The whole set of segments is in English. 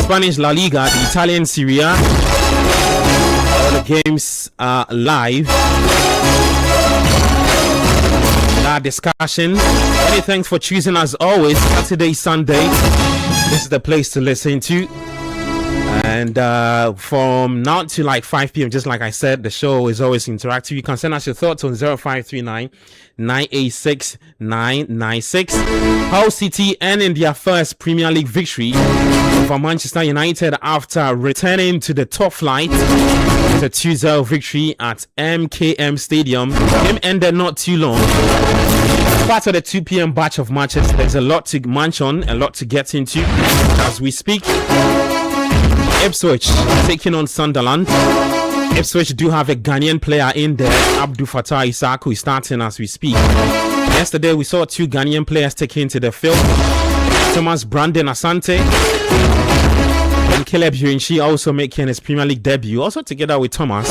Spanish La Liga, the Italian Serie A. All the games are live. That discussion. Many thanks for choosing, as always, Saturday, Sunday. This is the place to listen to. And from now to like 5 p.m., just like I said, the show is always interactive. You can send us your thoughts on 0539 986 996. Hull City ending their first Premier League victory over Manchester United after returning to the top flight with a 2-0 victory at MKM Stadium. The game ended not too long. Part of the 2 p.m. batch of matches, there's a lot to munch on, a lot to get into as we speak. Ipswich taking on Sunderland. Ipswich do have a Ghanaian player in there. Abdul Fattah Isaku is starting as we speak. Yesterday we saw 2 Ghanaian players taken to the field. Thomas Brandon Asante and Caleb Yurinchi also making his Premier League debut, also together with Thomas.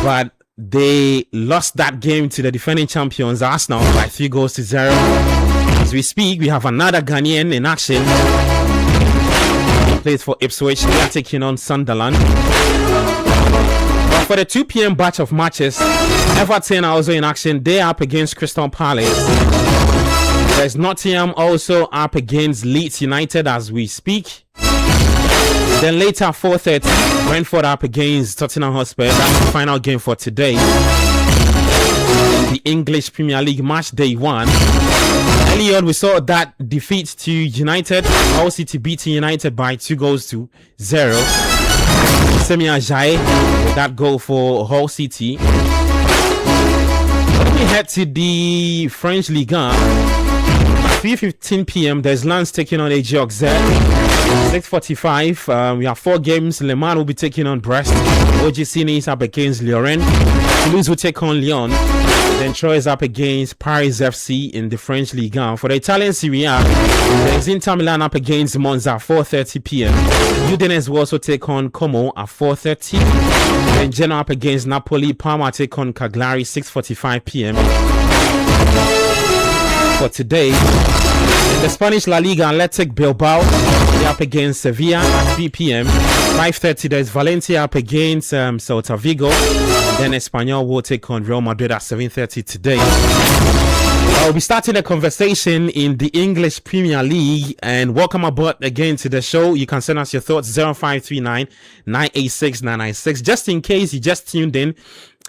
But they lost that game to the defending champions Arsenal by 3-0. As we speak, we have another Ghanaian in action. Plays for Ipswich. They are taking on Sunderland. But for the 2 p.m. batch of matches, Everton are also in action. They are up against Crystal Palace. There's Nottingham also up against Leeds United as we speak. Then later 4:30, Brentford up against Tottenham Hotspur. That's the final game for today. The English Premier League match day 1. Early on, we saw that defeat to United. Hull City beating United by 2-0. Semi Ajayi with that goal for Hull City. Let me head to the French Ligue 1. 3:15 p.m. There's Lens taking on AG Auxerre. 6:45. We have 4 games. Le Mans will be taking on Brest. OGC Nice up against Lorient. Toulouse will take on Lyon. Then Troyes is up against Paris FC in the French Ligue 1. For the Italian Serie A, there's Inter Milan up against Monza at 4:30 p.m. Udinese will also take on Como at 4:30. Then Genoa up against Napoli. Parma take on Cagliari 6:45 p.m. For today, in the Spanish La Liga, Athletic Bilbao they're up against Sevilla at 3 p.m. 5:30, there's Valencia up against Celta Vigo. Then Espanyol will take on Real Madrid at 7:30 today. I'll be starting a conversation in the English Premier League, and welcome aboard again to the show. You can send us your thoughts 0539 986 996. Just in case you just tuned in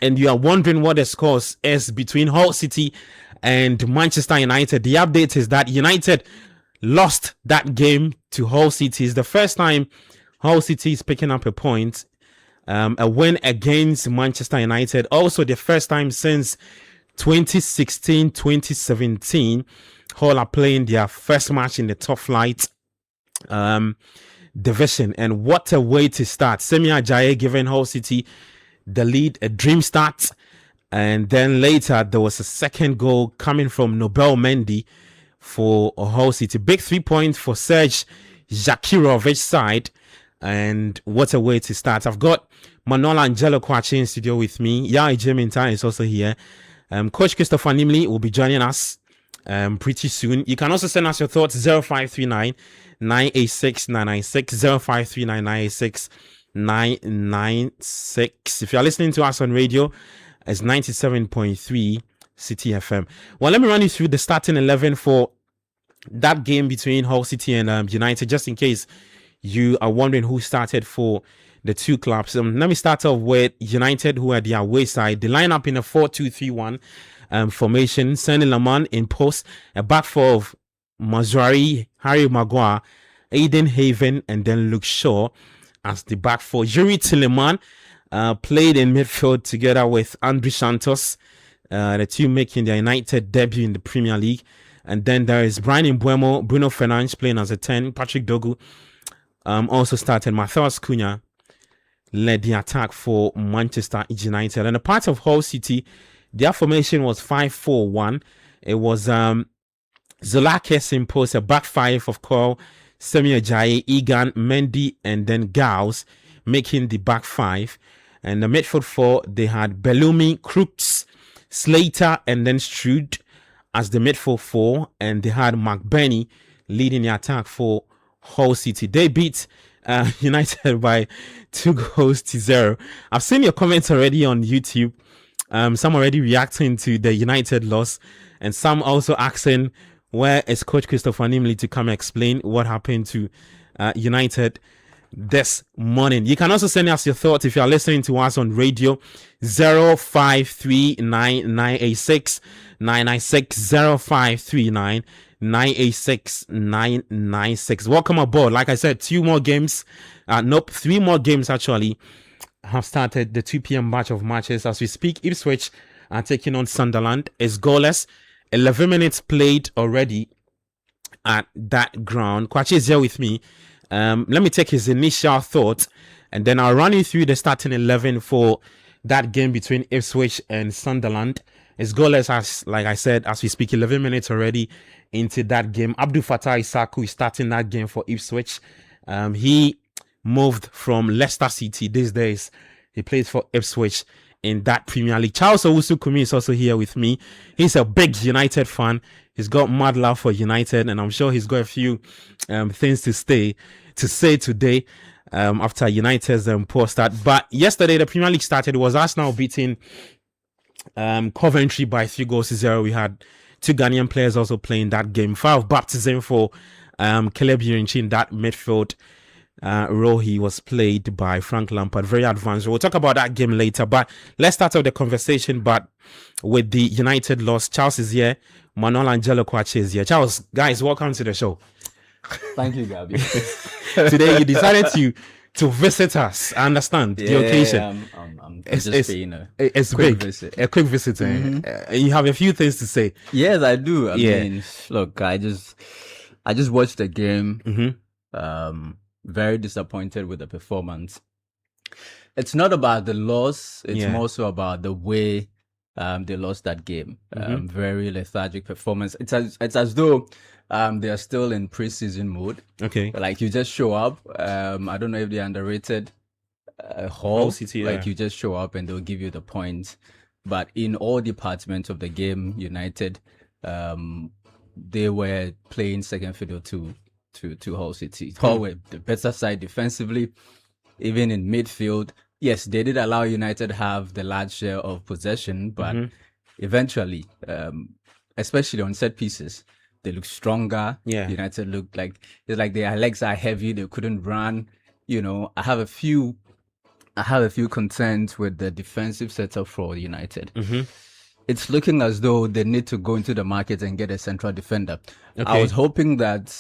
and you are wondering what the score is between Hull City and Manchester United, the update is that United lost that game to Hull City. It's the first time Hull City is picking up a point, a win against Manchester United. Also the first time since 2016-2017 Hull are playing their first match in the top flight division. And what a way to start. Semi Ajayi giving Hull City the lead, a dream start. And then later, there was a second goal coming from Nobel Mendy for Hull City. Big 3 points for Serge Zakirovic's side. And what a way to start. I've got Manola Angelo Kwachi in studio with me. Yai Jeminta is also here. Coach Christopher Nimley will be joining us pretty soon. You can also send us your thoughts 0539 986 996 0539 986 996. If you're listening to us on radio, it's 97.3 Citi FM. Well, let me run you through the starting 11 for that game between Hull City and United, just in case you are wondering who started for the two clubs. Let me start off with United, who are the away side. They line up in a 4-2-3-1 formation. Sani Laman in post, a back four of Mazrari, Harry Maguire, Aiden Haven, and then Luke Shaw as the back four. Yuri Tilleman played in midfield together with Andrew Santos, the two making their United debut in the Premier League. And then there is Brian Mbuemo, Bruno Fernandes playing as a 10, Patrick Dogu also started. Matheus Cunha led the attack for Manchester United. And a part of Hull City, their formation was 5-4-1. It was Zolakis in post, a back five of Cole, Semi Ajayi, Egan, Mendy, and then Gauss making the back five. And the midfield four, they had Bellumi, Crooks, Slater, and then Stroud as the midfield four. And they had McBurney leading the attack for Hull City. They beat United by 2-0. I've seen your comments already on YouTube. Some already reacting to the United loss, and some also asking where is Coach Christopher Nimley to come explain what happened to United this morning. You can also send us your thoughts if you are listening to us on radio. 0539986996 0539986996. Welcome aboard. Like I said, 3 more games actually have started. The 2 p.m. match of matches as we speak. Ipswich are taking on Sunderland. It's goalless. 11 minutes played already at that ground. Kwachi is here with me. Let me take his initial thoughts, and then I'll run you through the starting 11 for that game between Ipswich and Sunderland. It's goalless, as like I said, as we speak. 11 minutes already into that game. Abdul Fattah Isaku is starting that game for Ipswich. He moved from Leicester City these days. He plays for Ipswich in that Premier League. Charles Owusu-Kumi is also here with me. He's a big United fan. He's got mad love for United, and I'm sure he's got a few things to say today after United's poor start. But yesterday, the Premier League started. It was Arsenal beating Coventry by 3-0. We had 2 Ghanaian players also playing that game. Fire of baptism for Caleb Yurinchi in that midfield role. He was played by Frank Lampard. Very advanced. We'll talk about that game later. But let's start off the conversation. But with the United loss, Charles is here. Manuel Angelo Kwache is here. Charles, guys, welcome to the show. Thank you, Gabby. Today you decided to visit us. I understand the occasion. I'm just paying it's quick big. visit. A quick visit. You have a few things to say. Yes, I do. I mean, look, I just watched the game. Very disappointed with the performance. It's not about the loss. It's more so about the way they lost that game. Very lethargic performance. It's as though they are still in preseason mode. Okay. Like you just show up. I don't know if they underrated Hull City. Like you just show up and they'll give you the points. But in all departments of the game, United, they were playing second fiddle to Hull City. Hull were the better side defensively, even in midfield. Yes, they did allow United have the large share of possession, but eventually, especially on set pieces, they look stronger. United looked like it's like their legs are heavy. They couldn't run. You know, I have a few concerns with the defensive setup for United. It's looking as though they need to go into the market and get a central defender. I was hoping that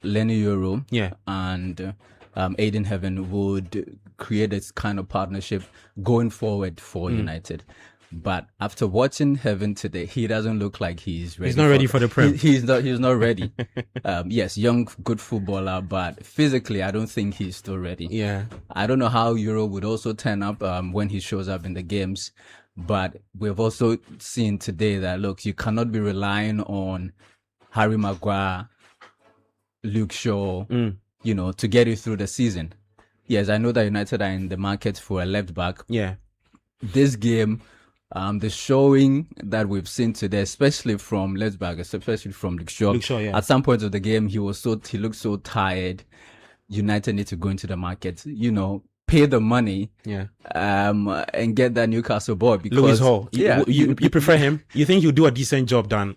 Lenny Euro and Aiden Heaven would create this kind of partnership going forward for United. But after watching Heaven today, he doesn't look like he's ready. He's not ready for the Prem. He's not ready. Yes, young, good footballer, but physically, I don't think he's still ready. I don't know how Euro would also turn up when he shows up in the games. But we've also seen today that, look, you cannot be relying on Harry Maguire, Luke Shaw, you know, to get you through the season. Yes, I know that United are in the market for a left back. This game, the showing that we've seen today, especially from left back, especially from Luke Shaw, at some point of the game, he looked so tired. United need to go into the market, you know, pay the money, and get that Newcastle boy. Because Lewis Hall, you prefer him? You think he'll do a decent job, Dan?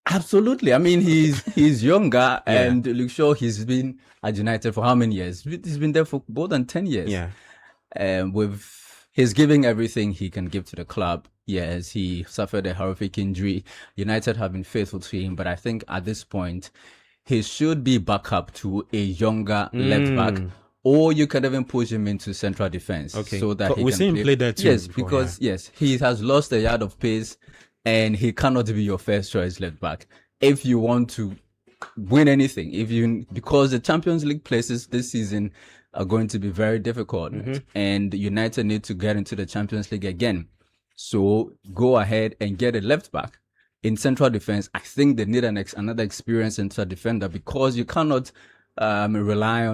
Absolutely. I mean, he's younger, and Luke Shaw, he's been at United for how many years? He's been there for more than 10 years. He's giving everything he can give to the club. Yes, he suffered a horrific injury. United have been faithful to him, but I think at this point, he should be back up to a younger left back. Or you could even push him into central defense so that he can play there too. Yes, because he has lost a yard of pace, and he cannot be your first choice left back if you want to win anything. Because the Champions League places this season are going to be very difficult, and United need to get into the Champions League again. So go ahead and get a left back. In central defense, I think they need another experienced central defender, because you cannot rely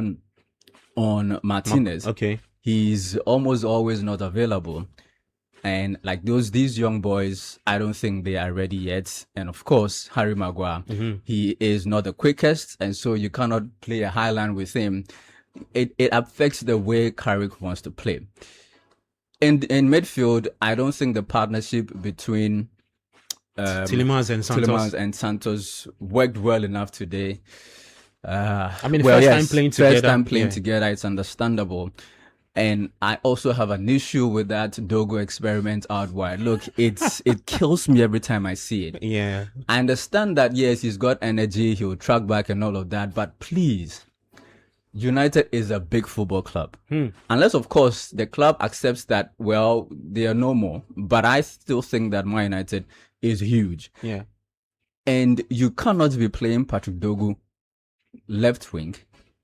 on Martinez. He's almost always not available. And like these young boys, I don't think they are ready yet. And of course, Harry Maguire, he is not the quickest, and so you cannot play a high line with him. It affects the way Carrick wants to play. In midfield, I don't think the partnership between Tielemans and Santos worked well enough today. First time playing together, it's understandable. And I also have an issue with that Dogo experiment out wide. Look, it kills me every time I see it. Yeah. I understand that, yes, he's got energy, he'll track back and all of that, but please, United is a big football club. Unless, of course, the club accepts that, well, they are no more. But I still think that Man United is huge. Yeah. And you cannot be playing Patrick Dogu left wing,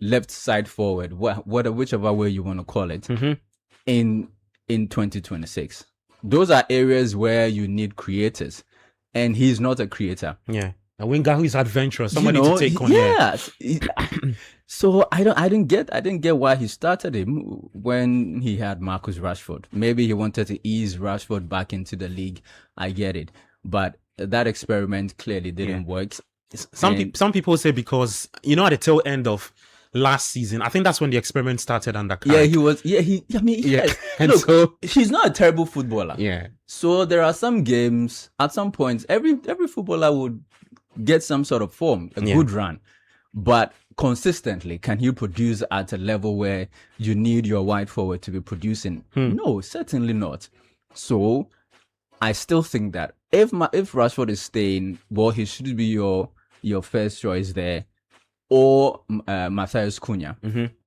left side forward, whichever way you want to call it, in 2026. Those are areas where you need creators. And he's not a creator. Yeah. A winger who is adventurous, somebody to take on. Yes. So I didn't get why he started him when he had Marcus Rashford. Maybe he wanted to ease Rashford back into the league. I get it, but that experiment clearly didn't work. Some people say because at the tail end of last season, I think that's when the experiment started under Carrick. Yeah, he was. Yeah, And look, so he's not a terrible footballer. Yeah. So there are some games at some points every footballer would get some sort of form, a good run, but consistently, can you produce at a level where you need your wide forward to be producing? No, certainly not. So I still think that if Rashford is staying, well, he should be your first choice there, or Matthias Cunha.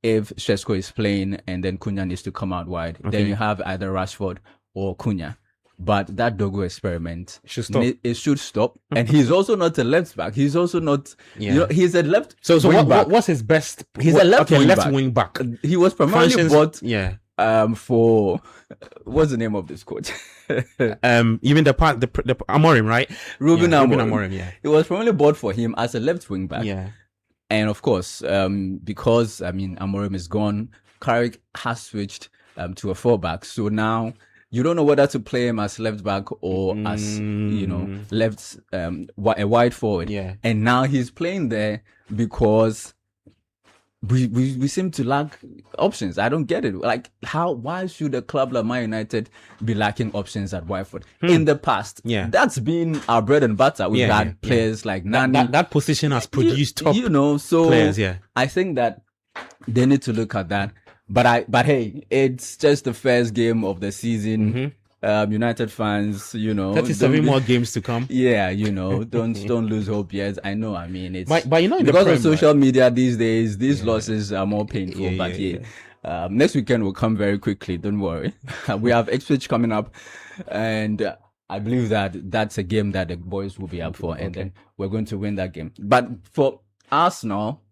If Šeško is playing and then Cunha needs to come out wide, then you have either Rashford or Cunha. But that Dogo experiment should stop. It should stop. And he's also not a left back. He's also not. He's a left. So what's his best? He's a left wing back. He was primarily bought. For what's the name of this coach? You mean the Amorim, right? Ruben Amorim. Yeah. It was primarily bought for him as a left wing back. Yeah. And of course, because Amorim is gone, Carrick has switched to a 4-back. So now you don't know whether to play him as left back or as left a wide forward. Yeah. And now he's playing there because we seem to lack options. I don't get it. Like, why should a club like Man United be lacking options at wide forward? In the past, that's been our bread and butter. We've had players like Nani. That position has produced top so players. Yeah, I think that they need to look at that. But hey, it's just the first game of the season. United fans, 37 more games to come. Yeah, don't lose hope yet. I know. I mean, it's but because of social media these days, these losses are more painful. Next weekend will come very quickly. Don't worry. We have Ipswich coming up, and I believe that that's a game that the boys will be up for, and then we're going to win that game. But for Arsenal,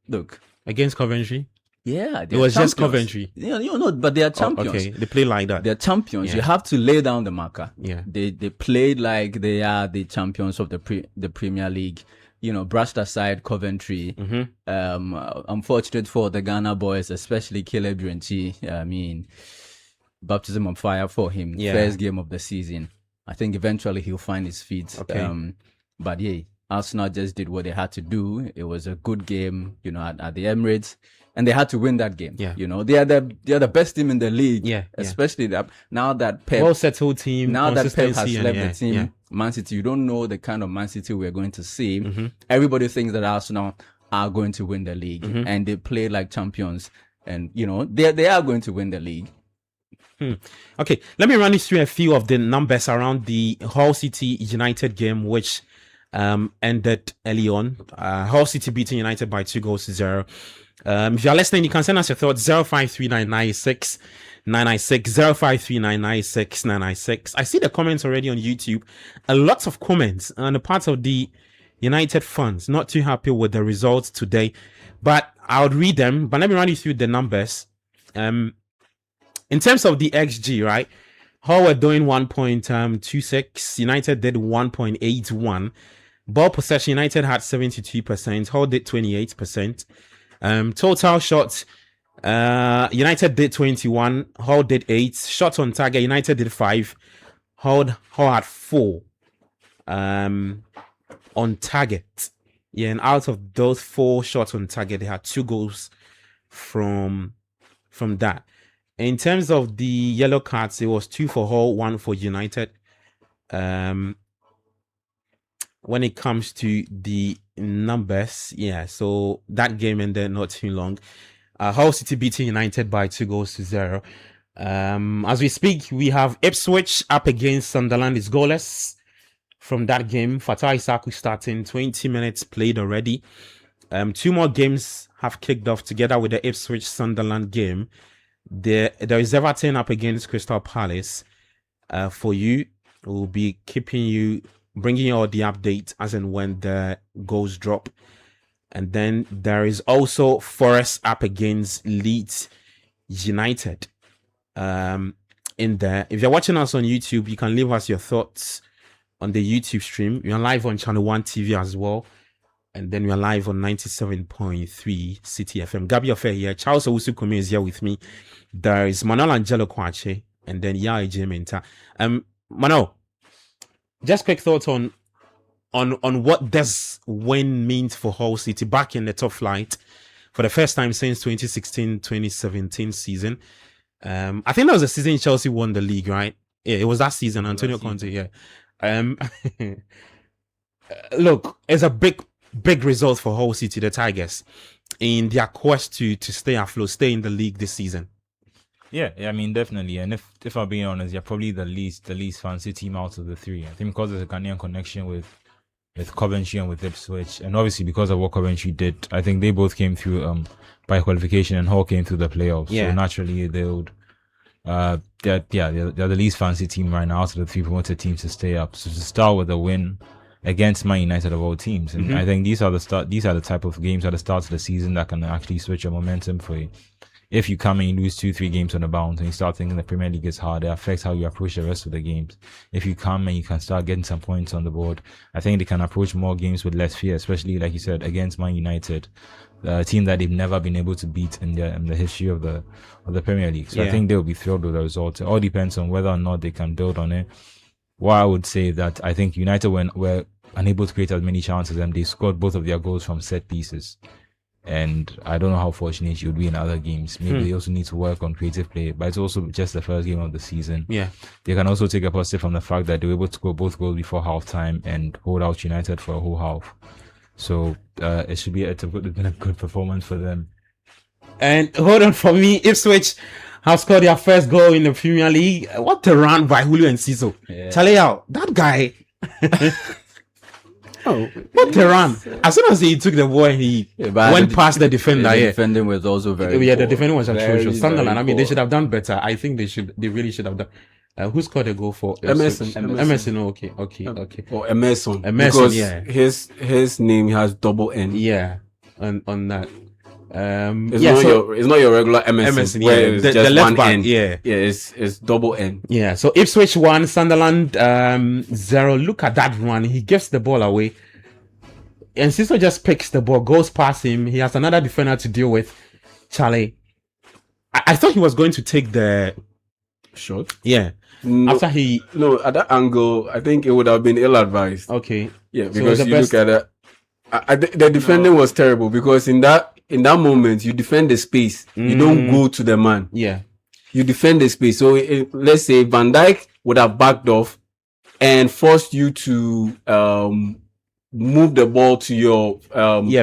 look, against Coventry. Yeah, it was just Coventry. But they are champions. Okay, they play like that. They're champions. You have to lay down the marker. Yeah, they played like they are the champions of the Premier League. Brushed aside Coventry. Unfortunate for the Ghana boys, especially Caleb Drenchi. I mean, baptism on fire for him. Yeah. First game of the season. I think eventually he'll find his feet. Okay. But yeah, Arsenal just did what they had to do. It was a good game, at the Emirates. And they had to win that game. Yeah. They are the best team in the league. Yeah. Especially now that Pep, well-settled team. Now that Pep has left the team, yeah. Man City, you don't know the kind of Man City we're going to see. Everybody thinks that Arsenal are going to win the league, and they play like champions. And they are going to win the league. Okay, let me run you through a few of the numbers around the Hull City United game, which ended early on. Hull City beating United by 2-0. If you're listening, you can send us your thoughts 053996 996 053996 996. I see the comments already on YouTube. A lot of comments on the part of the United fans not too happy with the results today, but I'll read them. But let me run you through the numbers. In terms of the XG, right? Hull were doing 1.26. United did 1.81. Ball possession, United had 72%. Hull did 28%. Total shots, United did 21. Hull did 8. Shots on target. United did 5. Hull had 4. On target. Yeah, and out of those 4 shots on target, they had 2 goals from that. In terms of the yellow cards, it was 2 for Hull, 1 for United. When it comes to the numbers, yeah, so that game ended not too long. Hull City beating United by 2-0. As we speak, we have Ipswich up against Sunderland. Is goalless from that game. Fatai Isaku starting, 20 minutes played already. 2 more games have kicked off together with the Ipswich Sunderland game. There is Everton up against Crystal Palace. For you, we'll be bringing you all the update as and when the goals drop. And then there is also Forest up against Leeds United. In there, if you're watching us on YouTube, you can leave us your thoughts on the YouTube stream. We're live on Channel 1 TV as well. And then we're live on 97.3 Citi FM. Gabi Ofe here. Charles Owusu-Kumi is here with me. There is Manuel Angelo Kwache. And then Yai J. Menta. Manuel, just quick thoughts on what this win means for Hull City back in the top flight for the first time since 2016-2017 season. I think that was the season Chelsea won the league, right? Yeah, it was that season. Antonio Conte, yeah. Look, it's a big result for Hull City, the Tigers, in their quest to stay afloat, stay in the league this season. Yeah, I mean, definitely. And if I'm being honest, you're probably the least fancy team out of the 3. I think because there's a Ghanaian connection with Coventry and with Ipswich, and obviously because of what Coventry did, I think they both came through by qualification, and Hull came through the playoffs. Yeah. So naturally they would they're the least fancy team right now out of the 3 promoted teams to stay up. So to start with a win against Man United of all teams, and I think these are the type of games at the start of the season that can actually switch your momentum for you. If you come and you lose 2-3 games on the bounce and you start thinking the Premier League is hard, it affects how you approach the rest of the games. If you come and you can start getting some points on the board, I think they can approach more games with less fear, especially like you said against Man United, a team that they've never been able to beat in the history of the Premier League. So I think they'll be thrilled with the result. It all depends on whether or not they can build on it. What I would say that I think United were unable to create as many chances, and they scored both of their goals from set pieces. And I don't know how fortunate you would be in other games. Maybe they also need to work on creative play, but it's also just the first game of the season. Yeah, they can also take a positive from the fact that they were able to score both goals before halftime and hold out United for a whole half. So it's been a good performance for them. And hold on, for me, Ipswich have scored their first goal in the Premier League. What a run by Julio Enciso. Yeah. Charlie out, that guy. Oh, what a run! As soon as he took the ball, he went past the defender. The defending was also very poor. The defending was atrocious. Sunderland, I mean, they should have done better. I think they really should have done. Who scored a goal for Emerson? Okay. Or Emerson, because his name has double N. Yeah, on that. It's not your regular Emerson. Yeah, the left back. N. Yeah, it's double N. Yeah, so Ipswich 1, Sunderland 0. Look at that run. He gives the ball away, and Siso just picks the ball, goes past him. He has another defender to deal with. Charlie, I thought he was going to take the shot. Yeah. At that angle, I think it would have been ill-advised. Okay. Yeah, because you look at it, the defending was terrible, because in that moment, you defend the space. You don't go to the man. Yeah. You defend the space. So let's say Van Dijk would have backed off and forced you to move the ball to your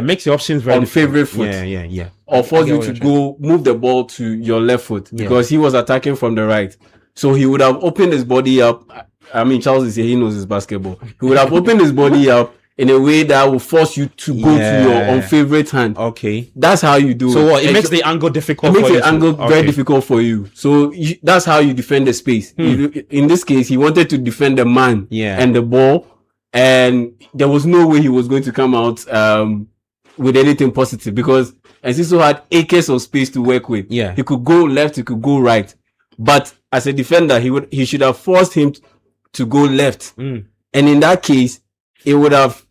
makes your options very favorite foot. Yeah. Or force you to move the ball to your left foot, because he was attacking from the right. So he would have opened his body up. I mean, Charles is here, he knows his basketball. He would have opened his body up in a way that will force you to go to your unfavorite hand. Okay. That's how you do it. So what? It makes the angle difficult for you. It makes the angle very difficult for you. So that's how you defend the space. In this case, he wanted to defend the man and the ball, and there was no way he was going to come out with anything positive, because Enciso had acres of space to work with. Yeah. He could go left, he could go right. But as a defender, he should have forced him to go left. And in that case, it would have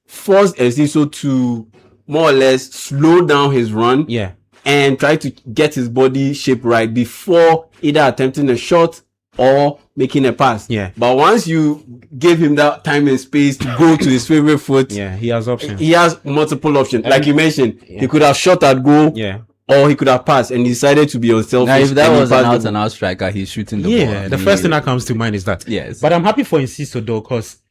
forced Enciso to more or less slow down his run. Yeah. and try to get his body shape right before either attempting a shot or making a pass. Yeah. But once you give him that time and space to go to his favorite foot, yeah, he has options. He has multiple options. Like you mentioned, he could have shot at goal. Yeah. Or he could have passed and decided to be unselfish. Now, if that and he was an passed the out and out striker, he's shooting the ball. Yeah, the first thing that comes to mind is that. Yes. But I'm happy for Enciso though, because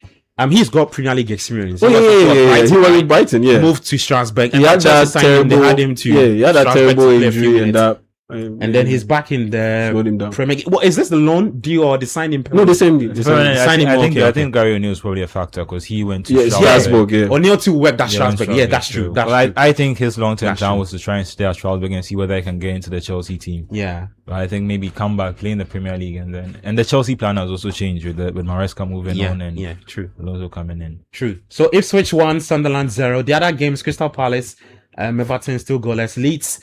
he's got Premier League experience. Oh, yeah. He was with Brighton, yeah. Moved to Strasbourg. He had that terrible, they had him to he had that Strasbourg terrible to play a few injury and minutes. that. And then he's back in Slowed him the down. Premier League. Well, is this the loan deal or the signing? No, the same. The same. I think Gary O'Neill's probably a factor because he went to Strasbourg. Yeah. O'Neill to work that Strasbourg. Yeah, that's true. That's true. I think his long-term That's plan true. was to try and stay at Strasbourg and see whether he can get into the Chelsea team. Yeah. But I think maybe come back, play in the Premier League, and the Chelsea plan has also changed with Maresca moving on and true. Alonso coming in. True. So Ipswich 1, Sunderland 0. The other games, Crystal Palace, Everton still goalless. Leeds,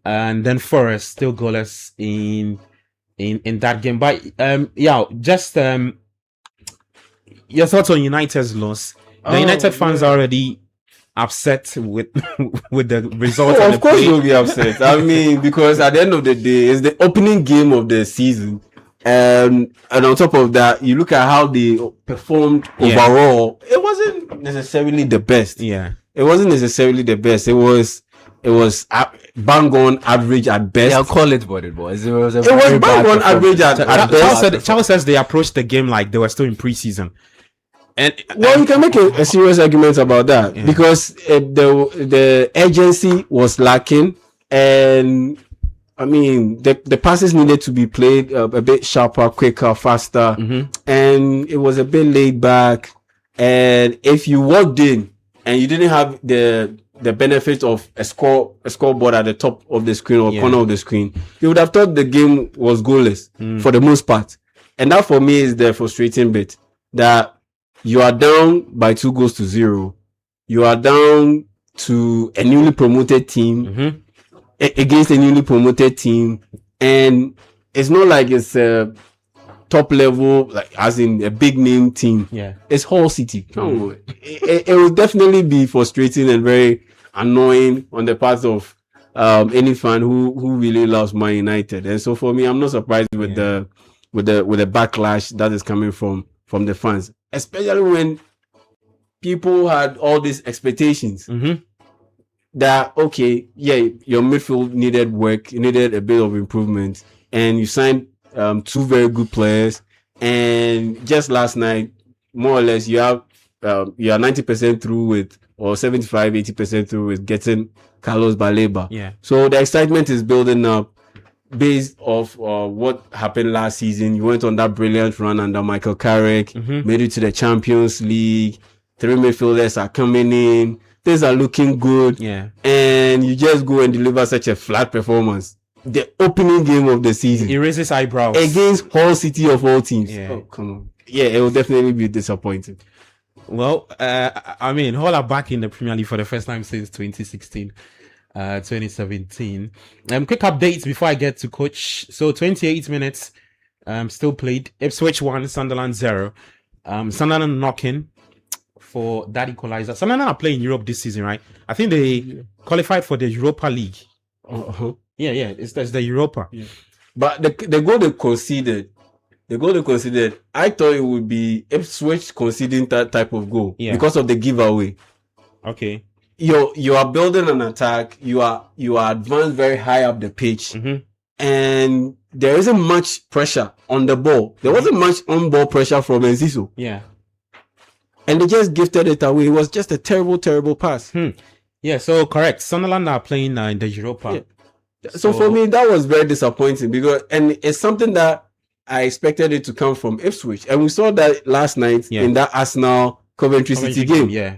and then Forest still goalless in that game. But just your thoughts on United's loss. The United fans are already upset with the result. Of course you'll be upset. I mean, because at the end of the day, it's the opening game of the season. And on top of that, you look at how they performed overall. It wasn't necessarily the best. Yeah. It wasn't necessarily the best. It was bang on average at best. Yeah, I'll call it what it was. It was bang on average at best. Charles says they approached the game like they were still in preseason. And you can make a serious argument about that because the urgency was lacking, and I mean the passes needed to be played a bit sharper, quicker, faster, and it was a bit laid back. And if you walked in and you didn't have the benefit of a scoreboard at the top of the screen or corner of the screen, you would have thought the game was goalless for the most part. And that for me is the frustrating bit, that you are down by 2-0. You are down to a newly promoted team against a newly promoted team, and it's not like it's a top level, like as in a big name team. Yeah, it's Hull City. Come on. It will definitely be frustrating and very annoying on the part of any fan who really loves Man United. And so for me, I'm not surprised with the backlash that is coming from the fans, especially when people had all these expectations that your midfield needed work, you needed a bit of improvement, and you signed 2 very good players, and just last night, more or less, you are 90% through with, or 75-80% through with getting Carlos Baleba. Yeah. So the excitement is building up based off what happened last season. You went on that brilliant run under Michael Carrick, made it to the Champions League. 3 midfielders are coming in. Things are looking good. Yeah. And you just go and deliver such a flat performance. The opening game of the season. He raises eyebrows. Against Hull City of all teams. Yeah. Oh, come on. Yeah, it will definitely be disappointing. Well, I mean, Hull are back in the Premier League for the first time since 2016. 2017. Quick updates before I get to coach. So 28 minutes still played. Ipswich 1, Sunderland 0. Sunderland knocking for that equalizer. Sunderland are playing Europe this season, right? I think they qualified for the Europa League. Yeah, it's the Europa. Yeah. But the goal they conceded, I thought it would be Ipswich conceding that type of goal because of the giveaway. Okay. You are building an attack. You are advanced very high up the pitch, and there isn't much pressure on the ball. There wasn't much on ball pressure from Enciso. Yeah, and they just gifted it away. It was just a terrible pass. Yeah, so correct. Sunderland are playing in the Europa. Yeah. So for me, that was very disappointing and it's something that I expected it to come from Ipswich, and we saw that last night in that Arsenal Coventry City game. Yeah.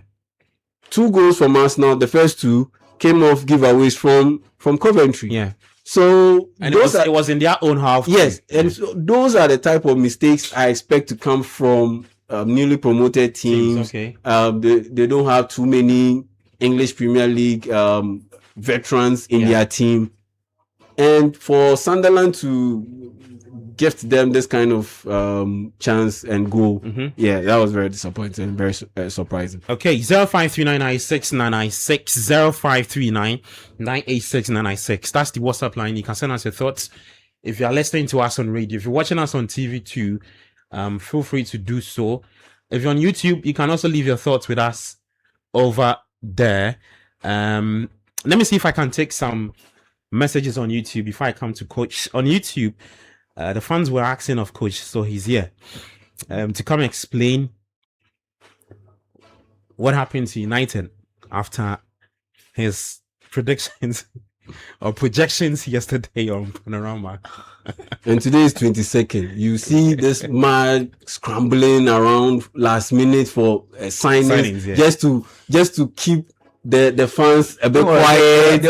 2 goals from Arsenal. The first 2 came off giveaways from Coventry. Yeah. So and it was in their own half. Yes, and so those are the type of mistakes I expect to come from newly promoted teams. Okay. They don't have too many English Premier League veterans in their team, and for Sunderland to gift them this kind of chance and goal. Yeah, that was very disappointing, very surprising. Okay, 0539969996, 0539986996. That's the WhatsApp line. You can send us your thoughts. If you are listening to us on radio, if you're watching us on TV too, feel free to do so. If you're on YouTube, you can also leave your thoughts with us over there. Let me see if I can take some messages on YouTube before I come to Coach. On YouTube, the fans were asking of Coach, so he's here to come explain what happened to United after his predictions or projections yesterday on Panorama. And today is 22nd. You see this man scrambling around last minute for signings, yeah. just to keep the fans a bit quiet. They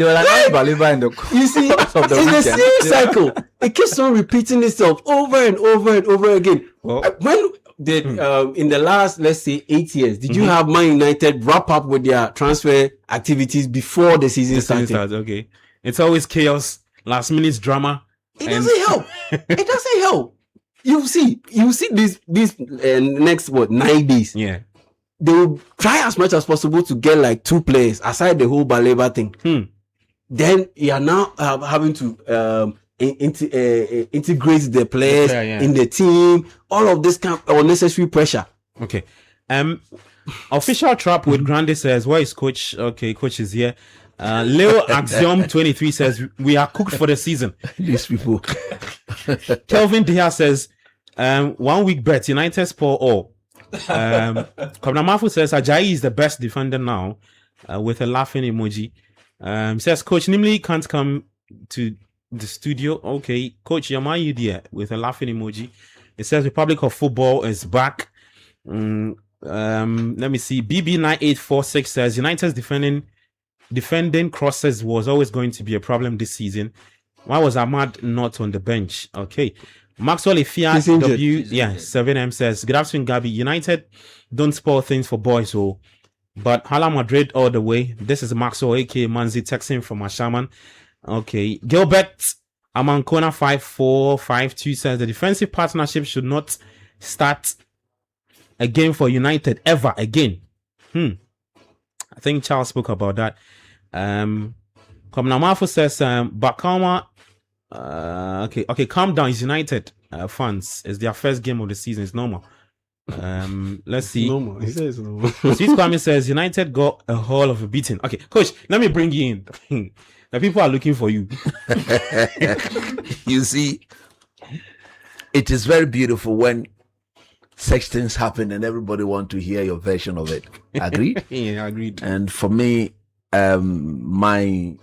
were like unbeliever in the you see, it's the same cycle. It keeps on repeating itself over and over and over again. Well, when did in the last, let's say, 8 years, did you have Man United wrap up with their transfer activities before the season started? Okay, it's always chaos, last minute drama. It doesn't help. It doesn't help. You see these next 9 days. Yeah, they will try as much as possible to get like 2 players aside the whole Baleba thing. Then you are now having to integrate the players in the team. All of this kind of unnecessary pressure. Okay. Official trap with Grande says, where is Coach? Okay, Coach is here. Leo Axiom 23 says, we are cooked for the season. These people. Kelvin Dia says, 1 week bet, United Sport all. Komnamafu says, Ajayi is the best defender now, with a laughing emoji. Says, Coach Nimli can't come to the studio. Okay, Coach Yamayu there with a laughing emoji. It says, Republic of Football is back. Let me see. BB9846 says, United's defending crosses was always going to be a problem this season. Why was Ahmad not on the bench? Okay. Maxwell Ifia W 7M says, good afternoon, Gabby. United don't spoil things for boys, but Hala Madrid all the way. This is Maxwell aka Manzi texting from Ashaman. Okay. Gilbert Amankona 5452 says the defensive partnership should not start again for United ever again. I think Charles spoke about that. Komnamafu says, Bakama, okay, calm down. It's United fans. It's their first game of the season. It's normal. Let's see. Normal. He says normal. Sweet Kwame says United got a haul of a beating. Okay, Coach, let me bring you in. The people are looking for you. You see, it is very beautiful when such things happen and everybody want to hear your version of it. Agreed? Yeah, agreed. And for me, my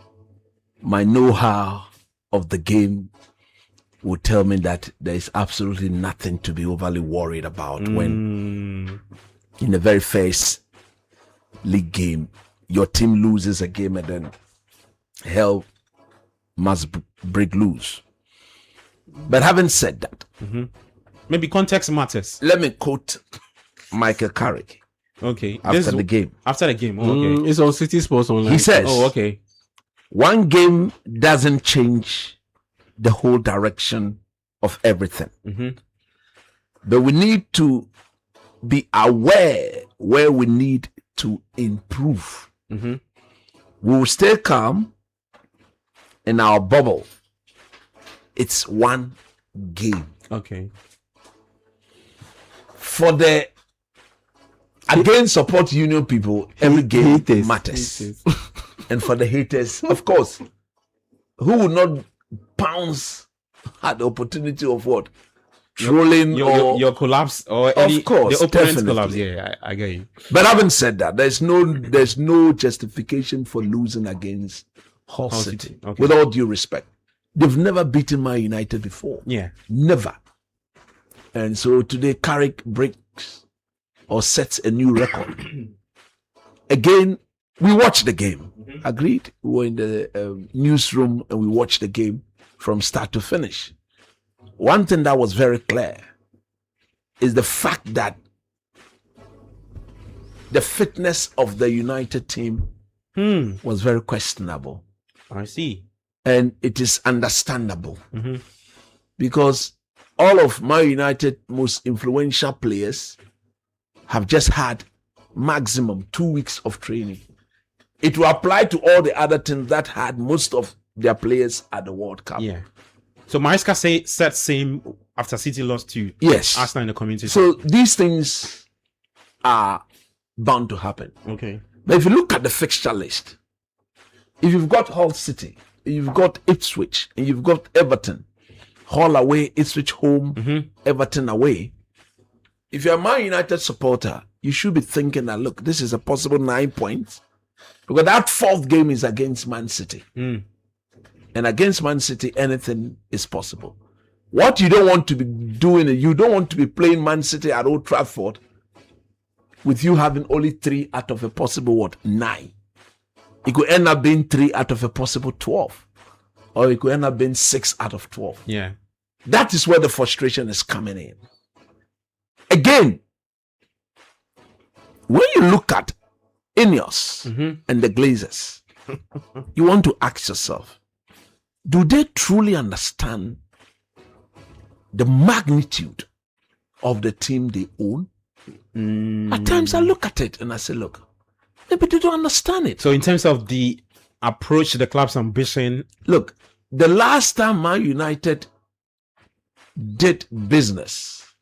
know-how of the game would tell me that there is absolutely nothing to be overly worried about when in the very first league game your team loses a game and then hell must break loose. But having said that, maybe context matters. let me quote Michael Carrick. Okay. After the game. After the game. Oh, okay. It's on City Sports Online. He says, Oh, okay. one game doesn't change the whole direction of everything. But we need to be aware where we need to improve. We will stay calm in our bubble. It's one game. Okay. For the again support union people, every game matters. And for the haters, of course, who would not pounce at the opportunity of what? Trolling your collapse or of course, the opponent's definitely. collapse. Yeah, I get you. But having said that, there's no justification for losing against Hull City. Okay. With all due respect, they've never beaten Man United before. Yeah. Never. And so today, Carrick breaks or sets a new record. Again, we watched the game. Agreed. We were in the newsroom and we watched the game from start to finish. One thing that was very clear is the fact that the fitness of the United team was very questionable. I see. And it is understandable. because all of Man United most influential players have just had maximum 2 weeks of training. It will apply to all the other teams that had most of their players at the World Cup. Yeah. So Maresca said same after City lost to Arsenal in the Community. So these things are bound to happen. Okay. But if you look at the fixture list, if you've got Hull City, you've got Ipswich, and you've got Everton, Hull away, Ipswich home, Everton away. If you're a Man United supporter, you should be thinking that, look, this is a possible 9 points. Because that fourth game is against Man City. And against Man City, anything is possible. What you don't want to be doing, you don't want to be playing Man City at Old Trafford with you having only 3 out of a possible 9. It could end up being 3 out of a possible 12. Or it could end up being 6 out of 12. Yeah. That is where the frustration is coming in. Again, when you look at Ineos and the Glazers, you want to ask yourself, do they truly understand the magnitude of the team they own? At times I look at it and I say, look, maybe they don't understand it. So in terms of the approach to the club's ambition, look, the last time Man United did business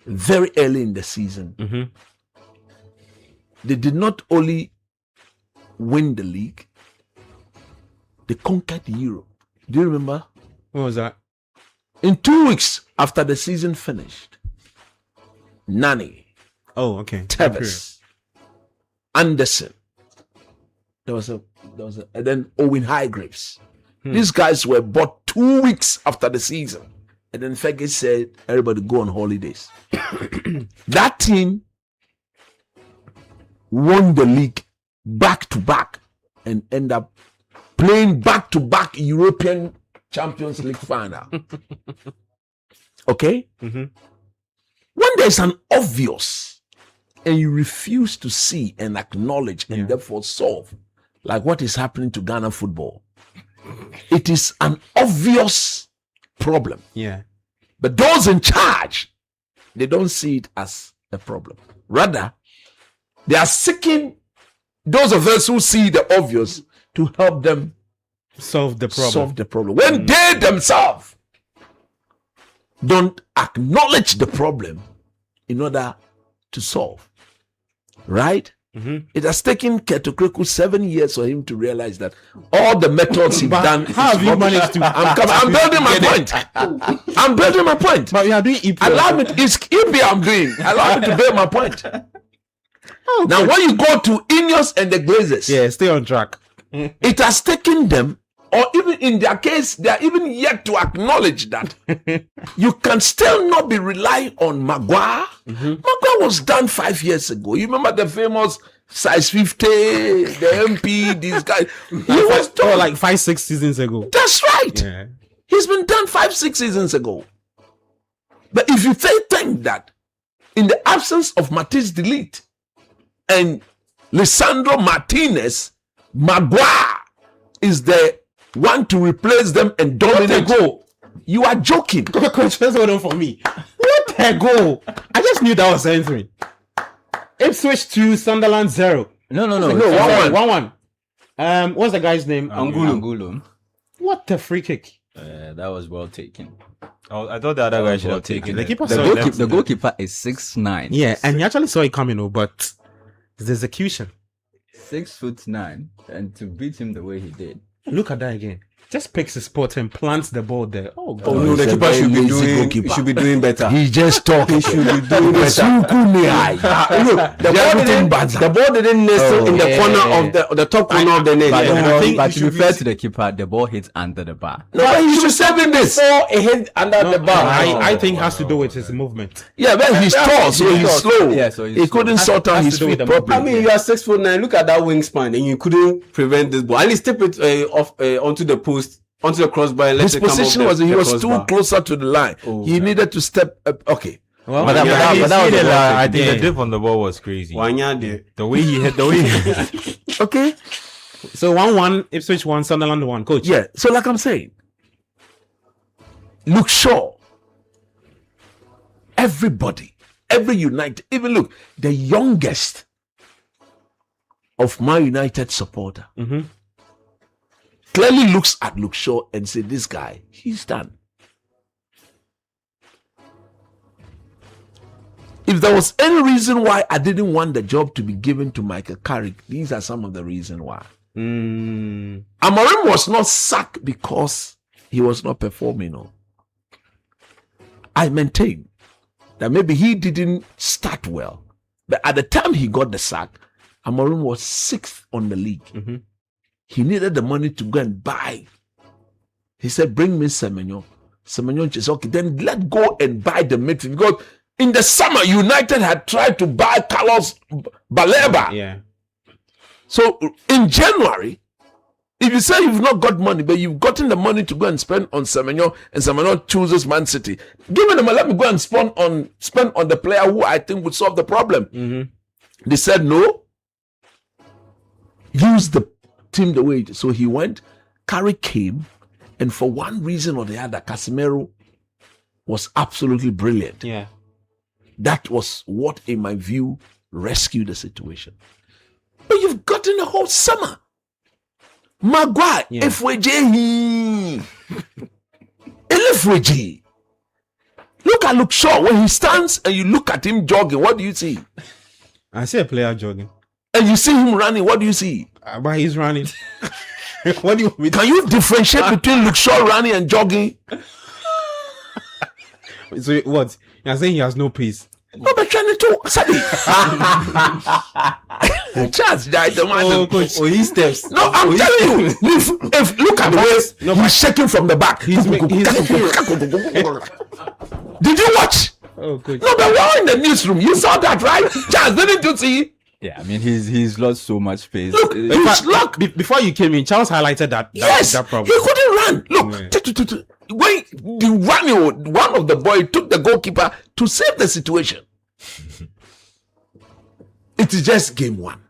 very early in the season, they did not only win the league, they conquered Europe. Do you remember? what was that? In 2 weeks after the season finished, Nani, Oh, okay. Tevez, Anderson, there was a and then Owen Highgraves. These guys were bought 2 weeks after the season. And then Fergie said, everybody go on holidays. That team won the league back to back and end up playing back to back European Champions League final. Okay? When there's an obvious and you refuse to see and acknowledge and therefore solve, like what is happening to Ghana football, it is an obvious problem. Yeah. But those in charge, they don't see it as a problem. Rather, they are seeking those of us who see the obvious to help them Solve the problem. When they themselves don't acknowledge the problem in order to solve. Right? It has taken Ketokreku 7 years for him to realize that all the methods he's done. How have you managed to? I'm building my point. I'm building my point. But we are doing EP. Allow me. It's EP I'm doing. Allow me to build my point. Now, when you go to Ineos and the Glazers, Yeah, stay on track. it has taken them, or even in their case, they are even yet to acknowledge that you can still not be relying on Maguire. Maguire was done 5 years ago. You remember the famous size 50, the MP, these guys. He was done like 5-6 seasons ago. That's right. Yeah. He's been done 5-6 seasons ago. But if you think that in the absence of Matisse Delete and Lisandro Martinez, Maguire is the one to replace them and dominate. You are joking. Coach, let's hold on for me. What a goal! I just knew that was entering. Ipswich 2, Sunderland 0. No. 1-1. What's the guy's name? Angulo. What a free kick! That was well taken. Oh, I thought the other guy should have taken The it. keeper saw it. The goalkeeper is 6'9". Yeah, and he actually saw it coming, but his execution. 6'9", and to beat him the way he did. Look at that again. Just picks his spot and plants the ball there. Oh, God. Oh no, the keeper should be doing better. He just talking. He should be doing better. Look, the ball didn't nestle in the corner of the top corner of the net. But to be fair to the keeper, the ball hits under the bar. No, but he should save this. Before it hit under the bar. I think it has to do with his movement. Yeah, but he's tall, so he's slow. Yeah, so he's he slow. couldn't sort out has his to do with feet the movement. properly. I mean, you are 6'9". Look at that wingspan, and you couldn't prevent this ball. At least tip it off onto the post, onto the crossbar. And let His it come position off was the he was crossbar. too closer to the line. He needed to step up. Okay. Well, But that was I think Yeah. the dip on the ball was crazy. Wanya did. The way he hit, Okay. So 1-1, Ipswich 1, Sunderland 1. Coach. Yeah. So like I'm saying, Luke Shaw, everybody, every United, even look, the youngest of Man United supporter clearly looks at Luke Shaw and say, this guy, he's done. If there was any reason why I didn't want the job to be given to Michael Carrick, these are some of the reasons why. Amorim was not sacked because he was not performing. No. I maintain that maybe he didn't start well, but at the time he got the sack, Amorim was 6th on the league. He needed the money to go and buy. He said, bring me Semenyo. Semenyo said, okay, then let go and buy the midfield. Because in the summer, United had tried to buy Carlos Baleba. Yeah. So in January, if you say you've not got money, but you've gotten the money to go and spend on Semenyo, and Semenyo chooses Man City, give me the money, let me go and spend on the player who I think would solve the problem. They said no. Use the team the way it is. So he went, Carrick came, and for one reason or the other, Casemiro was absolutely brilliant. Yeah. That was what, in my view, rescued the situation. But you've gotten the whole summer. Maguire, Efweji. Look at Luke Shaw. When he stands and you look at him jogging, what do you see? I see a player jogging. And you see him running, what do you see? But he's running. What do you mean? Can you differentiate between Luke Shaw running and jogging? So what? You're saying he has no pace. No, but trying to talk. Chance died the man. Coach. He steps. No, I'm telling you. If look at the way he's shaking from the back. Did you watch? Oh, coach. No, but we're in the newsroom. You saw that, right? Chance, didn't you see? Yeah, I mean he's lost so much pace. Look, Before you came in, Charles highlighted that problem. He couldn't run. Look, when the running, one of the boys took the goalkeeper to save the situation. It is just game one.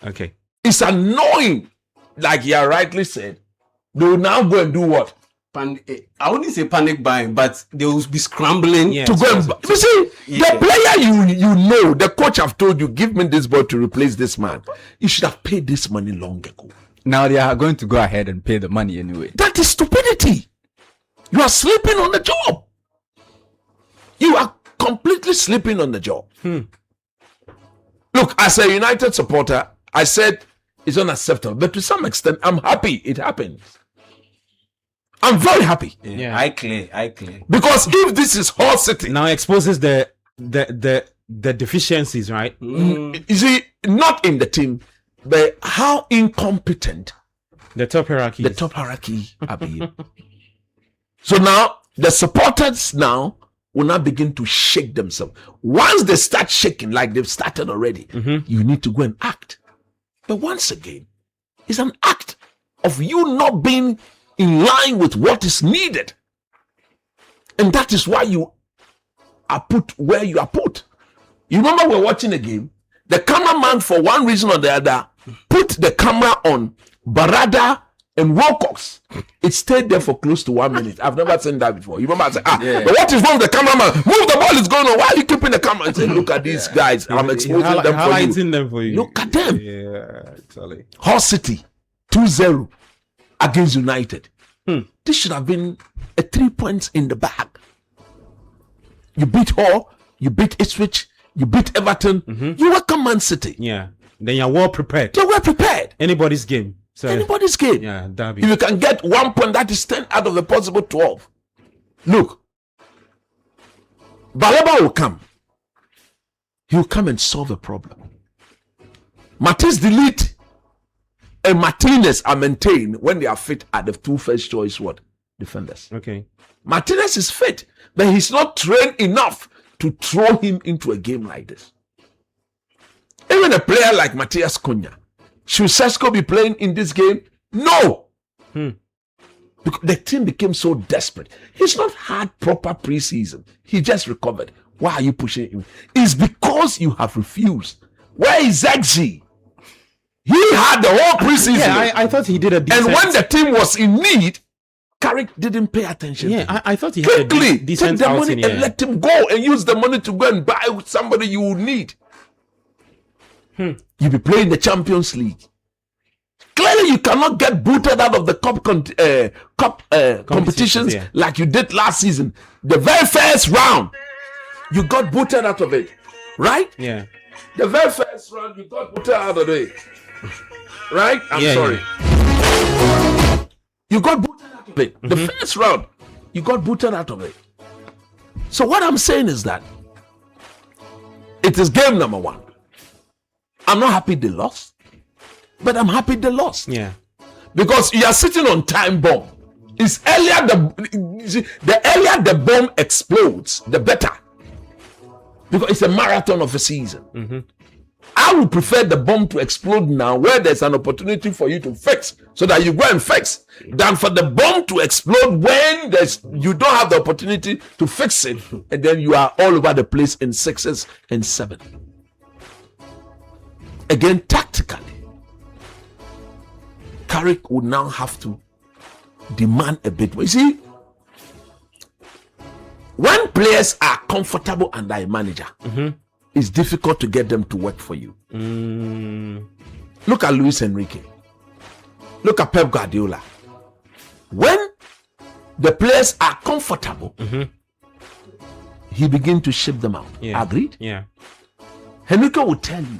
Okay. It's annoying, like you rightly said. They will now go and do what? I wouldn't say panic buying, but they will be scrambling To go and you see, the player you know, the coach have told you, give me this boy to replace this man. You should have paid this money long ago. Now they are going to go ahead and pay the money anyway. That is stupidity. You are sleeping on the job. You are completely sleeping on the job. Look, as a United supporter, I said it's unacceptable, but to some extent, I'm happy it happened. I'm very happy. Yeah. I clear. Because if this is Hull City, now exposes the deficiencies, right? You see, not in the team, but how incompetent The top hierarchy are being. So now the supporters now will now begin to shake themselves. Once they start shaking, like they've started already, you need to go and act. But once again, it's an act of you not being in line with what is needed. And that is why you are put where you are put. You remember we're watching a game, the cameraman, for one reason or the other, put the camera on Barada and Wilcox. It stayed there for close to 1 minute. I've never seen that before. You remember I said, but what is wrong with the cameraman? Move, the ball is going on. Why are you keeping the camera? And say, look at these guys. I'm exposing them for you. Look at them. Yeah, actually. Hull City 2-0 against United. This should have been a 3 points in the bag. You beat Hull, you beat Ipswich, you beat Everton, you welcome Man City. Yeah. Then you're well prepared. You're well prepared. Anybody's game. So anybody's game. Yeah, derby. If you can get 1 point, that is 10 out of the possible 12. Look, Baleba will come. He'll come and solve a problem. Matisse delete and Martinez are maintained when they are fit at the two first choice defenders. Okay. Martinez is fit, but he's not trained enough to throw him into a game like this. Even a player like Matthias Cunha, should Sesko be playing in this game? No. Because the team became so desperate. He's not had proper preseason. He just recovered. Why are you pushing him? It's because you have refused. Where is Zexi? He had the whole preseason. Yeah, I thought he did a decent. And when the team was in need, Carrick didn't pay attention. Yeah, to him. I thought he had quickly a take decent the outing. money and let him go and use the money to go and buy somebody you will need. You be playing the Champions League. Clearly, you cannot get booted out of the cup competitions like you did last season. The very first round, you got booted out of it, right? Yeah. The very first round, you got booted out of it, right? I'm sorry. Yeah. You got booted out of it. The first round, you got booted out of it. So what I'm saying is that it is game number 1. I'm not happy they lost, but I'm happy they lost. Yeah. Because you are sitting on time bomb. It's earlier the earlier the bomb explodes, the better. Because it's a marathon of a season. I would prefer the bomb to explode now, where there's an opportunity for you to fix, so that you go and fix, than for the bomb to explode when you don't have the opportunity to fix it, and then you are all over the place in 6s and 7. Again, tactically, Carrick would now have to demand a bit more. You see, when players are comfortable under a manager, it's difficult to get them to work for you. Look at Luis Enrique. Look at Pep Guardiola. When the players are comfortable, he begins to ship them out. Yeah. Agreed? Yeah. Enrique will tell you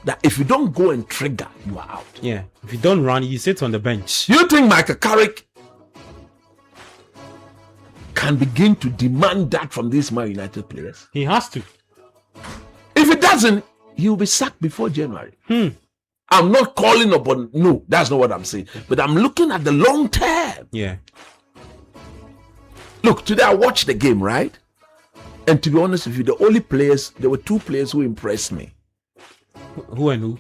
that if you don't go and trigger, you are out. Yeah. If you don't run, you sit on the bench. You think Michael Carrick can begin to demand that from these Man United players? He has to. If he doesn't, he will be sacked before January. I'm not calling upon, no, that's not what I'm saying. But I'm looking at the long term. Yeah. Look, today I watched the game, right? And to be honest with you, there were 2 players who impressed me. Who and who?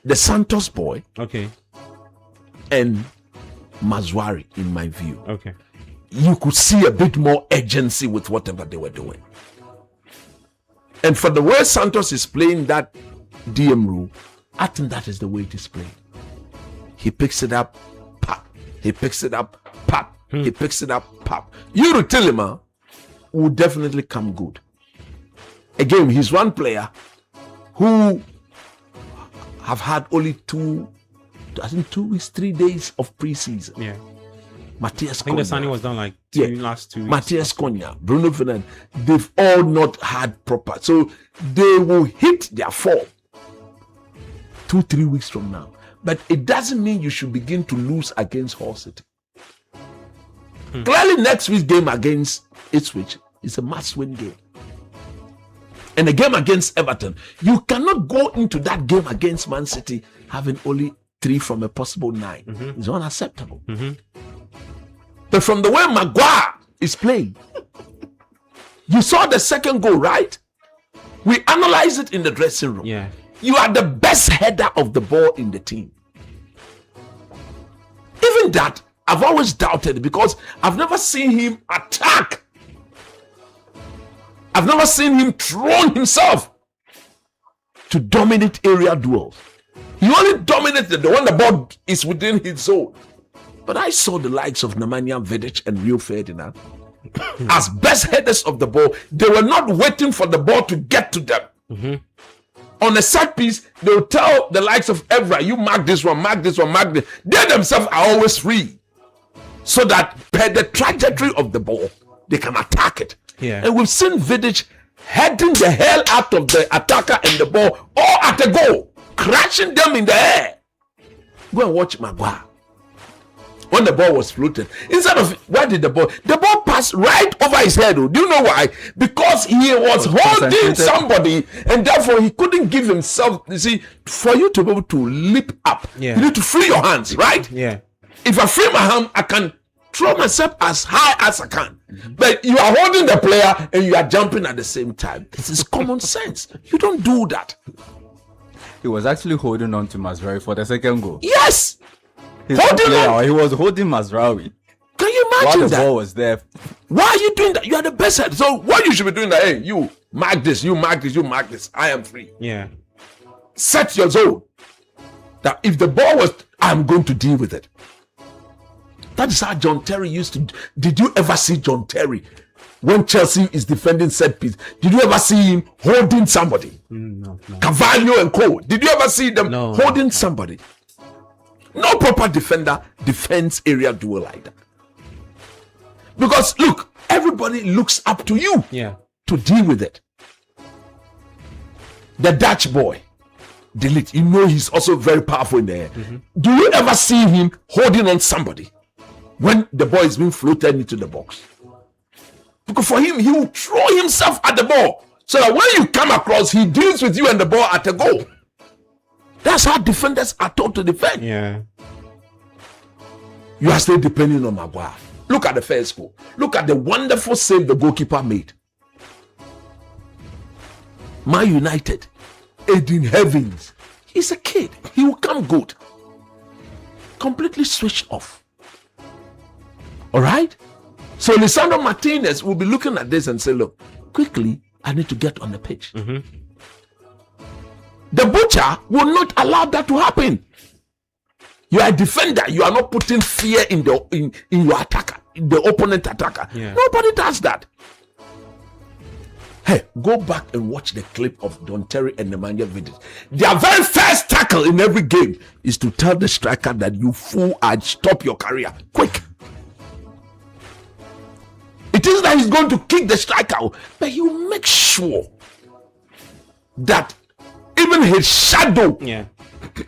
The Santos boy Okay. and Mazwari, in my view. Okay. You could see a bit more urgency with whatever they were doing. And for the way Santos is playing that DM role, I think that is the way it is played. He picks it up, pop. He picks it up, pop. He picks it up, pop. Yuri Tillema will definitely come good. Again, he's one player who have had only 2 weeks, 3 days of preseason. Yeah. Matthias I think the Cunha. signing was done like last 2 weeks. Matthias Cunha, Bruno Fernandes, they've all not had proper. So they will hit their form 2-3 weeks from now. But it doesn't mean you should begin to lose against Hull City. Clearly, next week's game against Ipswich is a must-win game. And the game against Everton, you cannot go into that game against Man City having only 3 from a possible 9. It's unacceptable. But from the way Maguire is playing, you saw the second goal, right? We analyzed it in the dressing room. Yeah. You are the best header of the ball in the team. Even that, I've always doubted, because I've never seen him attack. I've never seen him throw himself to dominate area duels. He only dominated the one the ball is within his zone. But I saw the likes of Nemanja Vidic and Rio Ferdinand as best headers of the ball. They were not waiting for the ball to get to them. On a set piece, they'll tell the likes of Evra, you mark this one, mark this one, mark this. They themselves are always free, so that per the trajectory of the ball, they can attack it. Yeah. And we've seen Vidic heading the hell out of the attacker and the ball, all at a goal, crashing them in the air. Go and watch Maguire. When the ball was floated, instead of, where did the ball pass right over his head? Do you know why? Because he was holding somebody, and therefore he couldn't give himself. You see, for you to be able to leap up, you need to free your hands, right? Yeah. If I free my hand, I can throw myself as high as I can. But you are holding the player and you are jumping at the same time. This is common sense. You don't do that. He was actually holding on to Mazraoui for the second goal. Yes. He was holding Mazraoui. Can you imagine while the that? ball was there. Why are you doing that? You are the best head. So what you should be doing that? Hey, you mark this, you mark this, you mark this. I am free. Yeah. Set your zone. That if the ball was, I'm going to deal with it. That is how John Terry used to. Did you ever see John Terry when Chelsea is defending set piece? Did you ever see him holding somebody? No. Cavallo and Co. Did you ever see them holding somebody? No proper defender defends area duel like that. Because look, everybody looks up to you to deal with it. The Dutch boy, delete. You know he's also very powerful in the air. Do you ever see him holding on somebody when the ball is being floated into the box? Because for him, he will throw himself at the ball so that when you come across, he deals with you and the ball at the goal. That's how defenders are taught to defend. Yeah. You are still depending on Maguire. Look at the first goal. Look at the wonderful save the goalkeeper made. Man United, Aiden Heavens, he's a kid. He will come good. Completely switched off. All right? So Lisandro Martinez will be looking at this and say, look, quickly, I need to get on the pitch. The butcher will not allow that to happen. You are a defender. You are not putting fear in your attacker, in the opponent attacker. Nobody does that. Hey, go back and watch the clip of Don Terry and Nemanja Vidic. Their very first tackle in every game is to tell the striker that you fool and stop your career. Quick. It is that he's going to kick the striker, but he will make sure that even his shadow. Yeah.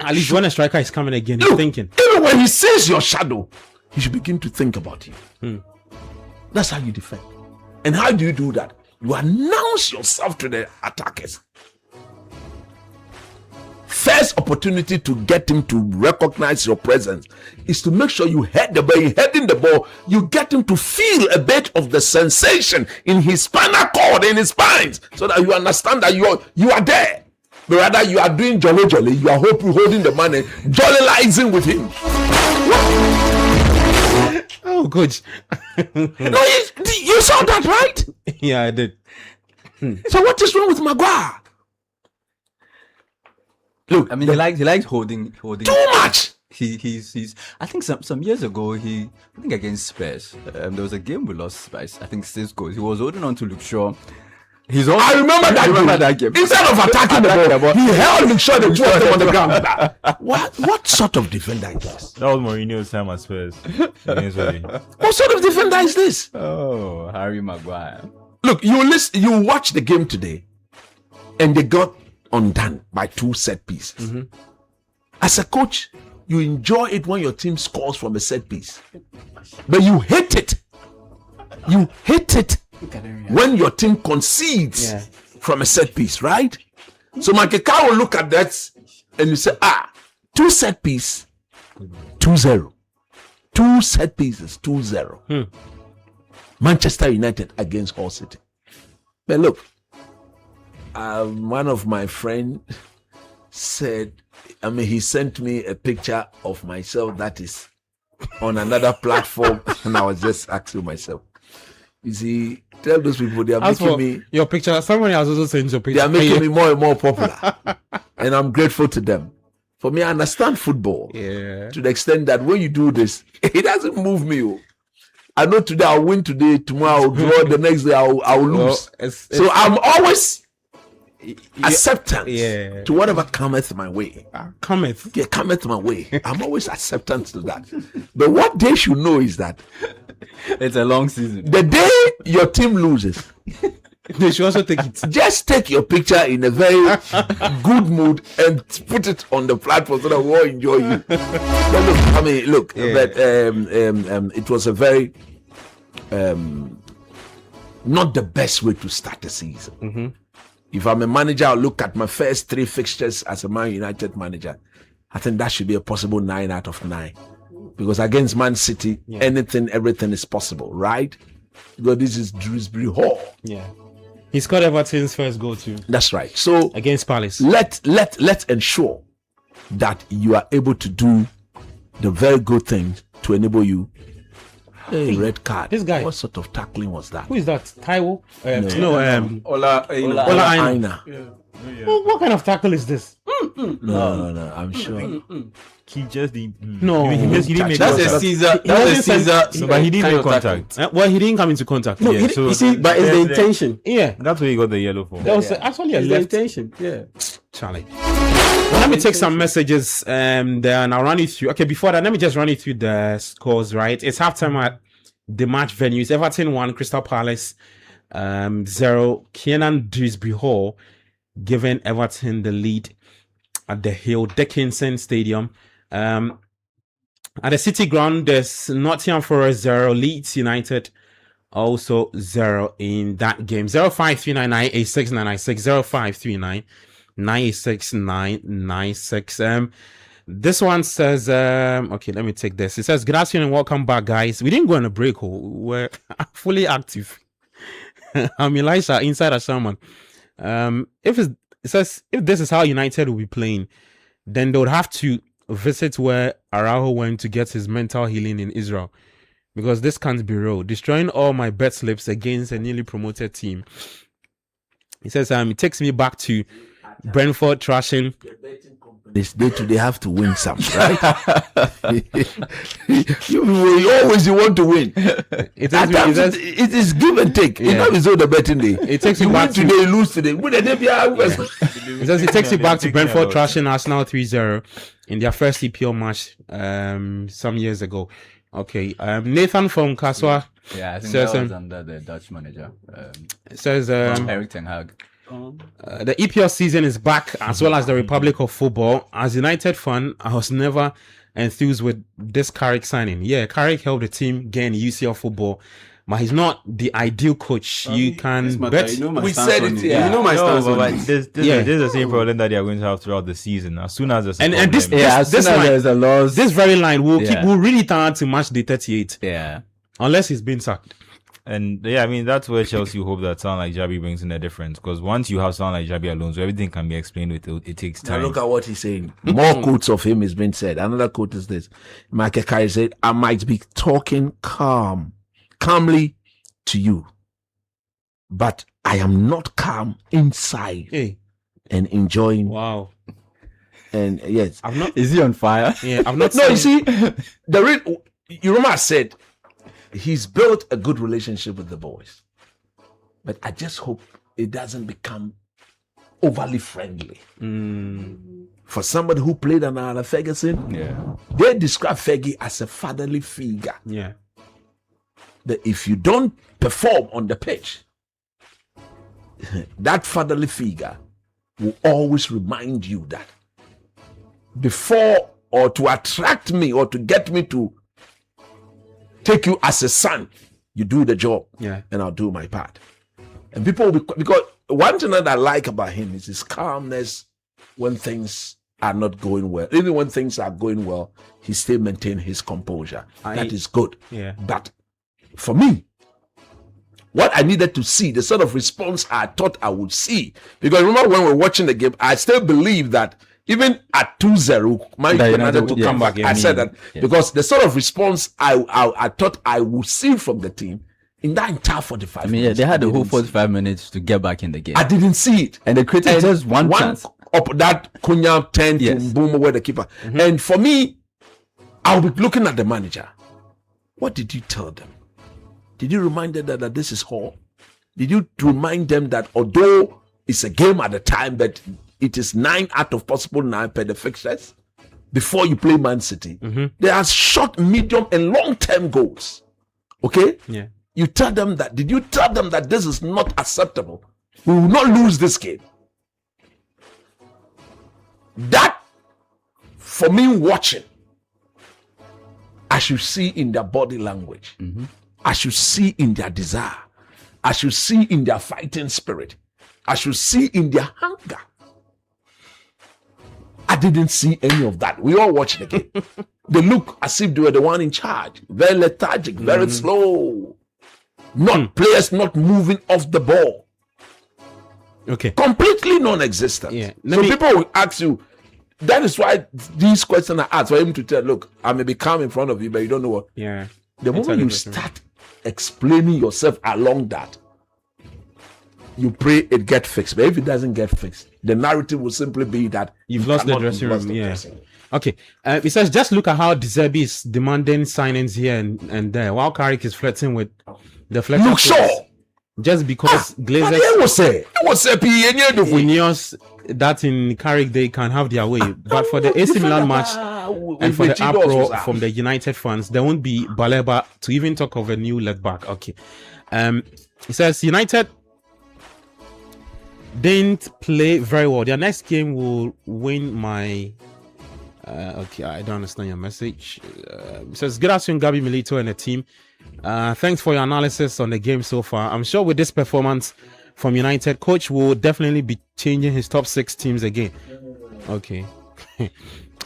At least when a striker is coming again, he's thinking. Even when he sees your shadow, he should begin to think about you. That's how you defend. And how do you do that? You announce yourself to the attackers. First opportunity to get him to recognize your presence is to make sure you head the ball. Heading the ball, you get him to feel a bit of the sensation in his spinal cord, in his spines, so that you understand that you are there. But rather you are doing jolly. You are holding the man and jollizing with him. Oh, good. No, you saw that, right? Yeah, I did. So what is wrong with Maguire? Look, I mean, he likes holding too much. He's. I think some years ago, I think against Spurs, there was a game we lost Spurs. I think 6 goals. He was holding on to Luke Shaw. I remember that game. Instead of attacking the ball, he held Luke Shaw and put him on the ground. What sort of defender is this? That was Mourinho's time at Spurs. What sort of defender is this? Oh, Harry Maguire. Look, you watch the game today, and they got undone by 2 set pieces. As a coach, you enjoy it when your team scores from a set piece, but you hate it. You hate it when your team concedes from a set piece, right? So Makeka will look at that and you say, 2 set piece, 2-0. 2 set pieces, 2-0. Manchester United against Hull City. But look, one of my friends said, he sent me a picture of myself that is on another platform, and I was just asking myself, you see, tell those people they are making me your picture. Somebody else also sent your picture. They are making me more and more popular, and I'm grateful to them. For me, I understand football to the extent that when you do this, it doesn't move me. I know today I'll win, today, tomorrow I'll draw, the next day I'll lose. So I'm always acceptant to whatever cometh my way. Cometh my way. I'm always acceptant to that. But what they should know is that it's a long season. The day your team loses, they should also take it. Just take your picture in a very good mood and put it on the platform so that we all enjoy you. But it was a very not the best way to start the season. If I'm a manager, I'll look at my first 3 fixtures as a Man United manager. I think that should be a possible 9 out of 9. Because against Man City, everything is possible, right? Because this is Dewsbury Hall. Yeah. He scored Everton's first goal too. That's right. So against Palace. Let's ensure that you are able to do the very good things to enable you. Hey, red card. This guy. What sort of tackling was that? Who is that? Taiwo? Ola Aina. Aina. What kind of tackle is this? No. I'm sure. He just didn't. No. he didn't make That's a contact. Caesar. That's a Caesar. No, but he didn't kind make of tackle. contact. Well, he didn't come into contact. No, yeah. so you see, but it's the intention. Yeah. That's what he got the yellow for. That was actually a It's the left. intention. Yeah. Charlie. Well, let me take some messages and I'll run you through. Okay, before that, let me just run you through the scores, right? It's halftime at the match venues. Everton 1, Crystal Palace 0. Kiernan Dewsbury Hall giving Everton the lead at the Hill Dickinson Stadium. At the City Ground, there's Nottingham Forest 0, Leeds United also 0 in that game. 0539986996 0539986996. This one says, okay, let me take this. It says, good afternoon and welcome back, guys. We didn't go on a break. We're fully active. I'm Elisha, inside a Sherman. It says, if this is how United will be playing, then they would have to visit where Araujo went to get his mental healing in Israel. Because this can't be real. Destroying all my bet slips against a newly promoted team. He says, it takes me back to Brentford trashing. They have to win some, right? you always want to win. It is give and take. Yeah. You know, it's all the betting day. It takes you you back win to today, lose today. It says it takes you back to Brentford trashing Arsenal 3-0 in their first EPL match some years ago. Okay. Nathan from Kaswa Yeah, I think says, that was under the Dutch manager. says Erik ten Hag. the EPL season is back as well as the Republic of Football. As United fan, I was never enthused with this Carrick signing. Yeah, Carrick helped the team gain UCL football, but he's not the ideal coach. You can bet. You know my We stance said on it, it. yeah. You know my No, stance on but it. this Yeah. is the same problem that they are going to have throughout the season. As soon as there's a And problem, this As soon as line, there's a loss. this very line will Yeah. will really turn out to match the 38 Yeah. unless he's been sacked. and yeah, I mean that's where Chelsea hope that someone like Jabi brings in a difference, because once you have someone like Jabi alone, so everything can be explained with it takes Now time. look at what he's saying. More quotes of him is being said. Another quote is this. Michael Carrick said, I might be talking calmly to you, but I am not calm inside Hey, and enjoying. wow. And yes, I've not. Is he on fire? Yeah, I've not. no, you seen- see, you remember I said he's built a good relationship with the boys, but I just hope it doesn't become overly friendly. For somebody who played under Ferguson, Yeah. they describe Fergie as a fatherly figure. Yeah. That if you don't perform on the pitch, that fatherly figure will always remind you that before, or to attract me or to get me to take you as a son, you do the job, Yeah. and I'll do my part. And people will be, because one thing that I like about him is his calmness when things are not going well. Even when things are going well, he still maintains his composure. That is good. Yeah. But for me, what I needed to see, the sort of response I thought I would see, because remember when we were watching the game, I still believe that even at 2-0, Man That United United to would come come back. I said that because the sort of response I thought I would see from the team in that entire 45 I mean, yeah, minutes, they had the I whole didn't see. 45 minutes to get back in the game. I didn't see it. And they created just one chance. Up that Cunha 10 Yes. to boom where the keeper. And for me, I'll be looking at the manager. What did you tell them? Did you remind them that this is Hall? Did you remind them that although it's a game at a time, but it is 9 out of possible 9 per the fixtures before you play Man City? There are short, medium, and long-term goals. Okay? Yeah. You tell them that. Did you tell them that this is not acceptable? We will not lose this game. That, for me watching, I should see in their body language. I should see in their desire. I should see in their fighting spirit. I should see in their hunger. I didn't see any of that. We all watched the game. They look as if they were the one in charge. Very lethargic, very slow. Players not moving off the ball. Okay. Completely non-existent. Yeah. So people will ask you, that is why these questions are asked for him to tell, look, I may be calm in front of you, but you don't know what. Yeah. The moment you start explaining yourself along that, you pray it get fixed. But if it doesn't get fixed, the narrative will simply be that you've lost the dressing room. Yeah. Okay. It says just look at how De Zerbi is demanding signings here and there, while Carrick is flirting with the Fletcher. Look sure. Just because Glazers it was Ineos that in Carrick they can have their way, but for the AC Milan match and for the uproar from the United fans, there won't be Baleba to even talk of a new left back. Okay. It says United didn't play very well. Their next game will win my. Okay, I don't understand your message. It says good afternoon, Gabi Milito and the team. Thanks for your analysis on the game so far. I'm sure with this performance from United, coach will definitely be changing his top 6 teams again. Okay.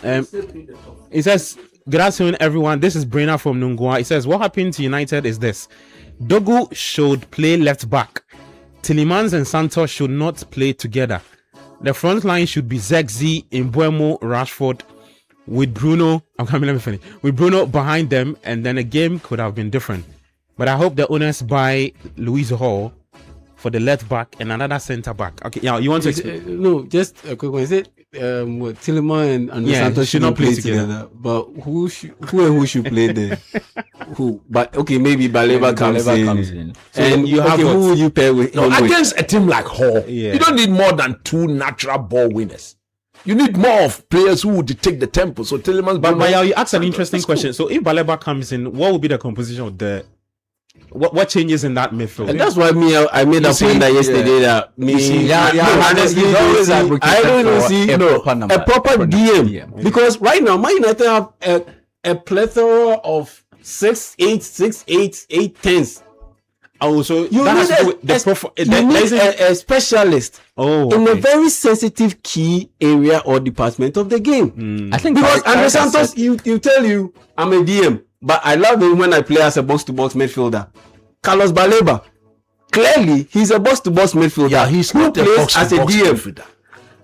It says good afternoon, everyone. This is Brena from Nungwa. It says what happened to United is this: Dogu should play left back. Tielemans and Santos should not play together. The front line should be Zexi, Mbeumo, Rashford, with Bruno. Let me finish. With Bruno behind them, and then a game could have been different. But I hope the owners buy Louise Hall for the left back and another centre back. Okay, yeah, you want to explain? No, just a quick one. Is it Tielemans and Santos should not play together? But who should play there? Who? But okay, maybe Baleba comes in. So and you have who will you pair with? Against a team like Hull, you don't need more than 2 natural ball winners. You need more of players who would take the tempo. So Tielemans. But Maya, you asked an interesting question. So if Baleba comes in, what will be the composition of the? What changes in that midfield? And that's why I made a point that yesterday that I don't see a proper DM because right now Man United have a plethora of 6'8", 6'8", 8'10s. Also, you need a specialist in a very sensitive key area or department of the game. I think because Andre Santos, you tell you I'm a DM, but I love him when I play as a box-to-box midfielder. Carlos Baleba, clearly he's a box-to-box midfielder. Yeah, he's not a box-to-box midfielder.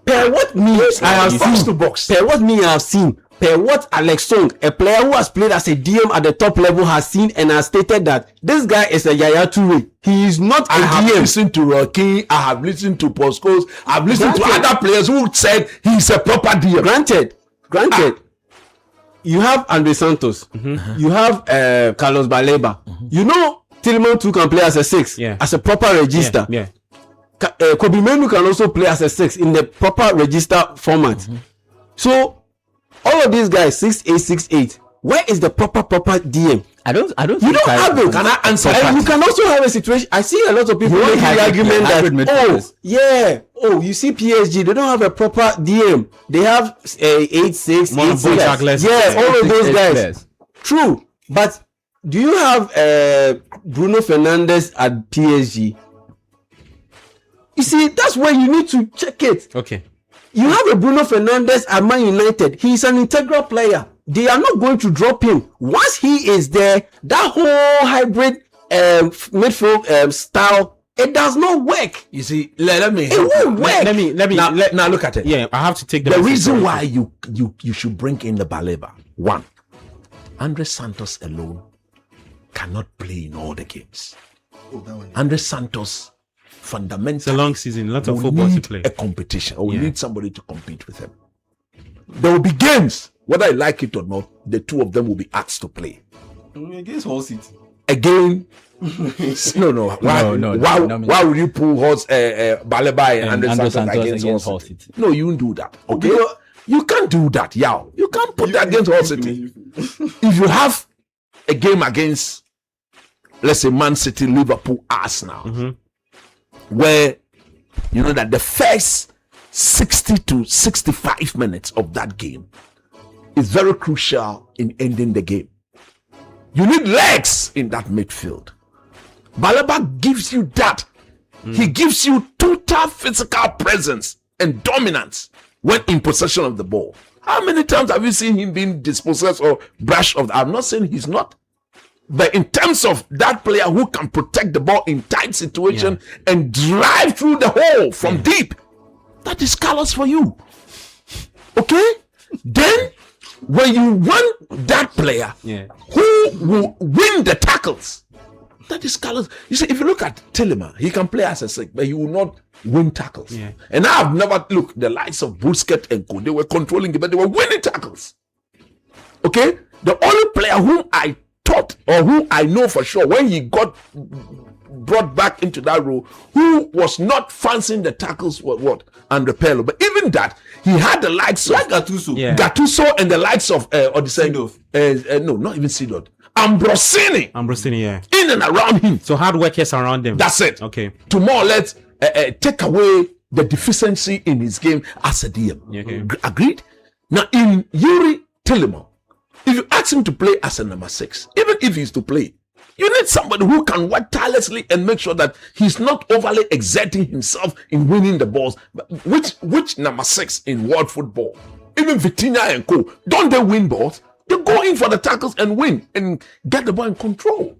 Per what me I have seen, per what me I have seen, per what Alex Song, a player who has played as a DM at the top level, has seen and has stated that this guy is a Yaya Toure. He is not a DM. I have listened to Rocky, I have listened to Poscos, I've listened to other players who said he's a proper DM. Granted. You have Andre Santos, you have Carlos Baleba. You know Tielemans too can play as a 6, as a proper register. Kobe Menu can also play as a 6 in the proper register format. So all of these guys 6'8", 6'8". Where is the proper DM? I don't. You don't have it. Can I answer? And you can also have a situation. I see a lot of people making the argument that you see PSG, they don't have a proper DM. They have 8'6", 8'6". All of those guys. True, but do you have Bruno Fernandes at PSG? You see, that's where you need to check it. Okay. You have a Bruno Fernandes at Man United. He's an integral player. They are not going to drop him. Once he is there, that whole hybrid midfield style, it does not work. You see, let me. It won't work. Let me. Now look at it. Yeah, I have to take the reason why you should bring in the Baleba. 1, Andre Santos alone cannot play in all the games. Andre Santos fundamentally, it's a long season, lots of football to play. A competition, or we need somebody to compete with him. There will be games, whether I like it or not. The two of them will be asked to play against Hull City again. No. Why would you pull Baleba and Andre Santos against Hull City? No, you won't do that. Okay, you can't do that. You can't put that against Hull City. If you have a game against, let's say, Man City, Liverpool, Arsenal, where you know that the first 60 to 65 minutes of that game is very crucial in ending the game. You need legs in that midfield. Baleba gives you that. He gives you total physical presence and dominance when in possession of the ball. How many times have you seen him being dispossessed or brushed off? I'm not saying he's not. But in terms of that player who can protect the ball in tight situation and drive through the hole from deep, that is Carlos for you. Okay? Then, when you want that player who will win the tackles, That is Carlos. You see, if you look at Tillman, he can play as a six, but he will not win tackles. Yeah. And I've never looked the likes of Busquets and Co. They were controlling it, but they were winning tackles. Okay, the only player whom I thought or whom I know for sure when he got brought back into that role, who was not fancying the tackles was what? Andre Pello. But even that, he had the likes of Gattuso and the likes of Odysseus. No, not even Sidot. Ambrosini, yeah. In and around him. So hard workers around him. That's it. Okay. To more or less take away the deficiency in his game as a DM. Yeah, okay. Agreed? Now, in Yuri Tillman, if you ask him to play as a number 6, even if he's to play, you need somebody who can work tirelessly and make sure that he's not overly exerting himself in winning the balls. Which number 6 in world football? Even Vitinha and Co. Don't they win balls? They go in for the tackles and win and get the ball in control.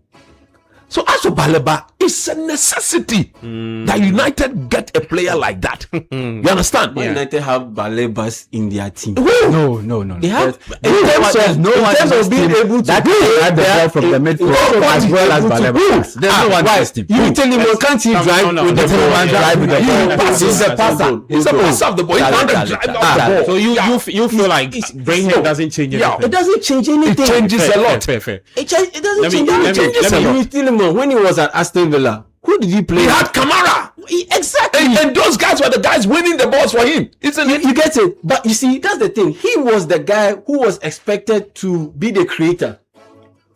So as for Baleba, it's a necessity that United get a player like that. You understand? But United have Balebas in their team. No. They have in terms of being able to grab the ball from the midfield as well as Baleba. There's no one testing. You tell him, can't he drive with the ball? Drive with the ball. He's a passer. He's a passer of the ball. He can't drive the ball. So you feel like Brainhead doesn't change anything? It doesn't change anything. It changes a lot. Fair. It doesn't change anything. It changes a lot. When he was at Aston Villa, who did he play? He had Kamara. Exactly. And those guys were the guys winning the balls for him. Isn't it? You get it? But you see, that's the thing. He was the guy who was expected to be the creator.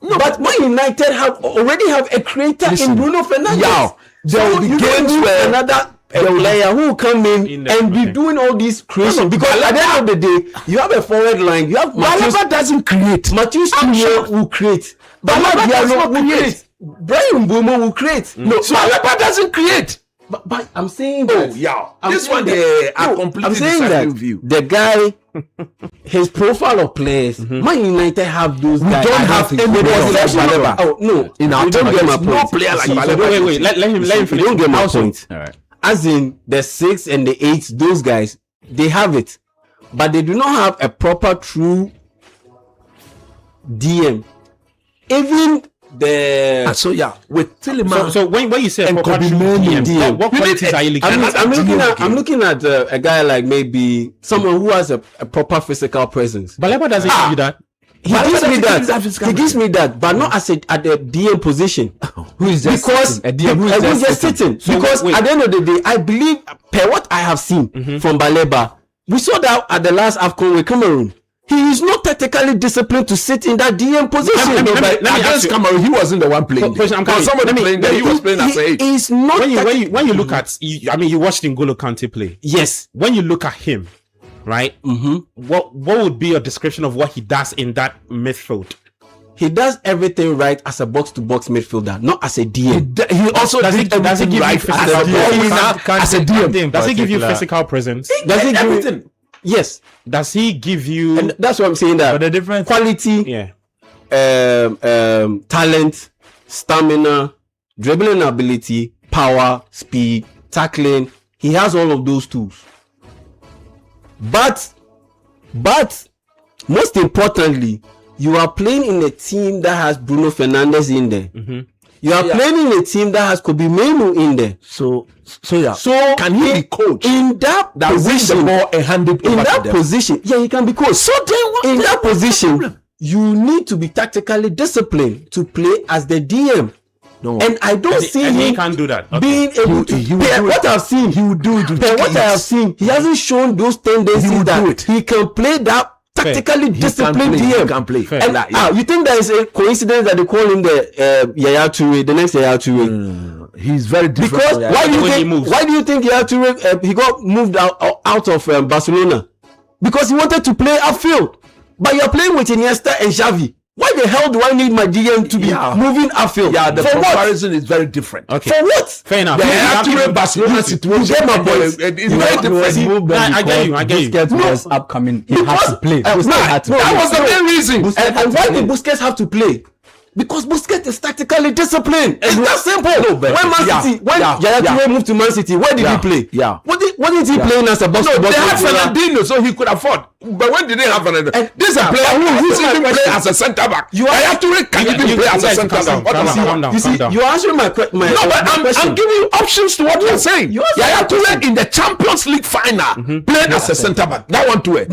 No, but Man United already have a creator in Bruno Fernandes. Yeah. There will be games where another player who will come in and be doing all these creation. Because at the end of the day, you have a forward line. You have Baleba doesn't create. Matthews will create. Baleba does not create. Brian Mbeumo will create. No, so Baleba doesn't create. But I'm saying that. This one they are completely I'm saying that view. The guy, his profile of players, Man United have those guys. We don't have anybody like Baleba. Oh no, in our you don't get my point. No player like Baleba. Wait, let him finish. You don't get my point. All right. As in the 6 and the 8, those guys, they have it, but they do not have a proper true DM. Even the with Tillman. So when you say and proper DM, what qualities are you looking at? I'm looking at a guy like maybe someone who has a proper physical presence. Baleba doesn't give you that. He gives me that, but not as at the DM position. Who is just because a DM who is just sitting? So because at the end of the day, I believe per what I have seen from Baleba, we saw that at the last AFCON with Cameroon. He is not technically disciplined to sit in that DM position. Let me ask you, Cameroon, he wasn't the one playing. Somebody playing there, he was playing as a 8. He's not. When you look at, you watched N'Golo Kante play. Yes. When you look at him, right? What would be your description of what he does in that midfield? He does everything right as a box-to-box midfielder, not as a DM. He also does it right as a DM. Does he give you physical presence? Does he give everything? Yes. Does he give you? And that's what I'm saying. That But the difference, quality, talent, stamina, dribbling ability, power, speed, tackling. He has all of those tools. But most importantly, you are playing in a team that has Bruno Fernandes in there. You are playing in a team that has Kobe Mainoo in there. So can he be coached in that position? The ball and hand it in that position? Yeah, he can be coached. So then, in that position, you need to be tactically disciplined to play as the DM. No. And I don't see him he can't do that. being able to. What I've seen, he would do it. What I have seen, he hasn't shown those tendencies that he can play that tactically disciplined DM. He can play. And, you think that is a coincidence that they call him the Yaya Toure, the next Yaya Toure? He's very different. Because why do you think Yaya Toure he got moved out of Barcelona? Because he wanted to play upfield. But you're playing with Iniesta and Xavi. Why the hell do I need my DM to be moving upfield? Yeah, the comparison is very different. Okay. For what? Fair enough. The Toure Barcelona situation. You get my point. It's very different. I get you. Busquets was upcoming. He had to play. That was the main reason. And why did Busquets have to play? Because Busquets is tactically disciplined. It's that simple. When Yaya Toure moved to Man City, where did he play? Yeah. What did he playing as a box? No, they had Fernandinho, so he could afford. But when did they have another? This is a player who's even play as a centre back. Yaya Toure can even play as a centre back. Calm down. You're answering my question. No, but I'm giving you options to what you're saying. Yaya Toure in the Champions League final played as a centre back. That one too.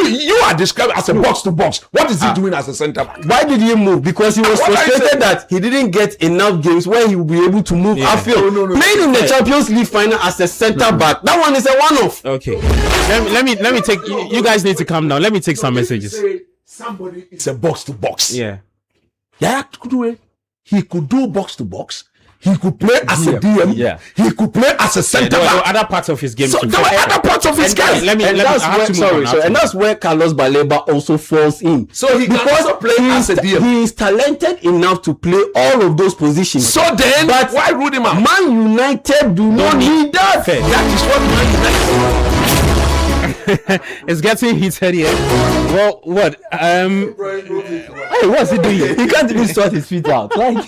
You are described as a box to box. What is he doing as a centre back? Why did he move? Because he was frustrated that he didn't get enough games where he will be able to move outfield. Playing in the Champions League final as a centre back. That one is a one-off. Okay. Let me take. You guys need to calm down. Let me take some messages. Somebody is a box to box. Yeah. Yaya Toure, he could do box to box. He could play as a DM. Yeah. He could play as a centre There were back. other parts of his game. So too. there were other parts of his game. And that's where Carlos Baleba also falls in. So he can also play as a DM. He is talented enough to play all of those positions. So then, But why rule him out? Man United do not need that. Fair. That is what Man United. It's getting heated here. Well, what? Hey, what's he doing? He can't even sort his feet out. Like,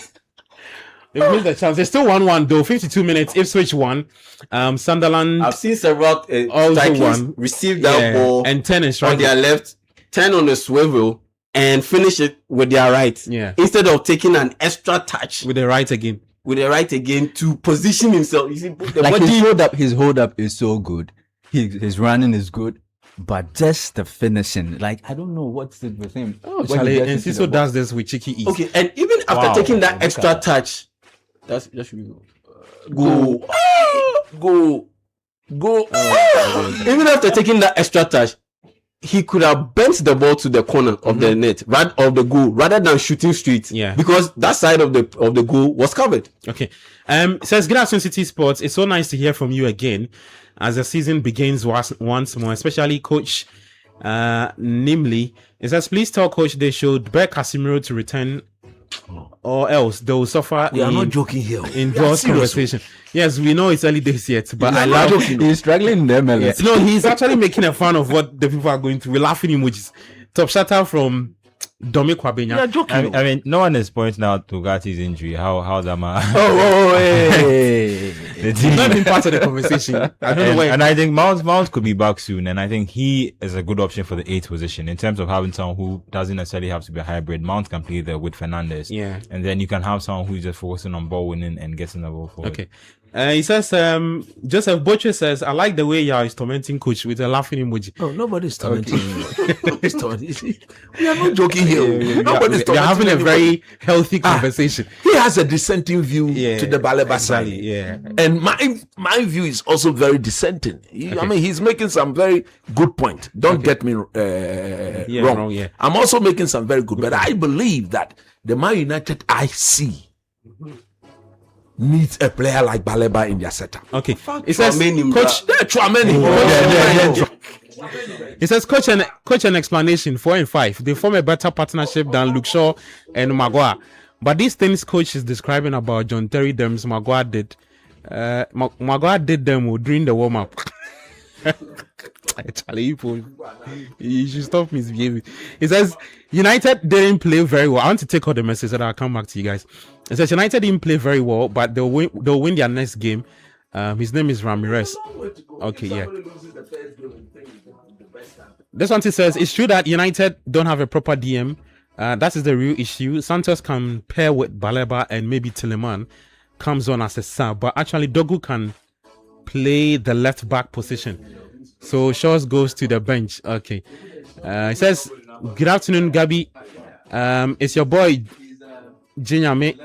They've missed the chance. There's still 1-1 though. 52 minutes. Ipswich won. Sunderland I've seen several also strikers won. receive that ball and 10 is on striking. their left, 10 on the swivel, and finish it with their right. Yeah. Instead of taking an extra touch with the right again. with the right again to position himself. You see, put the like body. his hold up is so good. His running is good, but just the finishing, like I don't know what's it with him. Oh, When he Charlie, gets and into Siso the does this with cheeky ease. Okay, and even after Wow. taking that Look extra at that. touch, that should be go. Even after taking that extra touch, he could have bent the ball to the corner of the net, of the goal, rather than shooting straight. Yeah. Because that side of the goal was covered. Okay. It says, good afternoon, City Sports. It's so nice to hear from you again as the season begins once more, especially Coach Nimley. It says, please tell Coach they should beg Casemiro to return or else they will suffer We are not joking here. in We are draws serious. conversation. Yes, we know it's early days yet, but I are not love joking. He's struggling in the MLS. No, he's actually making a fun of what the people are going through. We're laughing emojis. Top shutter from Domi Kwabenya. We are joking. I mean, no one is pointing out to Gati's injury. How that man. Hey. The He's team- not been part of the conversation. I don't know where. and I think Mount could be back soon, and I think he is a good option for the 8th position in terms of having someone who doesn't necessarily have to be a hybrid. Mount can play there with Fernandes, Yeah. and then you can have someone who's just focusing on ball winning and getting the ball forward. Okay. He says, Joseph Butcher says, I like the way you are tormenting Coach with a laughing emoji. No, nobody's tormenting you. Nobody's tormenting you. We are not joking here. Nobody's You're having a tormenting very healthy conversation. He has a dissenting view Yeah, to the Baleba side. exactly, yeah. And my view is also very dissenting. I mean, he's making some very good point. Don't get me wrong. Yeah. I'm also making some very good, but I believe that the Man United I see needs a player like Baleba in their setup. Okay. It says, Tchouaméni, Coach, it says, Coach, an explanation 4 and 5. They form a better partnership than Luke Shaw and Maguire. But these things Coach is describing about John Terry Dems, Maguire did. Maguire did them during the warm up. Charlie, you should stop misbehaving. It says United didn't play very well. I want to take all the messages that I'll come back to you guys. It says United didn't play very well, but they'll win their next game. His name is Ramirez. Okay, yeah. This one says it's true that United don't have a proper DM. That is the real issue. Santos can pair with Baleba and maybe Tilleman comes on as a sub, but actually Dogu can play the left back position. So Shaws goes to the bench. Okay. It says, good afternoon, Gabi. It's your boy Jinyame.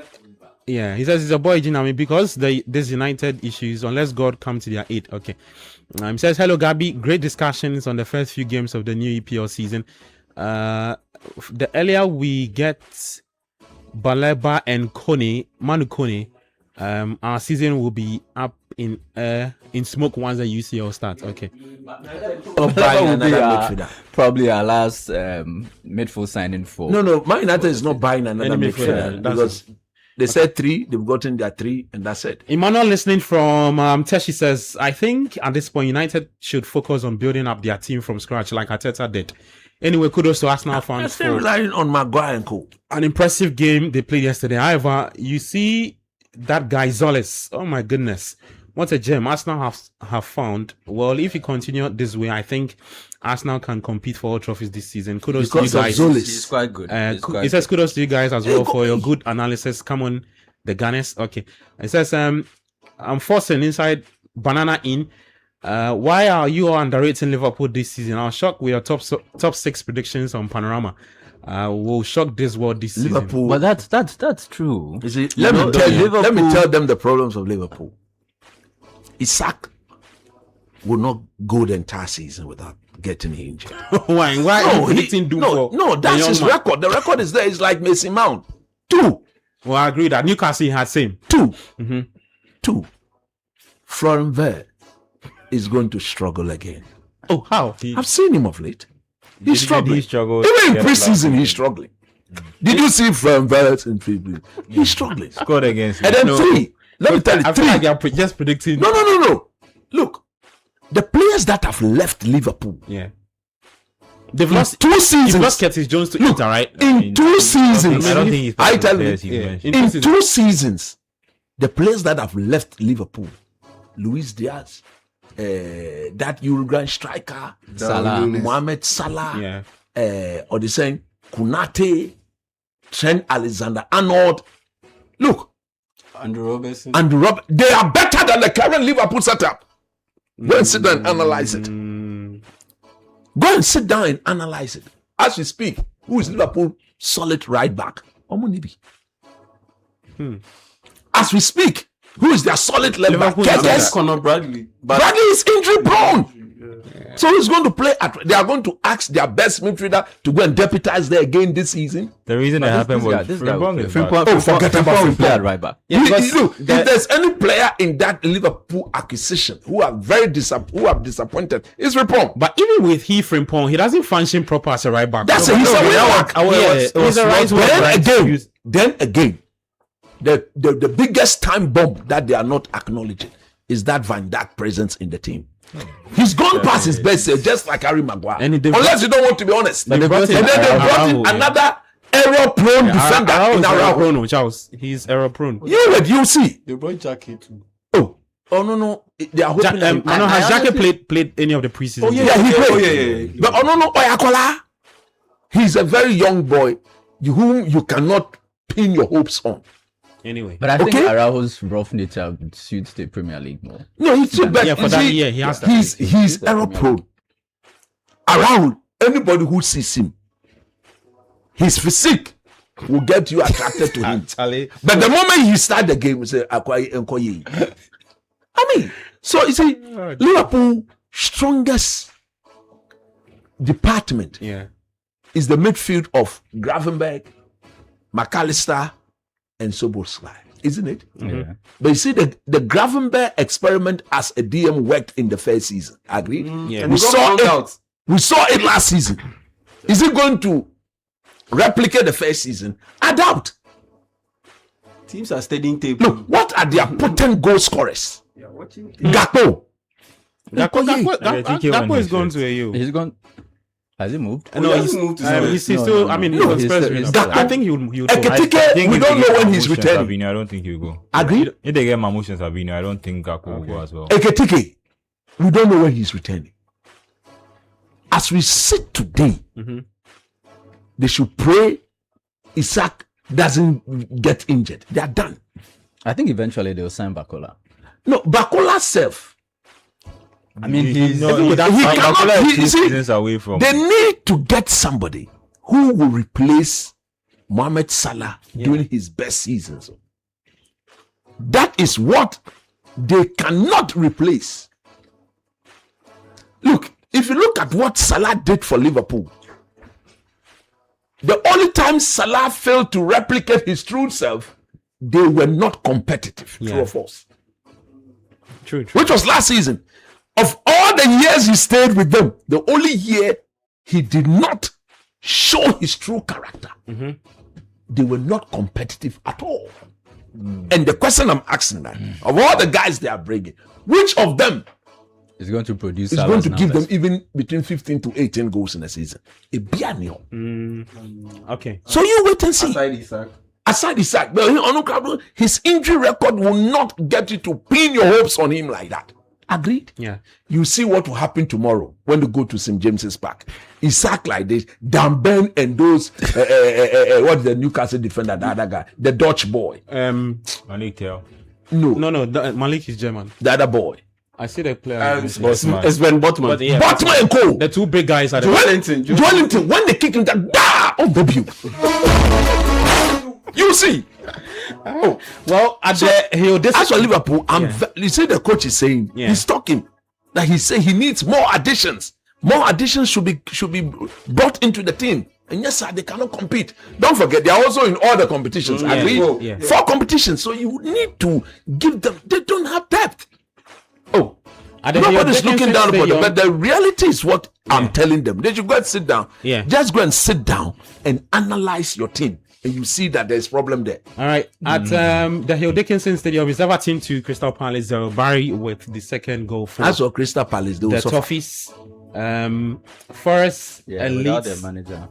Yeah, he says it's your boy Jinyame because this United issues, unless God come to their aid. Okay. He says, hello, Gabi. Great discussions on the first few games of the new EPL season. The earlier we get Baleba and Manu Kone, our season will be up in smoke once the UCL starts. Okay. Probably our last midfield signing for. No, Man United is not buying another Any midfielder midfielder, that's because they said 3, they've gotten their 3, and that's it. Emmanuel listening from Teshi says, I think at this point United should focus on building up their team from scratch like Arteta did. Anyway, kudos to Arsenal They're fans still for relying on Maguire and co. an impressive game they played yesterday. However, you see that guy Zolis, oh my goodness, what a gem Arsenal have found. Well, if you continue this way, I think Arsenal can compete for all trophies this season. Kudos Because to you of guys. Zolis. He's quite good. It says kudos to you guys as well for your good analysis. Come on, the Gunners. Okay. It says I'm forcing inside Banana in. Why are you all underrating Liverpool this season? I was shocked with your top 6 predictions on Panorama. Will shock this world this season. Liverpool. But that's true. You see, let me tell them the problems of Liverpool. Isaac will not go the entire season without getting injured. Why? No, that's his record. The record is there. It's like Mason Mount. 2. Well, I agree that Newcastle had same. 2. 2. Florian Wirtz is going to struggle again. Oh, how? I've seen him of late. He's struggling. He struggled. Even in preseason, he's struggling. Did you see Florian Wirtz in preseason? He's struggling. Scored against. And then 3. Let me tell you, I feel 3. like you're just predicting. No. Look, the players that have left Liverpool. Yeah. They've In lost 2 seasons. You've lost Curtis Jones to Inter, right? In 2 seasons. I don't think he's I tell you, In in 2 seasons, the players that have left Liverpool, Luis Diaz, that Uruguayan striker, Salah. Mohamed Salah, Yeah. or the saying Kunate, Trent Alexander-Arnold. Look, Andrew Robertson. they are better than the current Liverpool setup. Go and sit down and analyze it. Go and sit down and analyze it. As we speak, who is Liverpool solid right back? Omunibi. As we speak, who is their solid left back? Yes. Conor Bradley. Bradley is injury prone. So he's going to play they are going to ask their best midfielder to go and deputize there again this season. The reason it happened was Frimpong is back. Forget about Frimpong Frimpong. play at right back. Look, if there's any player in that Liverpool acquisition who are disappointed, it's Frimpong. But even with Frimpong, he doesn't function proper as a right back. That's it. He's a wing back. He's a right back. Then again, the biggest time bomb that they are not acknowledging is that Van Dijk presence in the team. He's gone past his best, just like Harry Maguire. Unless you don't want to be honest. And then they brought in another error-prone defender in Araujo. Charles, he's error-prone. You see. They brought Jackie too. Oh no. They are hoping. Has Jackie played any of the preseason? He played. But Oyakola, he's a very young boy whom you cannot pin your hopes on. Anyway, But I think Araujo's rough nature suits the Premier League more. No, he's too bad. for that year, he has that. He's error prone. Around anybody who sees him, his physique will get you attracted to him. But the moment he start the game, you say, I mean, so you see, Liverpool strongest department is the midfield of Gravenberch, McAllister, and Szoboszlai, isn't it? Yeah. But you see, the Gravenberch experiment as a DM worked in the first season. Agree? Yeah. We saw it last season. Is it going to replicate the first season? I doubt. Teams are studying table. Look, what are their potent goal scorers? Gakpo. Gakpo is going to AU. He's gone. Has he moved? No, he's still. I mean, he's I think he would. Ekitike, we don't know when he's returning. I don't think he'll go. Agree? If they get Mamouche and Fabinho, I don't think Gakpo will go as well. Ekitike, we don't know when he's returning. As we sit today, they should pray Isaac doesn't get injured. They are done. I think eventually they'll sign Bakola. No, Bakola self. I mean, He cannot. Seasons away from. They need to get somebody who will replace Mohamed Salah during his best seasons. That is what they cannot replace. Look, if you look at what Salah did for Liverpool, the only time Salah failed to replicate his true self, they were not competitive. True or false? True. Which was last season. Of all the years he stayed with them, the only year he did not show his true character, they were not competitive at all. And the question I'm asking now, of all the guys they are bringing, which of them is going to produce? Is going to give them even between 15 to 18 goals in a season? A Bianio. Okay. So you wait and see. Aside Isaac. Aside his sack, but his injury record will not get you to pin your hopes on him like that. Agreed? Yeah. You see what will happen tomorrow when they go to St. James's Park. Isaac like this, Dan Ben and those, what's the Newcastle defender, the other guy, the Dutch boy. Malik Tell. No, Malik is German. The other boy. I see the player. It's Ben Botman. But yeah, Botman and Co. the two big guys are the Joelinton, when they kick him, oh, baby. You see. Oh, well, at this as for Liverpool, you see the coach is saying he's talking that he say he needs more additions. More additions should be brought into the team. And yes, sir, they cannot compete. Don't forget, they are also in all the competitions. Agree? 4 competitions. So you need to give them. They don't have depth. Oh, nobody's looking down upon them. But the reality is what I'm telling them. They should go and sit down. Yeah. Just go and sit down and analyze your team. And you see that there's problem there. All right. At the Hill Dickinson Stadium, it's Everton to Crystal Palace 0. Barry with the second goal for as for Crystal Palace, they the Toffees. Forest and without Leeds. their manager.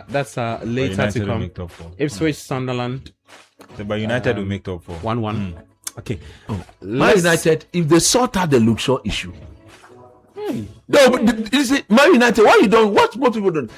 That's later to come. Ipswich, Sunderland. But United will make top 4. 1-1. Okay. Man United, if they sort out the Luxor issue. No, but is it Man United? Why you don't? What most people don't?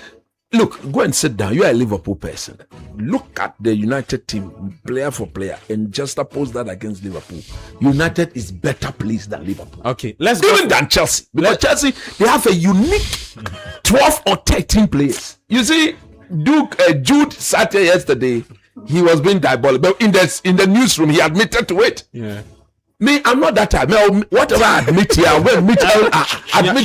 Look, go and sit down. You are a Liverpool person. Look at the United team, player for player, and just oppose that against Liverpool. United is better placed than Liverpool. Okay, let's even than Chelsea. Because Chelsea, they have a unique 12 or 13 players. You see, Jude sat here yesterday. He was being diabolical, but in the newsroom, he admitted to it. Yeah. Me, I'm not that type. Whatever I admit here, I will admit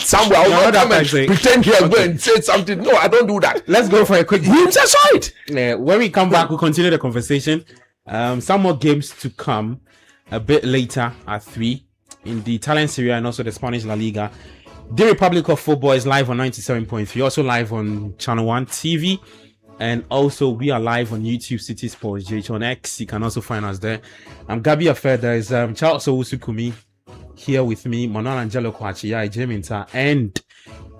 somewhere. I'll not come and pretend here, go and say something. No, I don't do that. Let's go for a quick. You just saw it. When we come back, we'll continue the conversation. Some more games to come a bit later at 3 in the Italian Serie A and also the Spanish La Liga. The Republic of Football is live on 97.3, also live on Channel 1 TV. And also, we are live on YouTube, Citi Sports JH on X. You can also find us there. I'm Gabi Affair. There is Charles Owusukumi here with me, Manuel Angelo Kwachia, Jeminta, and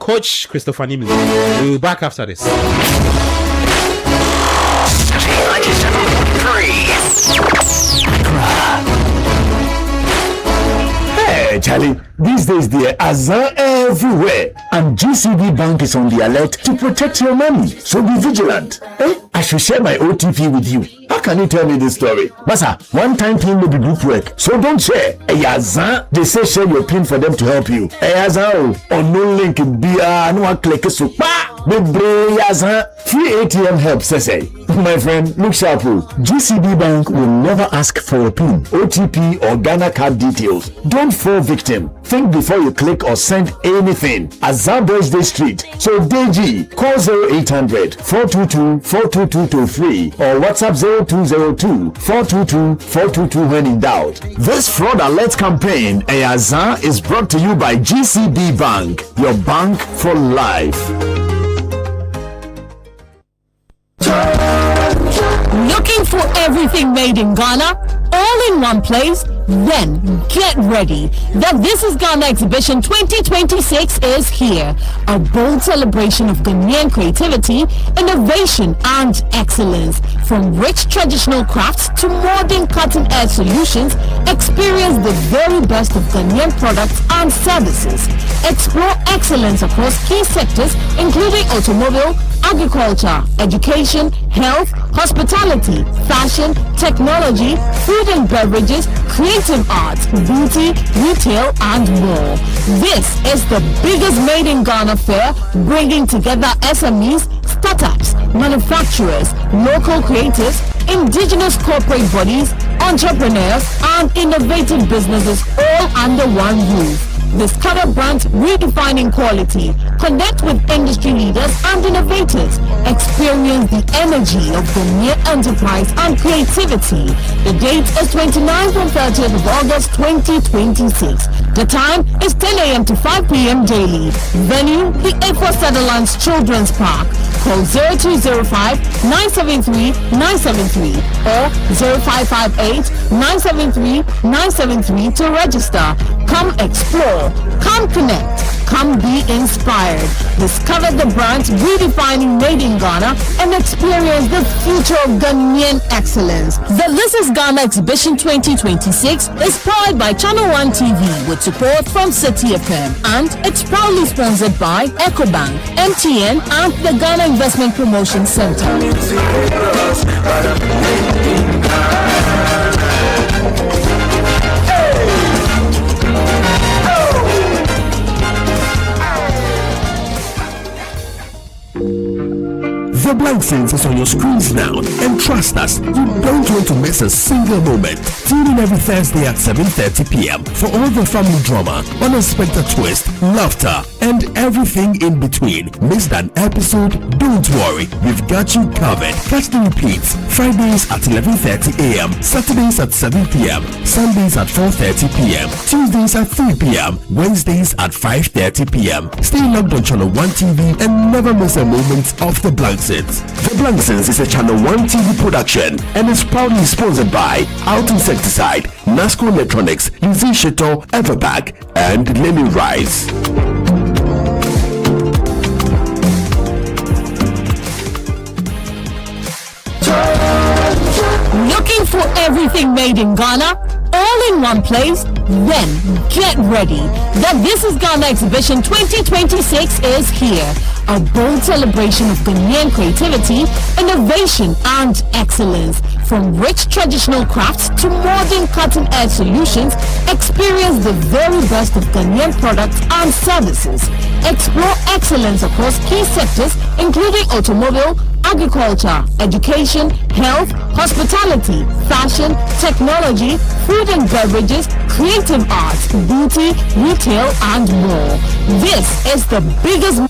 Coach Christopher Nimley. We'll be back after this. 97.3 Hey, Charlie, these days there are Azan everywhere, and GCB Bank is on the alert to protect your money. So be vigilant. I should share my OTP with you. How can you tell me this story? Masa, one-time PIN may be group work, so don't share. Azan, they say share your PIN for them to help you. Azan, on no link be no one click so Azan, free ATM help, say. My friend, look sharp. GCB Bank will never ask for a PIN, OTP, or Ghana card details. Don't fall victim. Think before you click or send anything. Azan Birthday Street. So DG, call 0800-422-422 toll free or WhatsApp 0202-422-422 when in doubt. This fraud alert campaign, Azan, is brought to you by GCB Bank, your bank for life. Looking for everything made in Ghana? All in one place? Then get ready. The This is Ghana Exhibition 2026 is here. A bold celebration of Ghanaian creativity, innovation, and excellence. From rich traditional crafts to modern cutting-edge solutions, experience the very best of Ghanaian products and services. Explore excellence across key sectors including automobile, agriculture, education, health, hospitality, fashion, technology, food and beverages, creative arts, beauty, retail, and more. This is the biggest Made in Ghana fair, bringing together SMEs, startups, manufacturers, local creatives, indigenous corporate bodies, entrepreneurs, and innovative businesses all under one roof. Discover brands redefining quality. Connect with industry leaders and innovators. Experience the energy of Ghanaian enterprise and creativity. The date is 29th and 30th of August 2026. The time is 10 a.m. to 5 p.m. daily. Venue, the A4 Sutherland's Children's Park. Call 0205-973-973 or 0558-973-973 to register. Come explore. Come connect. Come be inspired. Discover the brands redefining made in Ghana and experience the future of Ghanaian excellence. The This is Ghana Exhibition 2026 is powered by Channel 1 TV with support from Citi FM, and it's proudly sponsored by EcoBank, MTN, and the Ghana Investment Promotion Center. The Blank Sense is on your screens now, and trust us, you don't want to miss a single moment. Tune in every Thursday at 7:30 p.m. for all the family drama, unexpected twist, laughter, and everything in between. Missed an episode? Don't worry, we've got you covered. Catch the repeats Fridays at 11:30 a.m., Saturdays at 7 p.m., Sundays at 4:30 p.m., Tuesdays at 3 p.m., Wednesdays at 5:30 p.m. Stay logged on Channel 1 TV and never miss a moment of The Blank Sense. The Blank Sense is a Channel 1 TV production and is proudly sponsored by Out Insecticide, Nasco Electronics, Lizzie Shito, Everback, and Lily Rice. Looking for everything made in Ghana? All in one place? Then get ready. The This is Ghana Exhibition 2026 is here. A bold celebration of Ghanaian creativity, innovation, and excellence. From rich traditional crafts to modern cutting-edge solutions, experience the very best of Ghanaian products and services. Explore excellence across key sectors including automobile, agriculture, education, health, hospitality, fashion, technology, food and beverages, creative arts, beauty, retail, and more. This is the biggest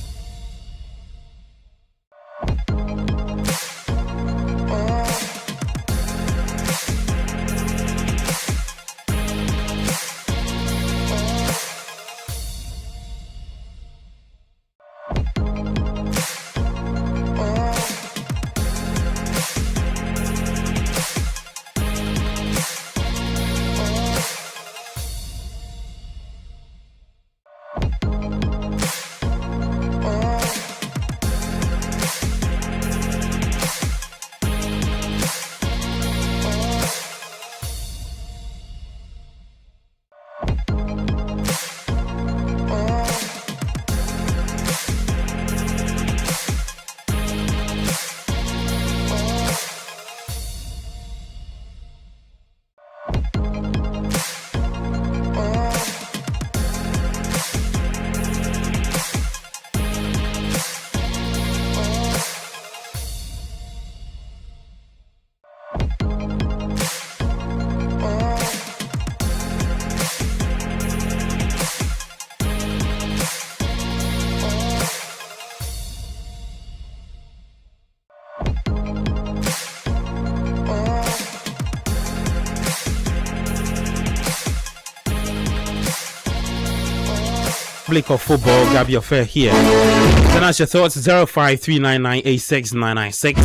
of football, grab your fare here. Send us your thoughts 0539986996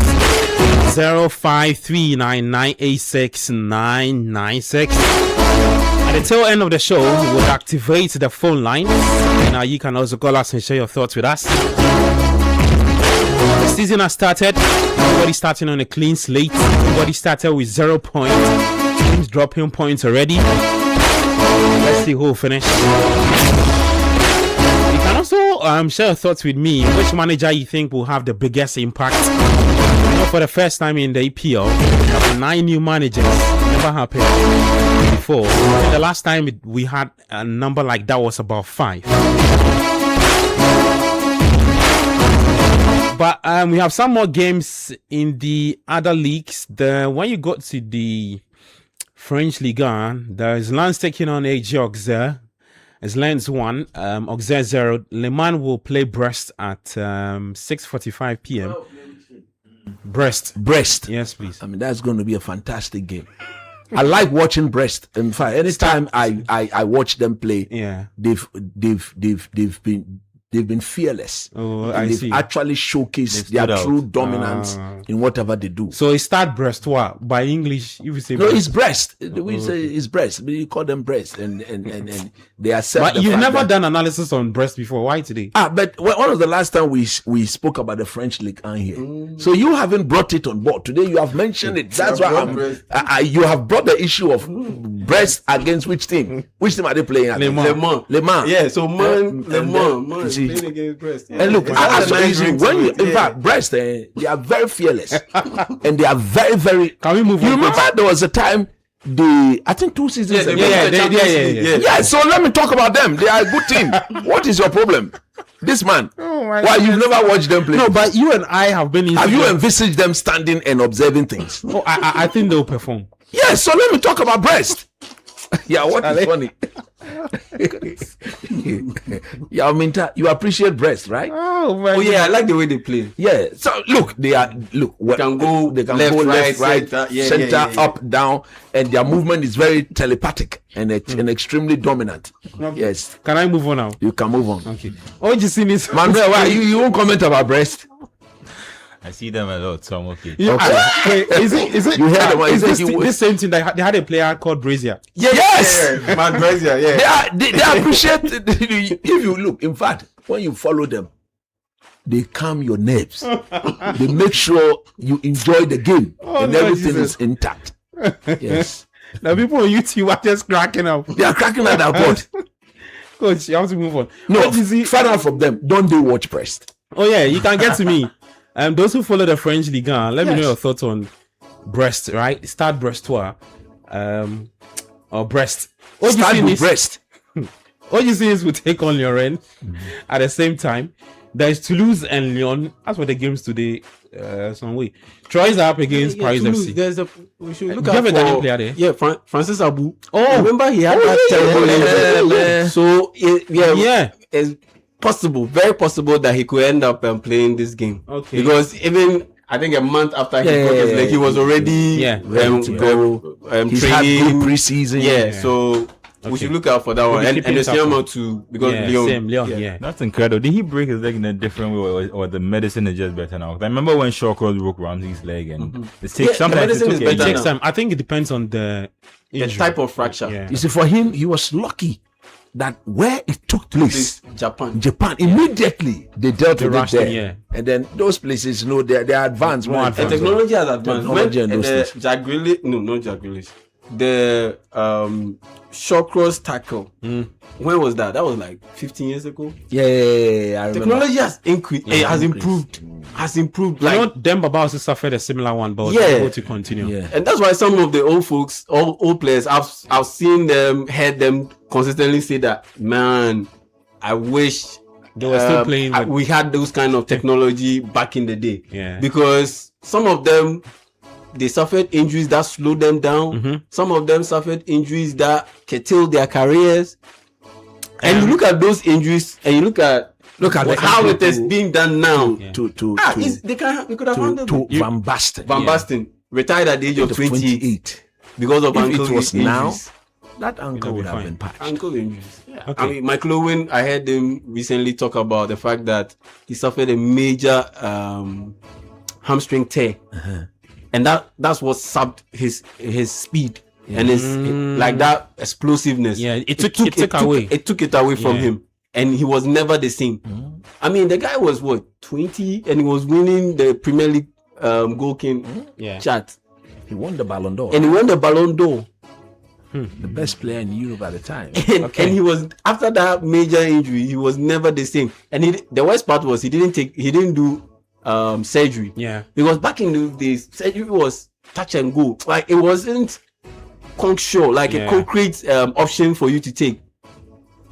0539986996. At the tail end of the show, we'll activate the phone lines. Now you can also call us and share your thoughts with us. The season has started. Everybody starting on a clean slate. Everybody started with 0 points. Teams dropping points already. Let's see who will finish. You can also share your thoughts with me. Which manager you think will have the biggest impact? You know, for the first time in the EPL, 9 new managers. Never happened before. And the last time we had a number like that was about 5. But we have some more games in the other leagues. When you go to the French Ligue 1, there is Lens taking on AG Auxerre. It's Lens 1, Auxerre 0. Le Mans will play Brest at 6:45 p.m. Brest. Yes, please. I mean, that's going to be a fantastic game. I like watching Brest. In fact, anytime I watch them play, they've been fearless. Oh, they've actually showcased their true dominance in whatever they do. So it start breast by English. If you say No, it's breast. We say it's breast. We call them breast, and they accept. But you've never done analysis on breast before. Why today? But when was the last time we spoke about the French League on here? So you haven't brought it on board today. You have mentioned it. That's why you have brought the issue of breast against which team? Which team are they playing? Le Mans. Yeah. So Le Mans playing against breast. Yeah. And look, when you in fact breast, they are very fearless, and they are very, very. Can we move on? You remember there was a time I think 2 seasons ago. Yeah. So let me talk about them. They are a good team. What is your problem? This man. Why you've never watched them play? No, but you and I have been. Have you envisaged them standing and observing things? Oh, I think they'll perform. Yes. So let me talk about breast. Yeah, what is funny? Yeah, Minta, you appreciate breast, right? Oh yeah, I like the way they play. Yeah. So look, they can go left, right, center, up, down, and their movement is very telepathic and extremely dominant. Okay. Yes. Can I move on now? You can move on. Okay. Oh, you see this, Manuel? Why you won't comment about breast? I see them a lot, so I'm okay. Yeah, Okay. Is it? You heard about this same thing? They had a player called Brazier. Yes. Mad Brazier, yeah. They appreciate if you look. In fact, when you follow them, they calm your nerves. They make sure you enjoy the game and everything is intact. Yes. The people on YouTube are just cracking up. They are cracking at that board. Coach, you have to move on. No, find out from them. Don't they watch breast? Oh yeah, you can get to me. Those who follow the French Ligue 1, let me know your thoughts on breast, right? Stade Brestois, or breast. Start with breast. All you see is we take on Lyon at the same time. There's Toulouse and Lyon. As for the games today, some way. Troyes are up against Paris Toulouse, FC. We should look Do out you have a Daniel for player there? Yeah, Francis Abu. Oh, Remember he had that terrible injury. So it's possible, very possible that he could end up playing this game. Okay. Because even I think a month after he broke his leg, he was already ready to go. He's had training good preseason. So we should look out for that one. And the same too, because Lyon. That's incredible. Did he break his leg in a different way, or the medicine is just better now? I remember when Shawcross broke Ramsey's leg, and it takes sometimes it takes time. I think it depends on the type of fracture. Yeah. You see, for him, he was lucky that where it took place, Japan immediately they dealt with it there. Yeah. And then those places, they're advanced. More And technology has advanced. Technology and those Jack Grealish, not Jack Grealish. The Shawcross tackle. When was that? That was like 15 years ago. Yeah, I remember. Technology has increased. It has improved. Has improved. Like Demba Ba also suffered a similar one, but they're able to continue. Yeah. And that's why some of the old folks, old players, I've seen them, heard them consistently say that, man, I wish they were still playing. We had those kind of technology back in the day. Yeah. Because some of them, they suffered injuries that slowed them down. Some of them suffered injuries that curtailed their careers. And you look at those injuries, and you look at how it is being done now. Yeah. They could have handled it. Van Basten. Van Basten retired at the age of 28 because of ankle injuries. Now, that ankle would have been patched. Ankle injuries. Yeah. Okay. I mean, Michael Owen, I heard him recently talk about the fact that he suffered a major hamstring tear, and that's what sapped his speed and his like that explosiveness. Yeah, it took it away from him, and he was never the same. I mean, the guy was 20, and he was winning the Premier League goal king chat. He won the Ballon d'Or. And he won the Ballon d'Or. The best player in Europe at the time. And he was, after that major injury, he was never the same. And the worst part was he didn't do surgery. Yeah. Because back in the days, surgery was touch and go. Like, it wasn't concrete, like a concrete option for you to take.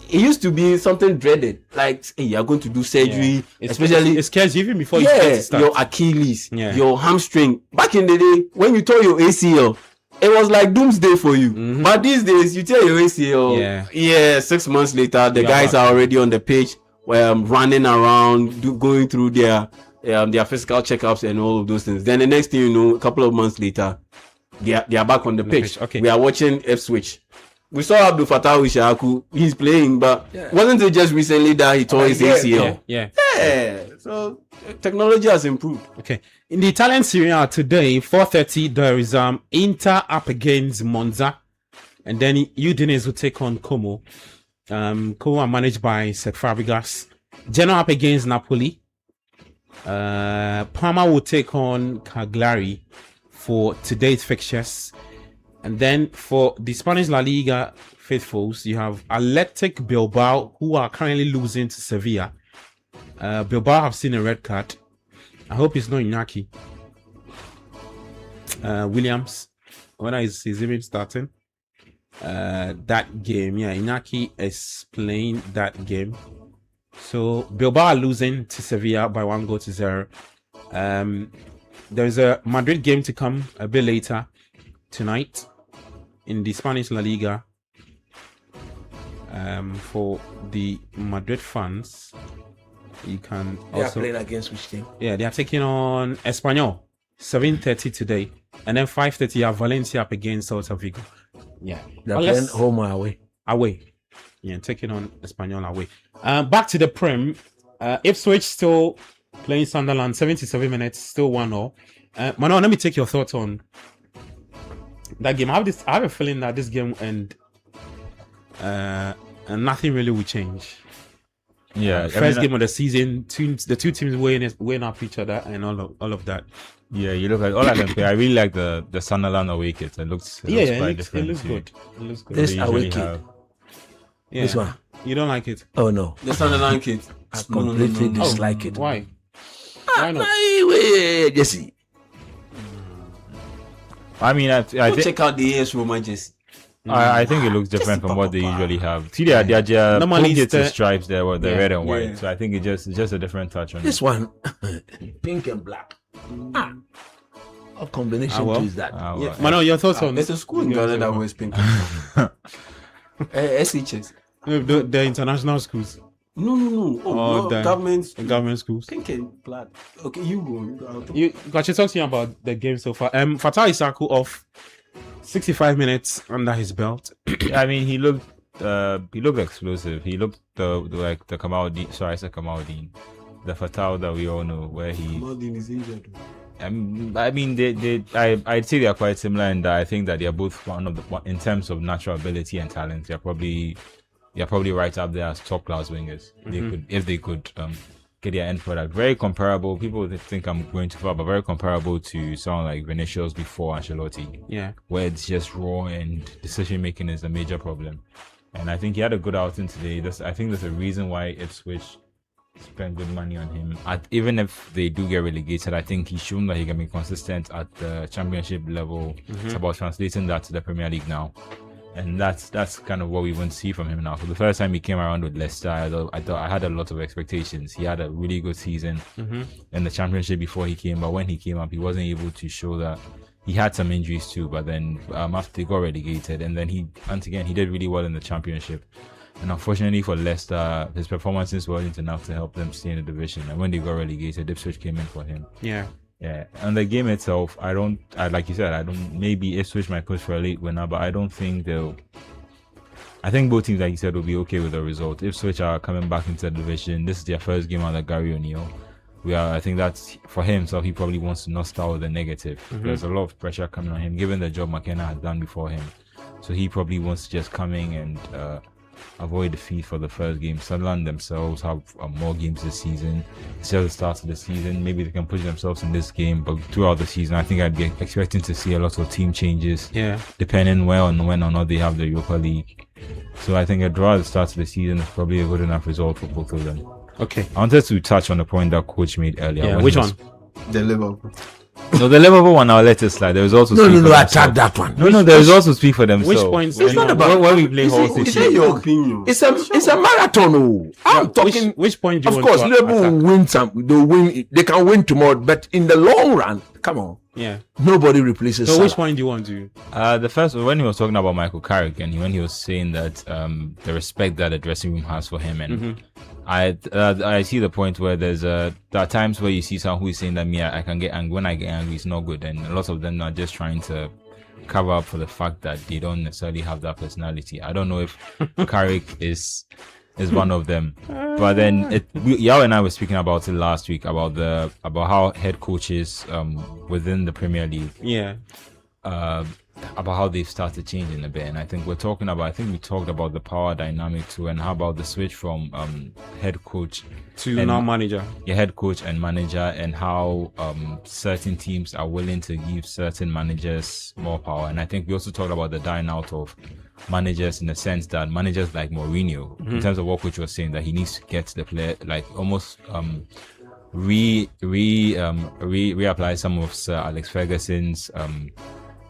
It used to be something dreaded, like, hey, you're going to do surgery, especially it scares you even before you get to start. Your Achilles, your hamstring. Back in the day, when you tore your ACL, it was like doomsday for you. But these days, you tear your ACL, 6 months later, the guys are already on the pitch, running around, going through their physical checkups and all of those things. Then the next thing you know, a couple of months later, they are back on the pitch. Okay. We are watching Ipswich. We saw Abdul Fattah Ishaku. He's playing, but wasn't it just recently that he tore his ACL? Yeah. So technology has improved. Okay. In the Italian Serie A today, 4:30, there is Inter up against Monza, and then Udinese will take on Como. Como are managed by Seth Fabregas. Genoa up against Napoli. Parma will take on Cagliari for today's fixtures. And then for the Spanish La Liga faithfuls, you have Athletic Bilbao, who are currently losing to Sevilla. Bilbao have seen a red card. I hope it's not Iñaki Williams. When is even starting that game? Yeah, Iñaki is playing that game. So Bilbao are losing to Sevilla by 1-0. There's a Madrid game to come a bit later tonight in the Spanish La Liga. For the Madrid fans, you can also... They are playing against which team? Yeah, they are taking on Espanyol, 7:30 today. And then 5:30, you have Valencia up against Celta Vigo. Yeah. They're playing home or away? Away. Yeah, taking on Espanyol away. Back to the Prem. Ipswich still playing Sunderland, 77 minutes, still 1-0. Manuel, let me take your thoughts on that game. I have a feeling that this game will end and nothing really will change. Yeah, First game of the season, the two teams weighing up each other and all of that. Yeah, you look like all I can play. I really like the Sunderland away kit. It looks quite different. It looks good. It looks good. This away kit. Yeah. This one. You don't like it? Oh no, The Sunderland kit. I completely dislike it. Why? Why not? Wait, Jesse. I mean, I think Check out the AS Roma jersey. I think it looks different from what they usually have. See, their Normally home it's kits the- stripes there were the red and white. Yeah. So I think it's just a different touch on This it. one, pink and black. What combination well. is that? Ah, Yeah. well, Manuel, your thoughts on There's a school in Ghana that wears pink. SHS. the international schools, No. Oh, no. the government schools. Pink and black. Okay, you go. You got you talking about the game so far. Fatah Isaku off 65 minutes under his belt. I mean, he looked explosive. He looked like the Kamaldeen. Sorry, I said Kamaldeen. The Fatal that we all know, where he. Maldini is injured. I mean, I'd say they are quite similar, and I think that they are both in terms of natural ability and talent. They're probably right up there as top class wingers. If they could get their end product. Very comparable. People think I'm going too far, but very comparable to someone like Vinicius before Ancelotti. Yeah. Where it's just raw and decision making is a major problem. And I think he had a good outing today. I think there's a reason why Ipswich spend good money on him. Even if they do get relegated, I think he's shown that he can be consistent at the championship level. It's about translating that to the Premier League now, and that's kind of what we want to see from him now. For the first time he came around with Leicester, I thought I had a lot of expectations. He had a really good season in the championship before he came, but when he came up, he wasn't able to show that. He had some injuries too, but then after they got relegated, and then he did really well in the championship. And unfortunately for Leicester, his performances weren't enough to help them stay in the division. And when they got relegated, Ipswich came in for him. Yeah. Yeah. And the game itself, like you said, maybe Ipswich might push for a late winner, but I don't think I think both teams, like you said, will be okay with the result. Ipswich are coming back into the division. This is their first game under Gary O'Neill. I think that's for him, so he probably wants to not start with a negative. There's a lot of pressure coming on him, given the job McKenna had done before him. So he probably wants to just come in and avoid defeat for the first game. Sunderland themselves have more games this season. It's just the start of the season. Maybe they can push themselves in this game, but throughout the season, I think I'd be expecting to see a lot of team changes. Yeah. Depending when or not they have the Europa League. So I think a draw at the start of the season is probably a good enough result for both of them. Okay. I wanted to touch on the point that coach made earlier. Yeah. when Which he was- one? The Liverpool. No, the Liverpool one, I'll let it slide. There is also No, attack that one. No, there is also speak for themselves. Which points? It's not about- when we play Hull Is City. it your opinion? It's a marathon. Oh. I'm talking. Which point do you Of want course, to Liverpool attack? will win some. They'll win. They can win tomorrow, but in the long run, come on, Yeah. nobody replaces. So Salah. which point do you want to? The first, when he was talking about Michael Carrick, and when he was saying that the respect that the dressing room has for him, and I see the point where there are times where you see someone who is saying that I can get angry. When I get angry, it's not good, and a lot of them are just trying to cover up for the fact that they don't necessarily have that personality. I don't know if Carrick is is one of them. But then Yao and I were speaking about it last week about how head coaches within the Premier League about how they've started changing a bit. And I think we talked about the power dynamic too, and how about the switch from head coach to now manager. Yeah, head coach and manager, and how certain teams are willing to give certain managers more power. And I think we also talked about the dying out of managers, in the sense that managers like Mourinho, in terms of what coach was saying, that he needs to get the player, like almost reapply some of Sir Alex Ferguson's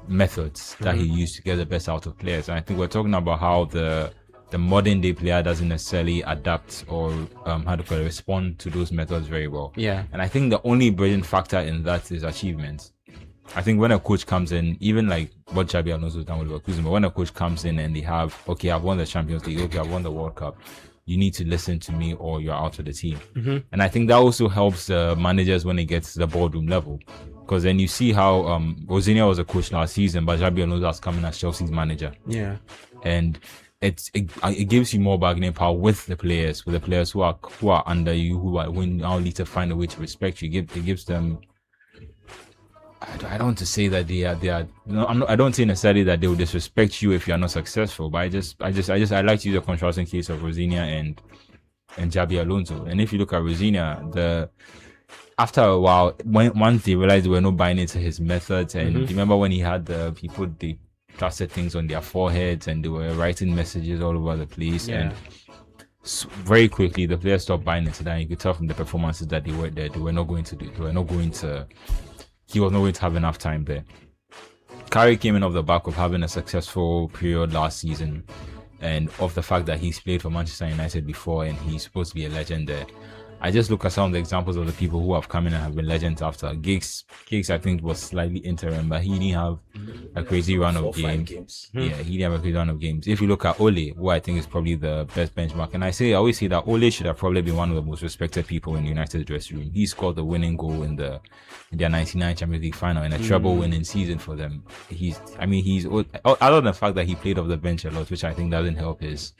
methods that he used to get the best out of players. And I think we're talking about how the modern day player doesn't necessarily adapt or respond to those methods very well. Yeah. And I think the only brilliant factor in that is achievement. I think when a coach comes in, even like what Xabi Alonso has done with Leverkusen, but when a coach comes in and they have, okay, I've won the Champions League, okay, I've won the World Cup, you need to listen to me or you're out of the team. And I think that also helps the managers when it gets to the boardroom level. Because then you see how Rosinia was a coach last season, but Xabi Alonso has come in as Chelsea's manager. Yeah. And it gives you more bargaining power with the players who are under you, who now need to find a way to respect you. It gives them. I don't want to say that they are. No, I don't say necessarily that they will disrespect you if you are not successful. But I like to use a contrasting case of Rosinia and Xabi Alonso. And if you look at Rosinia, after a while, once they realized they were not buying into his methods, and remember when he had the people, they plastered things on their foreheads and they were writing messages all over the place, and very quickly the players stopped buying into that. And you could tell from the performances that they were there, he was not going to have enough time there. Carrick came in off the back of having a successful period last season, and of the fact that he's played for Manchester United before and he's supposed to be a legend there. I just look at some of the examples of the people who have come in and have been legends after. Giggs I think was slightly interim, but he didn't have a crazy run of games. Yeah, he didn't have a crazy run of games. If you look at Ole, who I think is probably the best benchmark, and I always say that Ole should have probably been one of the most respected people in United's dressing room. He scored the winning goal in their 99 Champions League final in a treble winning season for them. He's other than the fact that he played off the bench a lot, which I think doesn't help his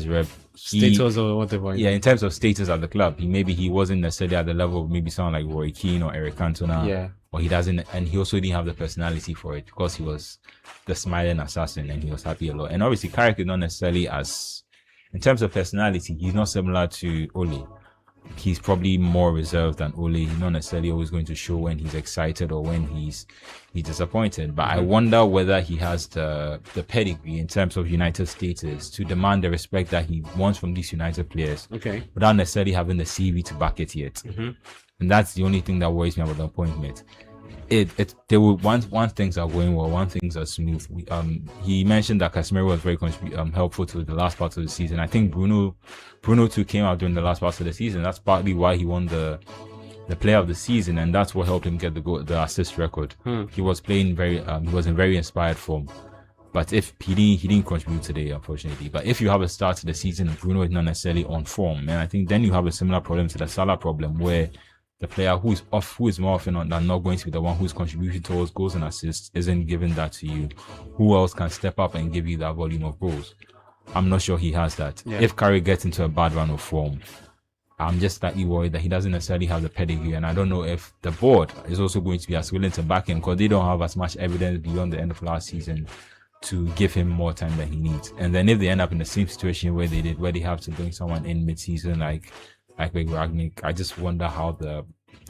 rep. Status or whatever. Yeah, in terms of status at the club, he wasn't necessarily at the level of maybe someone like Roy Keane or Eric Cantona. Yeah. Or he doesn't, and he also didn't have the personality for it, because he was the smiling assassin and he was happy a lot. And obviously, Carrick is not necessarily in terms of personality, he's not similar to Ole. He's probably more reserved than Ole. He's not necessarily always going to show when he's excited or when he's disappointed. But I wonder whether he has the pedigree in terms of United status to demand the respect that he wants from these United players. Okay. Without necessarily having the CV to back it yet. And that's the only thing that worries me about the appointment. They will once things are going well, once things are smooth. He mentioned that Casemiro was very helpful to the last part of the season. I think Bruno too came out during the last part of the season. That's partly why he won the player of the season, and that's what helped him get the assist record. He was playing he was in very inspired form. But if he didn't contribute today, unfortunately. But if you have a start to the season and Bruno is not necessarily on form, and I think then you have a similar problem to the Salah problem, where the player who is more often than not going to be the one who's contributing towards goals and assists isn't giving that to you. Who else can step up and give you that volume of goals? I'm not sure he has that. Yeah. If Carrick gets into a bad run of form, I'm just slightly worried that he doesn't necessarily have the pedigree, and I don't know if the board is also going to be as willing to back him, because they don't have as much evidence beyond the end of last season to give him more time than he needs. And then if they end up in the same situation where they have to bring someone in mid-season like Ragnick, I just wonder how the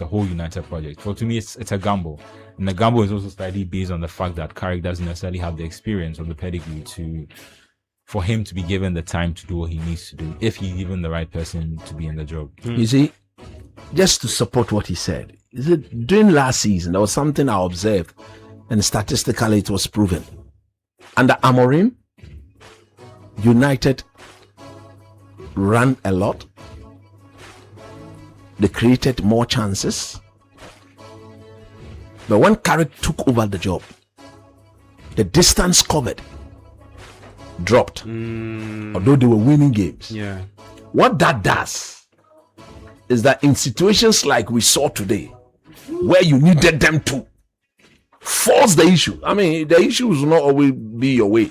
whole United project. For to me, it's a gamble, and the gamble is also slightly based on the fact that Carrick doesn't necessarily have the experience or the pedigree for him to be given the time to do what he needs to do, if he's even the right person to be in the job. You see, just to support what he said, during last season there was something I observed, and statistically it was proven. Under Amorim, United ran a lot. They created more chances. But when Carrick took over the job, the distance covered dropped. Although they were winning games. Yeah. What that does is that in situations like we saw today, where you needed them to force the issue. I mean, the issues will not always be your way.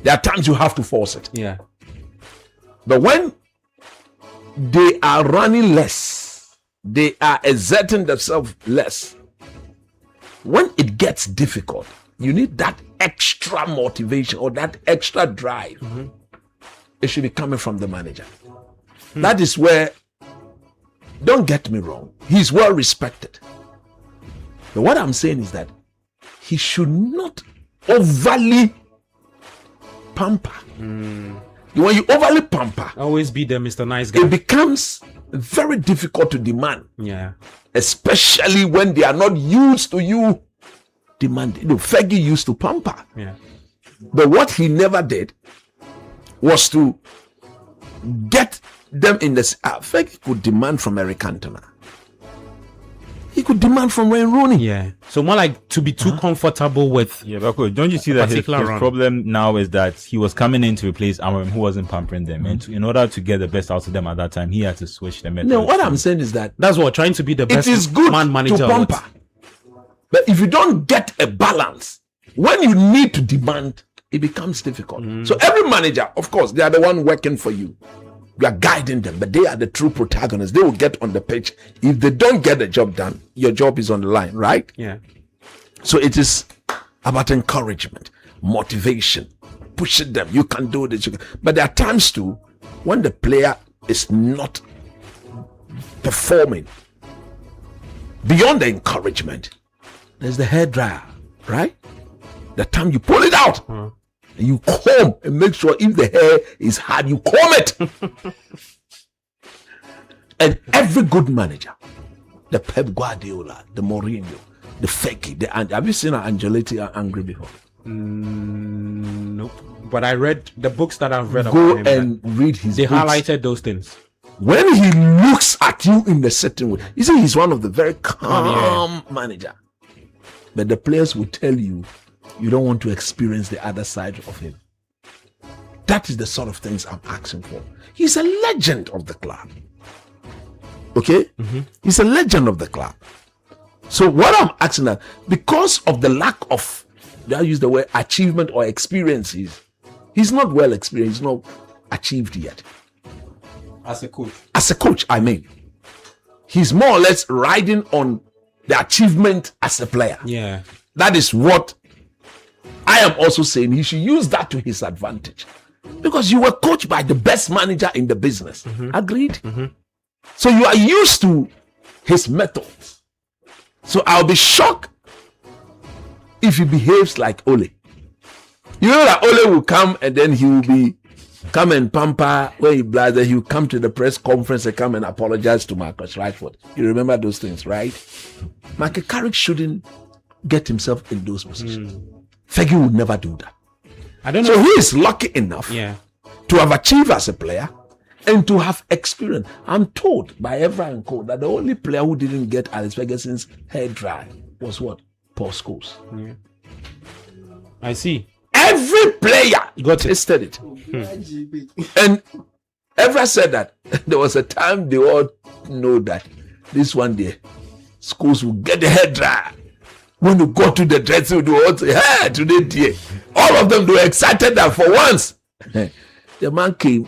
There are times you have to force it. Yeah. But when they are running less, they are exerting themselves less. When it gets difficult, you need that extra motivation or that extra drive. It should be coming from the manager. That is where, don't get me wrong, he's well respected. But what I'm saying is that he should not overly pamper. When you overly pamper, always be the Mr. Nice Guy. it becomes very difficult to demand. Yeah. Especially when they are not used to you demanding. Fergie used to pamper. Yeah. But what he never did was to get them in this. Fergie could demand from Eric Cantona. He could demand from Wayne Rooney. Yeah. So more like to be too comfortable with. Yeah, but don't you see that his particular run. problem now is that he was coming in to replace Amorim, who wasn't pampering them, and in order to get the best out of them at that time, he had to switch the method. No, what I'm saying is that That's what trying to be the best it is good man manager. to pamper. But if you don't get a balance, when you need to demand, it becomes difficult. So every manager, of course, they are the one working for you. You are guiding them, but they are the true protagonists. They will get on the pitch. If they don't get the job done, your job is on the line, right? Yeah. So it is about encouragement, motivation, pushing them. You can do this. But there are times too when the player is not performing beyond the encouragement. There's the hair dryer, right? The time you pull it out, and you comb and make sure if the hair is hard, you comb it. And every good manager, the Pep Guardiola, the Mourinho, the Fergie, have you seen Angelotti angry before? Nope. But I read the books that I've read Go about him. and read his They books. highlighted those things. When he looks at you in the certain way, you see, he's one of the very calm manager. But the players will tell you, you don't want to experience the other side of him. That is the sort of things I'm asking for. He's a legend of the club. Okay? He's a legend of the club. So what I'm asking that, because of the lack of, did I use the word achievement or experiences, he's not well experienced, he's not achieved yet. As a coach. As a coach, I mean. He's more or less riding on the achievement as a player. Yeah. That is what I am also saying. He should use that to his advantage. Because you were coached by the best manager in the business. Agreed? So you are used to his methods. So I'll be shocked if he behaves like Ole. You know that Ole will come and then he will come and pamper when he blather. He will come to the press conference and come and apologize to Marcus Rashford. You remember those things, right? Michael Carrick shouldn't get himself in those positions. Fergie would never do that. I don't So know. he is lucky enough to have achieved as a player and to have experience. I'm told by Evra and Co that the only player who didn't get Alex Ferguson's hair dry was what? Paul Scholes. I see. Every player Got it. tasted it. And Evra said that there was a time they all know that this one day Scholes will get the hair dry. When you go to the dressing room, they all say, hey, today, dear. All of them, they were excited that for once. The man came.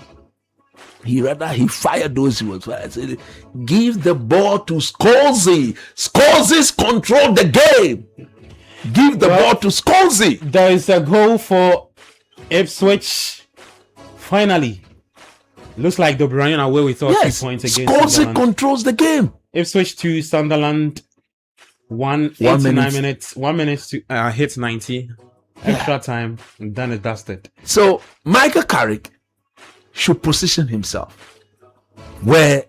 He fired those he was fired. Said, give the ball to Scalzi. Scalzi's control the game. Give the ball to Scalzi. There is a goal for Ipswich. Finally. Looks like the Brian away with 3 points against Scalzi Sunderland. controls the game. Ipswich 2, Sunderland 1, 89 minutes. 1 minute to hit 90. Extra time, and done and dusted. So Michael Carrick should position himself where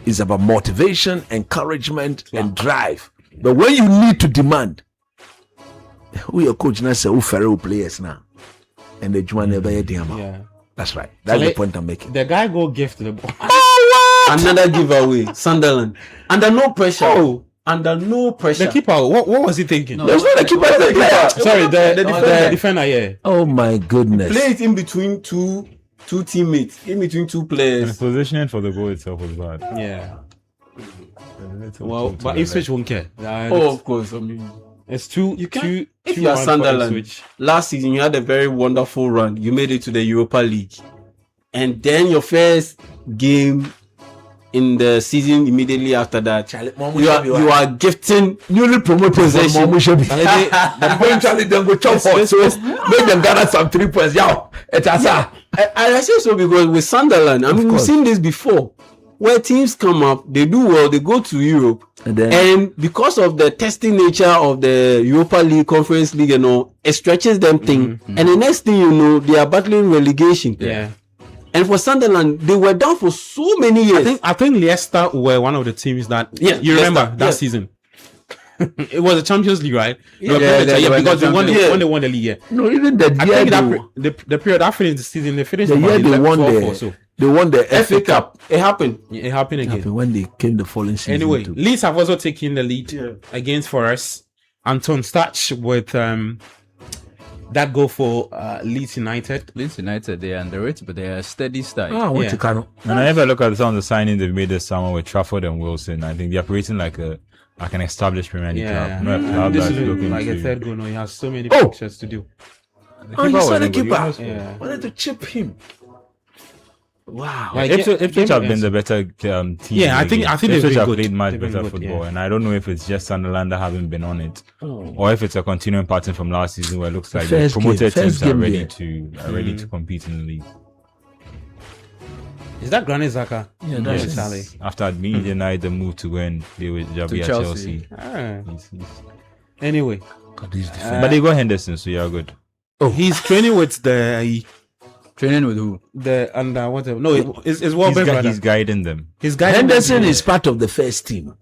it's about motivation, encouragement, and drive. But when you need to demand, who your coach now say who Ferro players now, and the Juan never heard him. Yeah. That's right. That's the point I'm making. The guy go gift the ball. Another giveaway. Sunderland. Under no pressure. Oh. Under no pressure. The keeper, what was he thinking? There's not a keeper, the player. Sorry, the defender, yeah. Oh my goodness. Play it in between two teammates, in between two And players. positioning for the goal itself was bad. Yeah. Well, But Ipswich won't care. Oh, of course. I mean, It's two. you two, can't. If two you are one for Sunderland, Ipswich. last season you had a very wonderful run. You made it to the Europa League, and then your first game in the season immediately after that, you are gifting newly promoted possession. Eventually, then go chop for so make them gather some 3 points. Yeah, I say so because with Sunderland, I mean, we've seen this before, where teams come up, they do well, they go to Europe, and because of the testing nature of the Europa League, Conference League, and all, it stretches them thing, and the next thing you know, they are battling relegation. Yeah. And for Sunderland, they were down for so many years. I think Leicester were one of the teams that you remember that season. It was the Champions League, right? Because they won the league. Yeah. No, even the I think the period after the season, they finished the year they won they won the FA Cup. It happened. It happened again when they came the following season. Anyway, Leeds have also taken the lead against Forest. Anton Stach with that goal for Leeds United. Leeds United, they are underrated, but they are a steady start. And I ever look at some of the signings they've made this summer with Trafford and Wilson. I think they're operating like an established Premier League club. This is like a third goal. No, he has so many pictures to do. He saw the keeper. Wanted to chip him. Wow. Like, Ipswich have been the better team. Yeah, I think Ipswich have played much better football, and I don't know if it's just Sunderland that haven't been on it, or if it's a continuing pattern from last season where it looks like the promoted teams are ready to compete in the league. Is that Granit Xhaka? Yeah, that's after being denied the move to win, they will be at Chelsea. Anyway, but they got Henderson, so you're good. He's training with the. Training with who? The under whatever. No, it's Welbeck. He's guiding them. Henderson is part of the first team.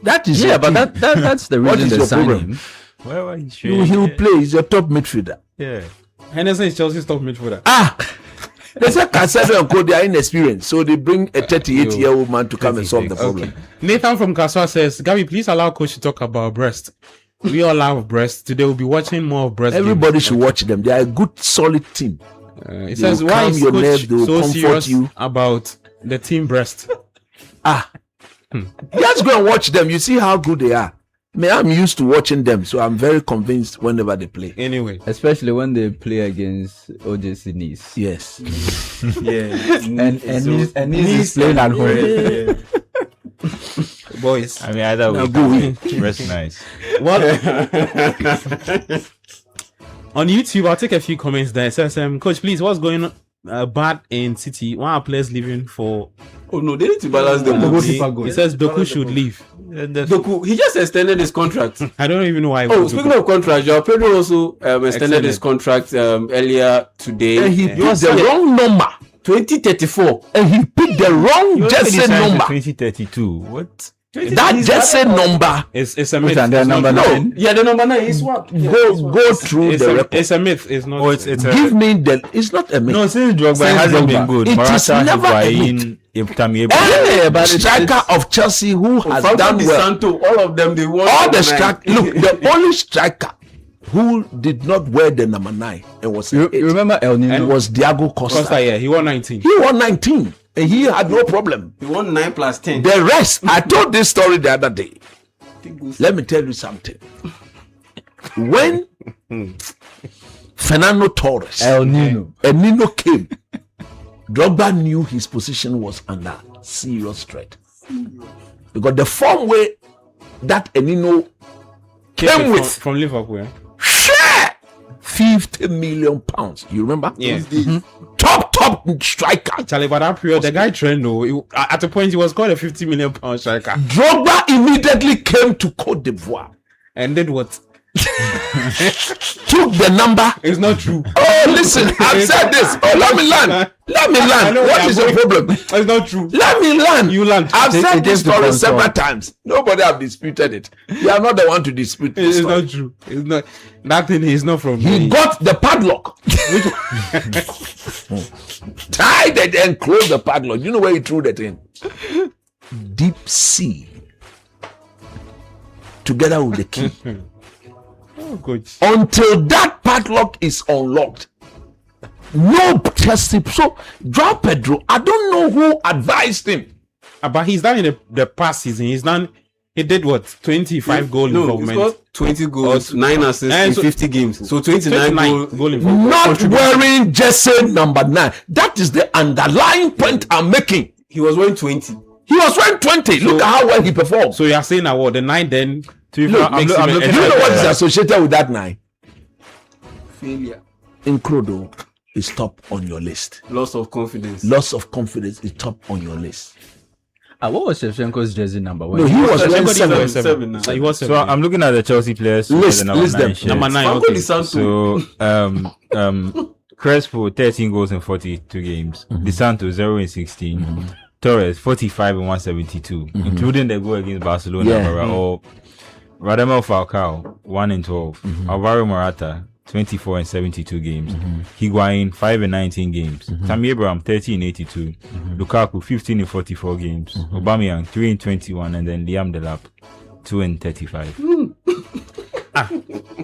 That is but that's the reason they signed him. Well, he will play. He's your top midfielder. Yeah. Henderson is Chelsea's top midfielder. They say Casemiro and Cody are inexperienced, so they bring a 38-year-old man to come and solve the problem. Nathan from Kaswa says, Gabby, please allow coach to talk about breast. We all love breasts. Today we'll be watching more of breast. Everybody should watch them. They are a good, solid team. It says, why is your coach nerves, they will so comfort serious you about the team breast? Just go and watch them. You see how good they are. I'm used to watching them, so I'm very convinced whenever they play. Anyway, especially when they play against OJC Nice. Yes. and Nice is playing at home. Boys, I mean, either way, rest nice. Well, on YouTube, I'll take a few comments there. It says, Coach, please, what's going on bad in City? Why are players leaving for? Oh no, they need to balance the He says Doku should leave. Doku, he just extended his contract. I don't even know why. Speaking of contract, Joao Pedro also extended his contract earlier today. And he picked the wrong number. 2034. And he picked the wrong jersey number. 2032. What? That jersey number is a myth. The number 9. Yeah, the number 9 is what? Go through the record. It's a myth. It's not. Give me the. It's not a myth. No, since Drogba hasn't been good. It is never a myth. Any striker of Chelsea who has done well. Santo, all of them, they won. All the striker. Look, the only striker who did not wear the number 9 and was you remember El Nino? And was Diego Costa. Yeah, he won 19. He won 19 and he had no problem. He won 9 plus 10. The rest, I told this story the other day. Let me tell you something. When Fernando Torres, El Nino came, Drogba knew his position was under serious threat. Because the form way that El Nino came with from Liverpool. Share 50 million pounds. You remember? Yeah. Top striker. Charlie, but that period, the guy trained though. At a point, he was called a 50 million pound striker. Drogba immediately came to Cote d'Ivoire. And did what? Took the number. It's not true. Oh, listen, I've said this. Oh, let me land. What is the problem? It's not true. Let me land. You land. I've said this story several times. Nobody have disputed it. You are not the one to dispute this. It's not true. It's not. That thing is not from He me. got the padlock. Tied it and closed the padlock. You know where he threw that in? Deep sea. Together with the key. Oh, good. Until that padlock is unlocked, no Chelsea. So Joao Pedro, I don't know who advised him. But he's done in the past season. He's done He did what? 25 goal No, he involvement. scored 20 goals, 9 assists in so- 50 games. So 29 goal involvement. Not wearing jersey number 9. That is the underlying point I'm making. He was wearing 20. He was wearing 20. Look at how well he performed. So you are saying that what the 9 then? To be Look, fair, I'm makes looking him Do at you know what is the- associated with that 9? Failure. Incrodo is top on your list. Loss of confidence. Loss of confidence is top on your list. What was Shevchenko's jersey number? No, he was wearing Shevchenko 7. Seven now. So he was So 7. I'm looking at the Chelsea players. with List the number them. 9 shirts. Number 9. Franco Okay. Di Santo. So Crespo 13 goals in 42 games. Di Santo 0 in 16. Torres 45 in 172, including the goal against Barcelona. Yeah. Or Radamel Falcao 1 in 12. Alvaro Morata 24 in 72 games. Higuain 5 in 19 games. Tammy Abraham 30 in 82. Lukaku 15 in 44 games. Aubameyang 3 in 21, and then Liam Delap 2 in 35.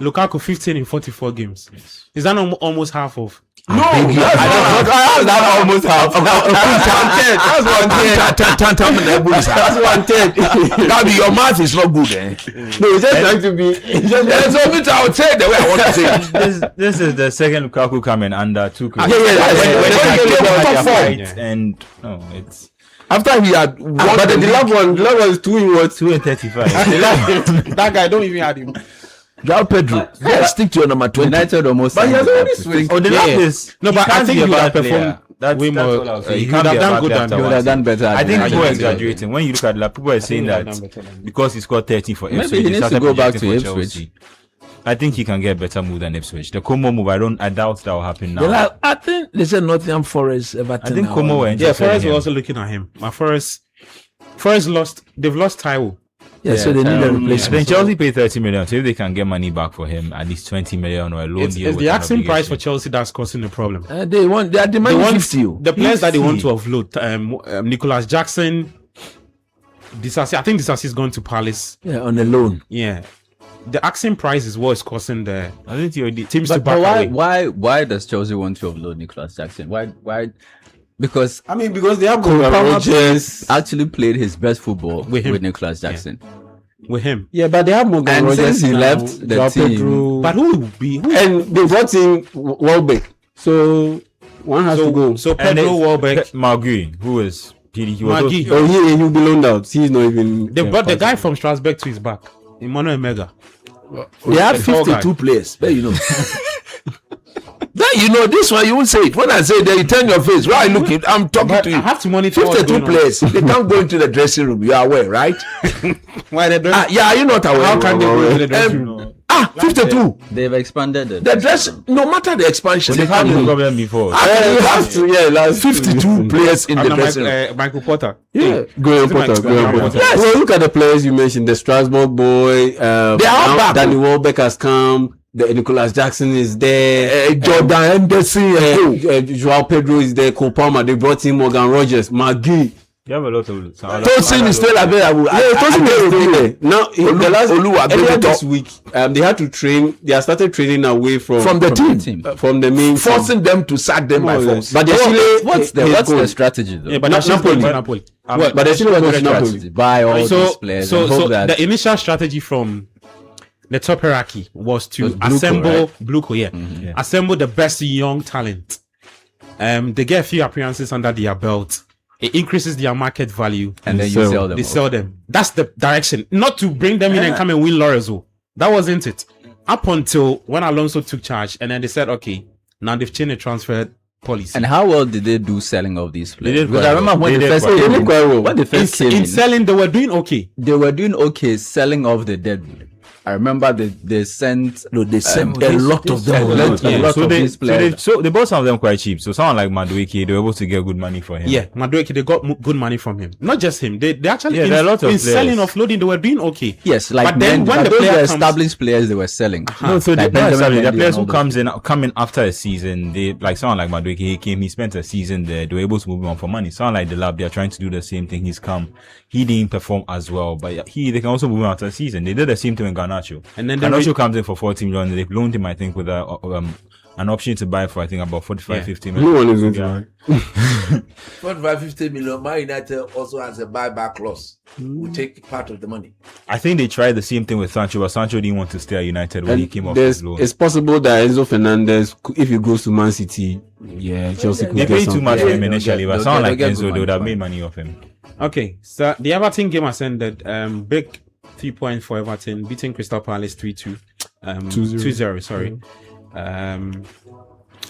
Lukaku 15 in 44 games. Is that almost half of? No, that's almost half. That's 110. Now your math is not good, eh? No, it's just trying to be. There's only I would say the way I want to say it. This is the second Lukaku coming under Tuchel. When he came top form, And no, it's after he had won But the last one is 2 in what? 2 in 35. That guy don't even have him. João Pedro, let's stick to your number 20. United almost. But he has signed already him. switched. Oh, the lap is No, but I can't think be a he would bad have player. performed That's way that's more. all I'll say. He He would can't have be a done bad good player than after He would one have done season. better. I think than people are United. exaggerating. When you look at Lap, people are saying would have done that better than because he scored 30 for Ipswich, he needs to started go back projecting to for Ipswich. Chelsea. I think he can get a better move than Ipswich. The Como move, I doubt that will happen now. I think they said Nottingham Forest, Everton. I think Como were Yeah, interested Forest in were him. also looking at him. My Forest lost. They've lost Taiwo. Yeah, so they need a Then replacement. Chelsea paid 30 million. So if they can get money back for him, at least 20 million or a loan It's deal. with the an asking price for obligation. Chelsea that's causing the problem. They are demanding 50. The players that they want 50. to offload. Nicholas Jackson. Disasi, I think Disasi is going to Palace. Yeah, on a loan. Yeah, the asking price is what is causing the I think he already teams to But back away. why does Chelsea want to offload Nicholas Jackson? Why? Because I mean, because they have Morgan Palmer Rogers. actually played his best football With him. with Nicholas Jackson. With him, Yeah, but they have Morgan And Rogers. since he now, left the João team- Pedro. but who will be? Who? And they brought in Welbeck. So one has to go. So And Pedro it's Welbeck. Magui, who is PD, he was Magui. Oh, he'll be loaned out. He's not even. They brought the guy from Strasbourg to his back. Emmanuel Mega. They have The tall guy. 52 players. There you know. Then you know this one, you won't say it. When I say that, you turn your face. Why look it? I'm talking But to you. I have to monitor what's 52 going on. players. They can't go into the dressing room. You are aware, right? Why they don't? Yeah, are you not aware? How can they go into the dressing room? 52. They've expanded it. The dress, no matter the expansion, They've had this problem before. you have last 52 players in the And dressing room. Michael Potter. Yeah, Graham Is it Potter. Mike- Graham Graham Potter. Potter? Well, look at the players you mentioned. The Strasbourg boy. They are back. Danny Welbeck has come. The Nicholas Jackson is there. Jordan Henderson. João Pedro is there. Cole Palmer. They brought in Morgan Rogers. Magui. You have a lot of. Tosin is still available. Yeah, Tosin is still there. Now, the last Oluwa earlier Bebe this Top. week, they had to train. They have started training away From the team. from the main team. Forcing them to sack them by More or less. force. But they still What's the strategy though? Yeah, but Not that's just going to Napoli. Napoli. But they still want to strategy. Napoli. Buy all these players and hope that the initial strategy from the top hierarchy was to Was Bluco, assemble right? Bluco, assemble the best young talent. They get a few appearances under their belt. It increases their market value. and then you sell them. They sell them. That's the direction. Not to bring them in and come and win laurels. Oh. That wasn't it. Up until when Alonso took charge, and then they said, okay, now they've changed the transfer policy. And how well did they do selling of these players? did Because quite I remember well. when They they did first quite came well. in, Quite well. when they first came in in, selling, they were doing okay. they were doing okay selling off the dead. I remember they sent No, they sent a lot of them. a lot So of they, these players. they bought some of them quite cheap. So someone like Madueke, they were able to get good money for him. Yeah, Madueke, they got good money from him. Not just him. They actually Yeah, there are a lot of in selling, players. offloading, they were doing okay. Yes, like but then when the those player were comes, established players they were selling. No, so Like the players, Benjamin the Mendy players and who all come in after a season, they like someone like Madueke, he came, he spent a season there, they were able to move him on for money. Someone like the lab, they're trying to do the same thing. He's come, he didn't perform as well, but they can also move him after a season. They did the same thing with Garnacho. And then they Garnacho comes in for 40 million. They've loaned him, I think, with a an option to buy for I think about 45, 50 No million. one is going to buy. 45-50 million. Man United also has a buyback clause. We take part of the money. I think they tried the same thing with Sancho, but Sancho didn't want to stay at United when he came off his loan. It's possible that Enzo Fernandez, if he goes to Man City, Chelsea could They get paid too something. much for him they'll initially, get- but they'll someone get- like they'll get Enzo, good they would have money. made money off him. Okay, so the Everton game has ended. Big 3 point for Everton, beating Crystal Palace 3-2. 2-0, sorry.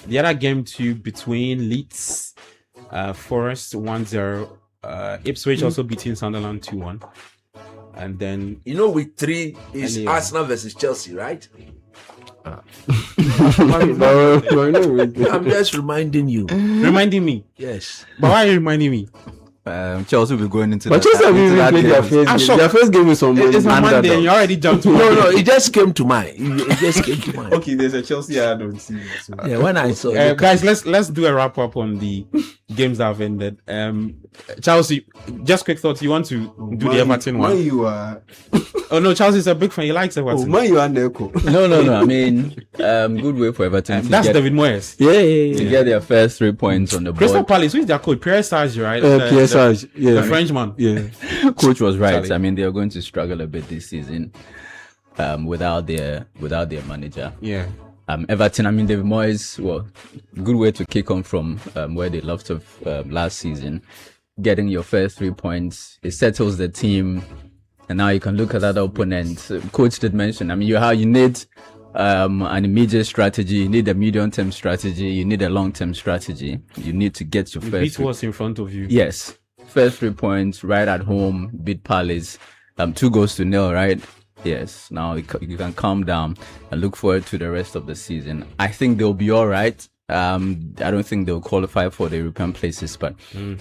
The other game too between Leeds, Forest 1-0. Ipswich also beating Sunderland 2-1. And then You know, week 3 is Anyway. Arsenal versus Chelsea, right? But I'm just reminding you. reminding me. Yes. But why are you reminding me? Chelsea will be going into Chelsea have even played their first I'm game. shocked. Their first game is on It's on Monday. Monday and you already jumped to No, it just came to mind. It just came to mind. Okay, there's a Chelsea ad on TV. So. Yeah, when I saw it. guys, let's do a wrap up on the games that have ended. Chelsea, just quick thoughts. You want to do the Everton one? you are. Oh no, Chelsea's a big fan. He likes Everton. You are Neko. No. I mean, good way for Everton to That's get, David Moyes. to get their first 3 points on the Crystal board. Palace, who is their coach? Pierre Sarge, right? PSG, yeah. The Frenchman. Yeah. Coach was right. Charlie. I mean, they are going to struggle a bit this season without their manager. Yeah. Everton, I mean, David Moyes, well, good way to kick on from where they left off last season. Getting your first 3 points, it settles the team, and now you can look at that opponent. Coach did mention, I mean, you need an immediate strategy, you need a medium-term strategy, you need a long-term strategy. You need to get your first. Beat what's in front of you. Yes, first 3 points right at home, beat Palace, 2-0, right? Yes. Now you can calm down and look forward to the rest of the season. I think they'll be all right. I don't think they'll qualify for the European places, but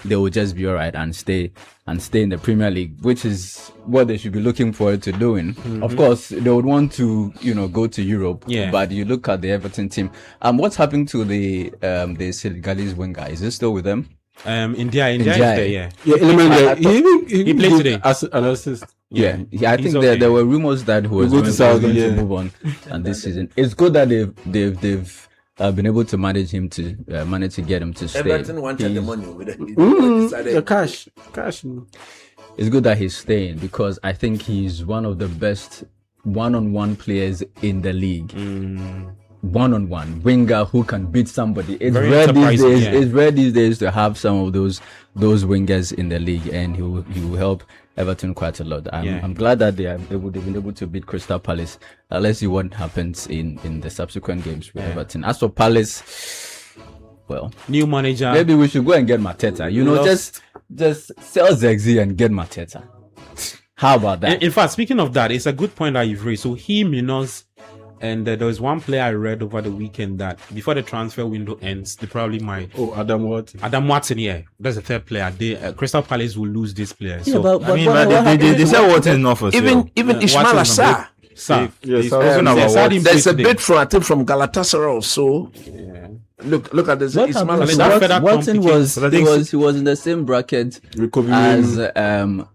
they will just be all right and stay in the Premier League, which is what they should be looking forward to doing. Of course, they would want to, go to Europe. Yeah. But you look at the Everton team. What's happening to the Senegalese winger? Is it still with them? India is Ndiaye. there, yeah. Yeah, he played today. as an assist. Yeah, I He's think okay. there were rumors that he was go to going, Saudi, going yeah. to move on, and this season it's good that they've been able to manage to get him to stay. Everton wanted the He's- money with it. The cash. It's good that he's staying because I think he's one of the best one-on-one players in the league. One-on-one winger who can beat somebody. It's Very rare these enterprising, days. yeah. It's rare these days to have some of those wingers in the league, and he will help Everton quite a lot. I'm glad that they've been able to beat Crystal Palace. Let's see what happens in the subsequent games with Everton. As for Palace, well, New manager. maybe we should go and get Mateta. Just sell Zegzi and get Mateta. How about that? In fact, speaking of that, it's a good point that you've raised. So he, Minos, and there was one player I read over the weekend that before the transfer window ends, they probably might. Oh, Adam Watt. Adam Watson, yeah, that's the third player. Crystal Palace will lose this player. Yeah, So I mean, but they said Water is not for sale. Even Ismail Watson is a Assar. Sir, Yes, spoken about there's what- There's a bid from, I think, from Galatasaray also. Look at this. What Ismail happened? Assar. Assar. That further Watson was complicates- he was in the same bracket Kobe as Manu.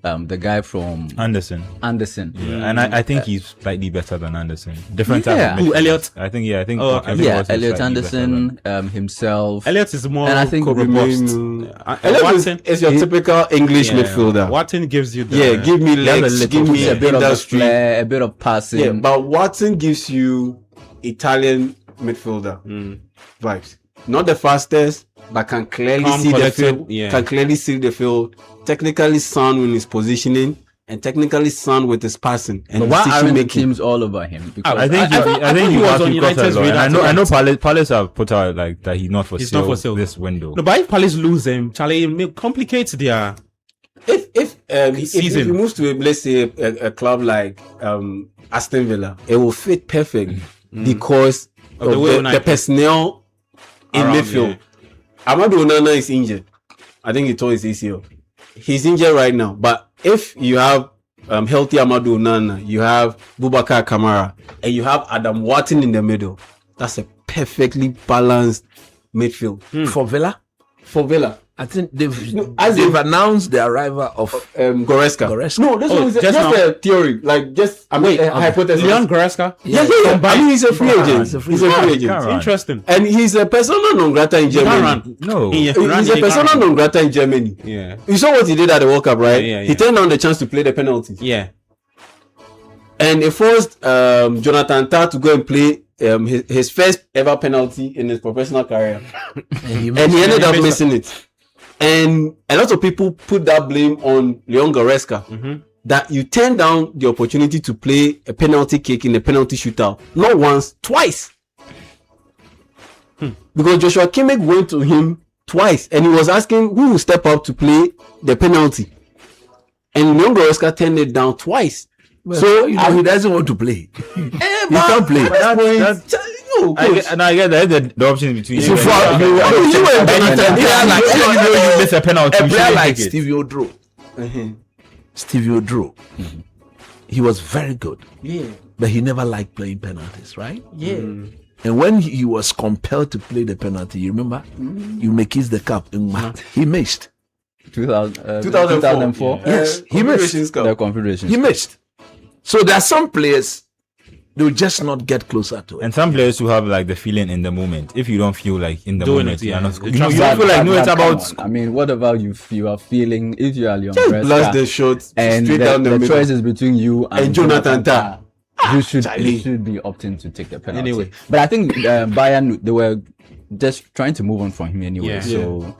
the guy from Anderson. Anderson. Yeah, and I think he's slightly better than Anderson. Different type Yeah. of Who, midfield. Elliot? I think Oh, okay. think Yeah, Watson's Elliot slightly better Anderson himself. Elliot is more And I think Kobe robust. Manu. Watson, Elliot is your typical English midfielder. Watson gives you the Yeah, give me He has legs, a give little me a bit of a industry. flair, a bit of passing. Yeah, but Watson gives you Italian midfielder vibes. Not the fastest, but can clearly Calm, see the collected, field. yeah. Can clearly see the field. Technically sound in his positioning, and technically sound with his passing and But why decision aren't the making. teams all over him? Because I think I thought he he was was on United's radar I know tonight. Palace have put out like that he's not for He's sale not for sale. this window. No, but if Palace lose him, Charlie, it may complicate their. If Season. he moves to let's say a club like Aston Villa, it will fit perfectly because Of the of way the United- personnel in Around, midfield. Amadou Onana is injured. I think he tore his ACL. He's injured right now. But if you have healthy Amadou Onana, you have Boubacar Kamara, and you have Adam Watson in the middle, that's a perfectly balanced midfield. For Villa? for Villa. I think they've announced the arrival of Goretzka. No, this one is just a theory. Like, just hypothesis. Leon Goretzka? Yeah. I mean, he's a free agent. He's a free agent. Interesting. And he's a persona non grata in Germany. No. He's a persona non grata in Germany. Yeah. You saw what he did at the World Cup, right? Yeah. He turned down the chance to play the penalties. Yeah. And it forced Jonathan Tah to go and play his first ever penalty in his professional career. and he ended up missing it. And a lot of people put that blame on Leon Goretzka. That you turned down the opportunity to play a penalty kick in a penalty shootout. Not once, twice. Because Joshua Kimmich went to him twice and he was asking who will step up to play the penalty. And Leon Goretzka turned it down twice. Well, so he doesn't want to play. He can't play. I get that the option between you miss a penalty. A player like Stevie Odro. Stevie Odro. He was very good. Yeah. But he never liked playing penalties, right? Yeah. And when he was compelled to play the penalty, you remember? You may kiss the cup. He missed. 2004. Yeah. Yes, he missed. The Confederation. He missed. So there are some players they'll just not get closer to it. And some players who have like the feeling in the moment. If you don't feel like in the Doing moment, it, you're not. you You don't feel like no, it's about. I mean, whatever you are feeling, if you are Leon Just Goretzka, blast the shot and straight down the the middle. choice is between you and Jonathan Tah. You should be opting to take the penalty. Anyway. But I think Bayern, they were just trying to move on from him anyway. Yeah. So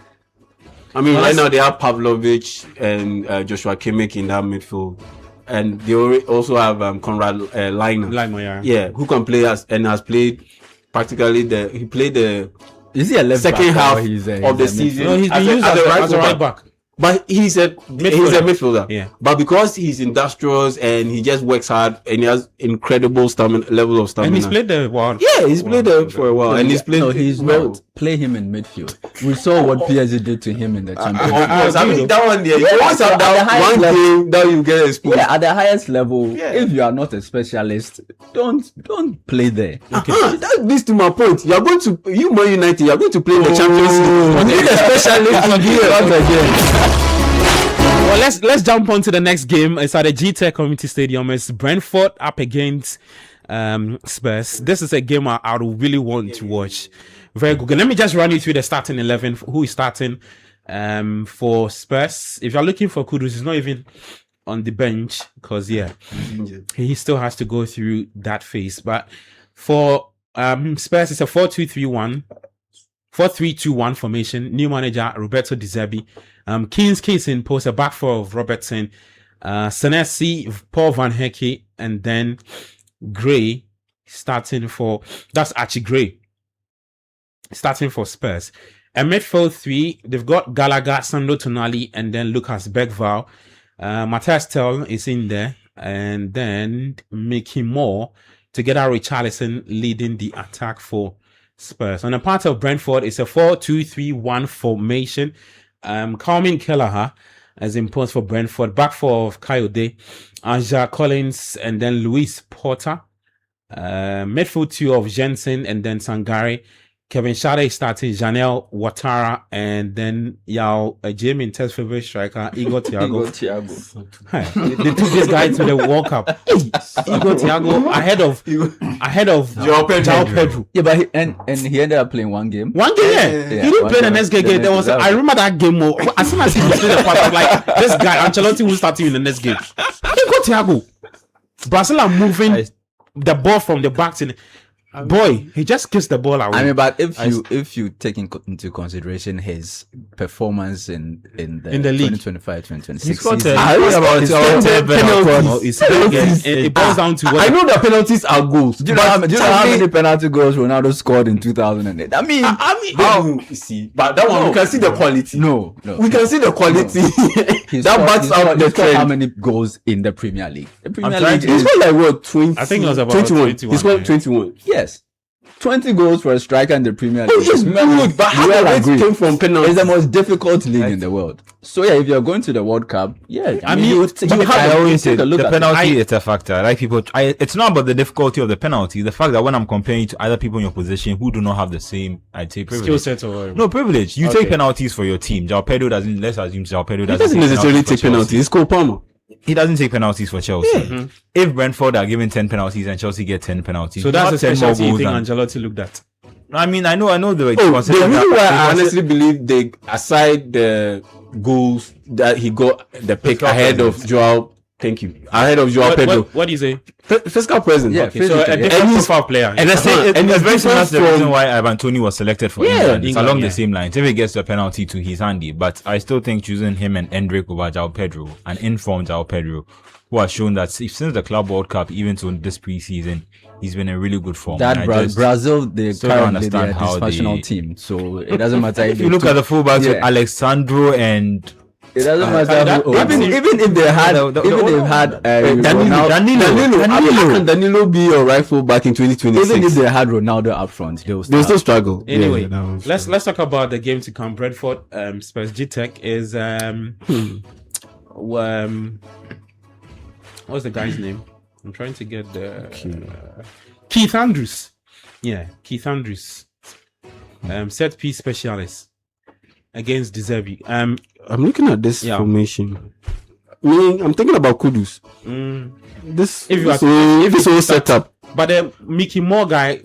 I mean, right now they have Pavlovic and Joshua Kimmich in that midfield. And they also have Konrad Laimer. Yeah. Who can play has played practically he played the is he a left second back half or he's of the season. No, he's been used as a right back. But he's a midfielder. Yeah. But because he's industrious and he just works hard and he has incredible level of stamina. And he's played the world. Yeah, he's played there for a while. And he's played. No, he's not. Play him in midfield. We saw what PSG did to him in the Champions League. I mean, that one there. You always have that one game that you get exposed. Yeah, at the highest level, if you are not a specialist, don't play there. Okay. That leads to my point. You are going to Man United. You are going to play in the Champions League. You need a specialist here. Well, let's jump on to the next game. It's at the GTEC Community Stadium. It's Brentford up against Spurs. This is a game I would really want to watch. Very good. Let me just run you through the starting 11. Who is starting for Spurs? If you're looking for Kudus, he's not even on the bench because he still has to go through that phase. But for Spurs, it's a 4-2-3-1. 4-3-2-1 formation. New manager Roberto De Zerbi. Keane in post, a back four of Robertson, Senesi, Paul Van Hecke, and then Gray starting for Archie Gray starting for Spurs. A midfield three, they've got Gallagher, Sandro Tonali, and then Lucas Bergvall. Matthias Tel is in there, and then Mickey Moore together with Richarlison leading the attack for Spurs. On the part of Brentford, it's a 4-2-3-1 formation. Calvin Kelleher as imposed for Brentford. Back four of Coyote, Anja Collins, and then Luis Porter. Midfield two of Jensen, and then Sangare. Kevin Schade starting, Janelle Ouattara, and then Jamie in test favorite striker, Igor Thiago. They took this guy to the World Cup. Igor Thiago ahead of João Pedro. Yeah, but he ended up playing one game. One game, yeah. He didn't play the next game. There was I remember that game. As soon as he played the part, I was like, this guy, Ancelotti will start you in the next game. Igor Thiago. Brazil are moving the ball from the back to boy, he just kissed the ball away. I mean, but if you take into consideration his performance in the league 2025-2026 it boils down to I know the penalties are goals. Do you know how many penalty goals Ronaldo scored in 2008? I mean, you see, but that one we can see the quality. No, we can see the quality. That backs up the trend. How many goals in the Premier League? The Premier League he's got like what 20? I think it was about 21. 21. He's got 21. Yes. 20 goals for a striker in the Premier League. It's good, but how the came from penalties? It's the most difficult league in the world. So yeah, if you're going to the World Cup, yeah, I always say the penalty is a factor. Like people, it's not about the difficulty of the penalty. The fact that when I'm comparing to other people in your position who do not have the same, I'd say, privilege. Skill set or no privilege. You take penalties for your team. João Pedro doesn't. Let's assume João Pedro doesn't necessarily take penalties. It's Cole Palmer. He doesn't take penalties for Chelsea. Yeah. Mm-hmm. If Brentford are given 10 penalties and Chelsea get 10 penalties, so that's a specialty you think Ancelotti looked at. I mean, I know the way. The reason why I honestly believe they, aside the goals that he got the pick ahead of Joao. Thank you. Ahead of Joao Pedro. What do you say? Physical presence. Yeah, okay, so a different profile player. And it's very similar to the reason why Ivan Toney was selected for England. It's along the same lines. If he gets a penalty too, he's handy. But I still think choosing him and Endrick over Joao Pedro, an informed Joao Pedro, who has shown that since the Club World Cup, even to this preseason, he's been in really good form. That Brazil, they currently they're a dysfunctional team, so it doesn't matter. If you look at the fullbacks with Alexandro and it doesn't matter. Even if they had, Danilo. How can Danilo be your right full back in 2026? Even if they had Ronaldo up front, they'll still struggle. Anyway, let's talk about the game to come. Brentford, Spurs G-Tech is what's the guy's name? I'm trying to get the Keith Andrews. Yeah, Keith Andrews. Set piece specialist against De Zerbi. I'm looking at this formation. I'm thinking about Kudus. This if it's set up. But the Mickey Moore guy, he's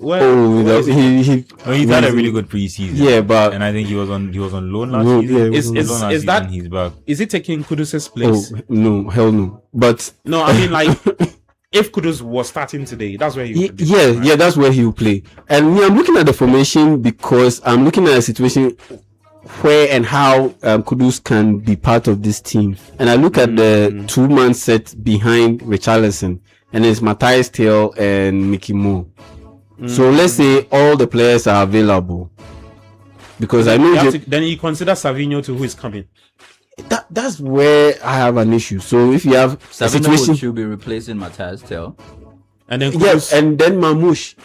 had a really good preseason. Yeah, but and I think he was on loan last season. Is that he's back? Is it taking Kudus' place? Oh, no, hell no. But no, I mean like if Kudus was starting today, that's where he would be. Yeah, that's where he will play. And I'm looking at the formation because I'm looking at a situation where and how Kudus can be part of this team. And I look at the 2-man set behind Richarlison, and it's Matthias Tel and Mickey Moore. So let's say all the players are available. Because I know then you consider Savinho to who is coming. That's where I have an issue. So if you have a situation, should be replacing Matthias Tel, and then and then Mamouche.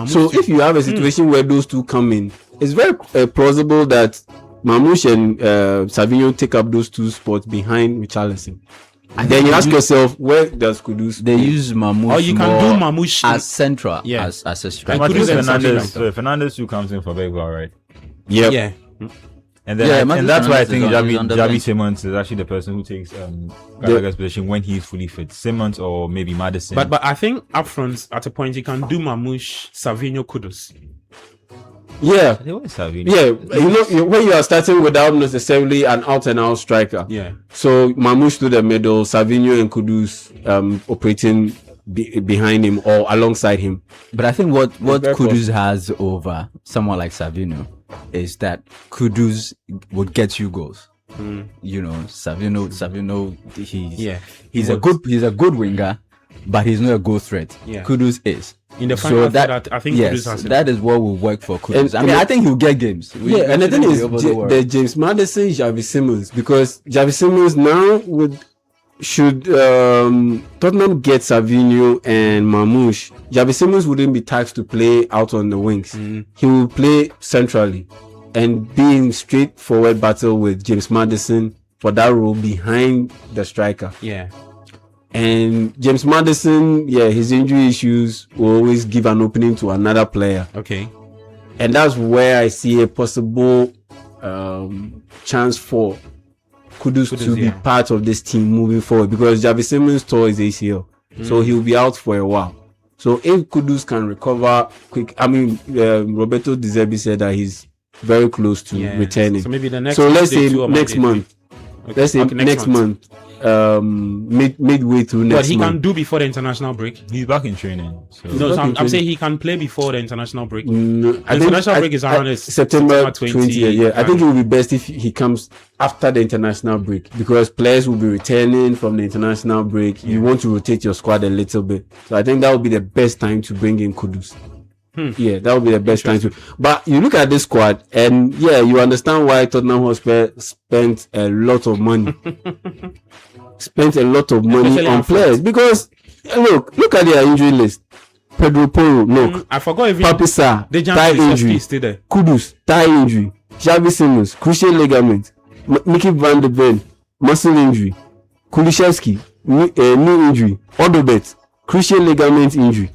So if you have a situation where those two come in, it's very plausible that Mamouche and Savinho take up those two spots behind Richarlison. And then you ask yourself, where does Kudus? They use Mamouche. Or you can do Mamouche as central, as a striker. Fernandez who comes in for Begua, right? Yep. Yeah. And then and that's why I think Javi Simmons is actually the person who takes Gallagher's position when he's fully fit. Simmons or maybe Maddison. But I think up front at a point you can do Mamouche, Savinho, Kudus. Yeah. Yeah. When you are starting without necessarily an out and out striker. Yeah. So Mamouche to the middle, Savinho and Kudus operating behind him or alongside him. But I think what Kudus has over someone like Savinho is that Kudus would get you goals. You know, Savinho, he's a good winger, but he's not a goal threat. Yeah. Kudus is. In the final, that I think Kudus has that is what will work for Kudus. I think he'll get games. And the thing is, the James Maddison, Javi Simmons, because Javi Simmons now should Tottenham get Savinho and Mamouche, Javi Simmons wouldn't be taxed to play out on the wings. He will play centrally and be in straightforward battle with James Maddison for that role behind the striker. Yeah. And James Maddison, his injury issues will always give an opening to another player. Okay. And that's where I see a possible chance for Kudus to be part of this team moving forward, because Javi Simmons tore his ACL, so he'll be out for a while. So if Kudus can recover quick, I mean, Roberto De Zerbi said that he's very close to returning. So maybe the next. So let's say next month. Okay. Let's say next month. Midway through next month. But he can do before the international break. He's back in training. So. No, I'm saying he can play before the international break. No, the international break is around September 20. Yeah. I think it would be best if he comes after the international break, because players will be returning from the international break. You want to rotate your squad a little bit. So I think that would be the best time to bring in Kudus. Yeah, that would be the best time to. But you look at this squad, and you understand why Tottenham Hotspur spent a lot of money. On players, because look at their injury list. Pedro Porro, knock. I forgot even. Papisa, They thigh injury. still there. Kudus, thigh injury. Xavi Simons, cruciate ligament. Mickey van der Ven, muscle injury. Kulishevsky, knee injury. Odobet, cruciate ligament injury.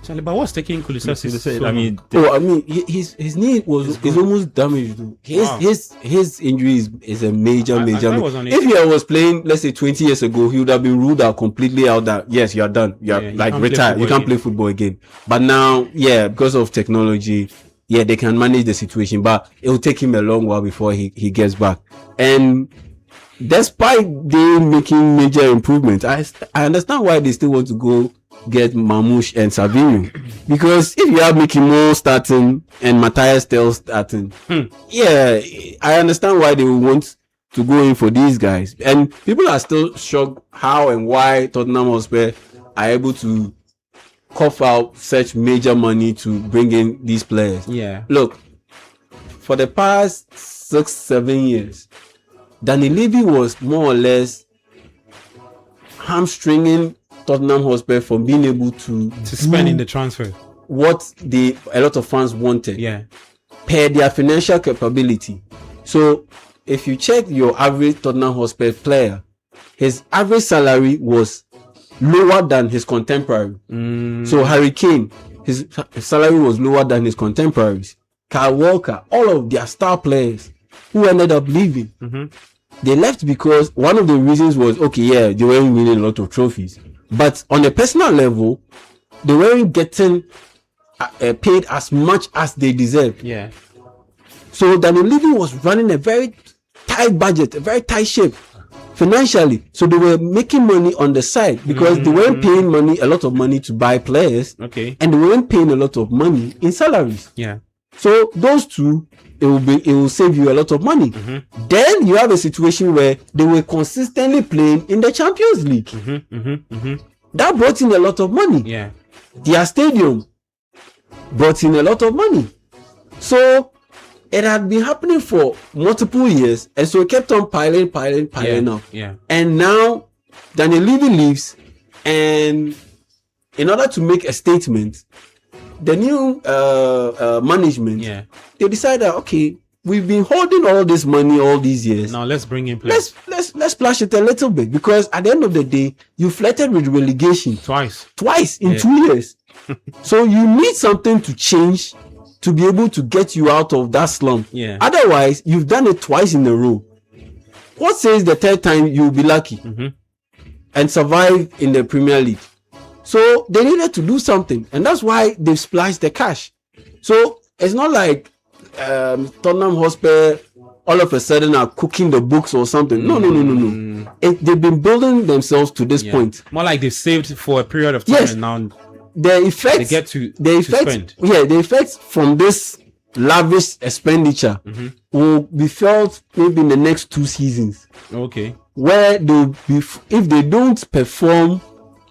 Charlie, but what's taking Kulisevsky? I mean, His knee is almost damaged. His injury is a major. If he was playing, let's say 20 years ago, he would have been ruled out completely out. That yes, you are done. You are like retired. You can't play football again. But now, because of technology, they can manage the situation. But it will take him a long while before he gets back. And despite they making major improvements, I understand why they still want to go get Mamouche and Savinho, because if you have Mickey Moore starting and Matthias Tel starting, I understand why they want to go in for these guys. And people are still shocked how and why Tottenham Hotspur are able to cough out such major money to bring in these players. Look, for the past 6-7 years, Danny Levy was more or less hamstringing Tottenham Hotspur from being able to spend in the transfer what a lot of fans wanted, per their financial capability. So if you check your average Tottenham Hotspur player, his average salary was lower than his contemporary. So Harry Kane, his salary was lower than his contemporaries. Kyle Walker, all of their star players who ended up leaving, they left because one of the reasons was they weren't winning a lot of trophies. But on a personal level, they weren't getting paid as much as they deserved. So Daniel Levy was running a very tight budget, a very tight ship financially. So they were making money on the side because they weren't paying a lot of money to buy players. And they weren't paying a lot of money in salaries. So those two, it will save you a lot of money. Then you have a situation where they were consistently playing in the Champions League. That brought in a lot of money. Their stadium brought in a lot of money. So it had been happening for multiple years, and so it kept on piling up. And now Daniel Levy leaves, and in order to make a statement, the new management, they decided, okay, we've been holding all this money all these years. Now let's bring in players. Let's splash it a little bit, because at the end of the day, you flirted with relegation twice in 2 years. So you need something to change to be able to get you out of that slump. Otherwise, you've done it twice in a row. What says the third time you'll be lucky and survive in the Premier League? So they needed to do something, and that's why they've splashed the cash. So it's not like Tottenham Hotspur all of a sudden are cooking the books or something. No. They've been building themselves to this point. More like they've saved for a period of time, and now the effects they get to spend. The effects from this lavish expenditure will be felt maybe in the next 2 seasons. Where if they don't perform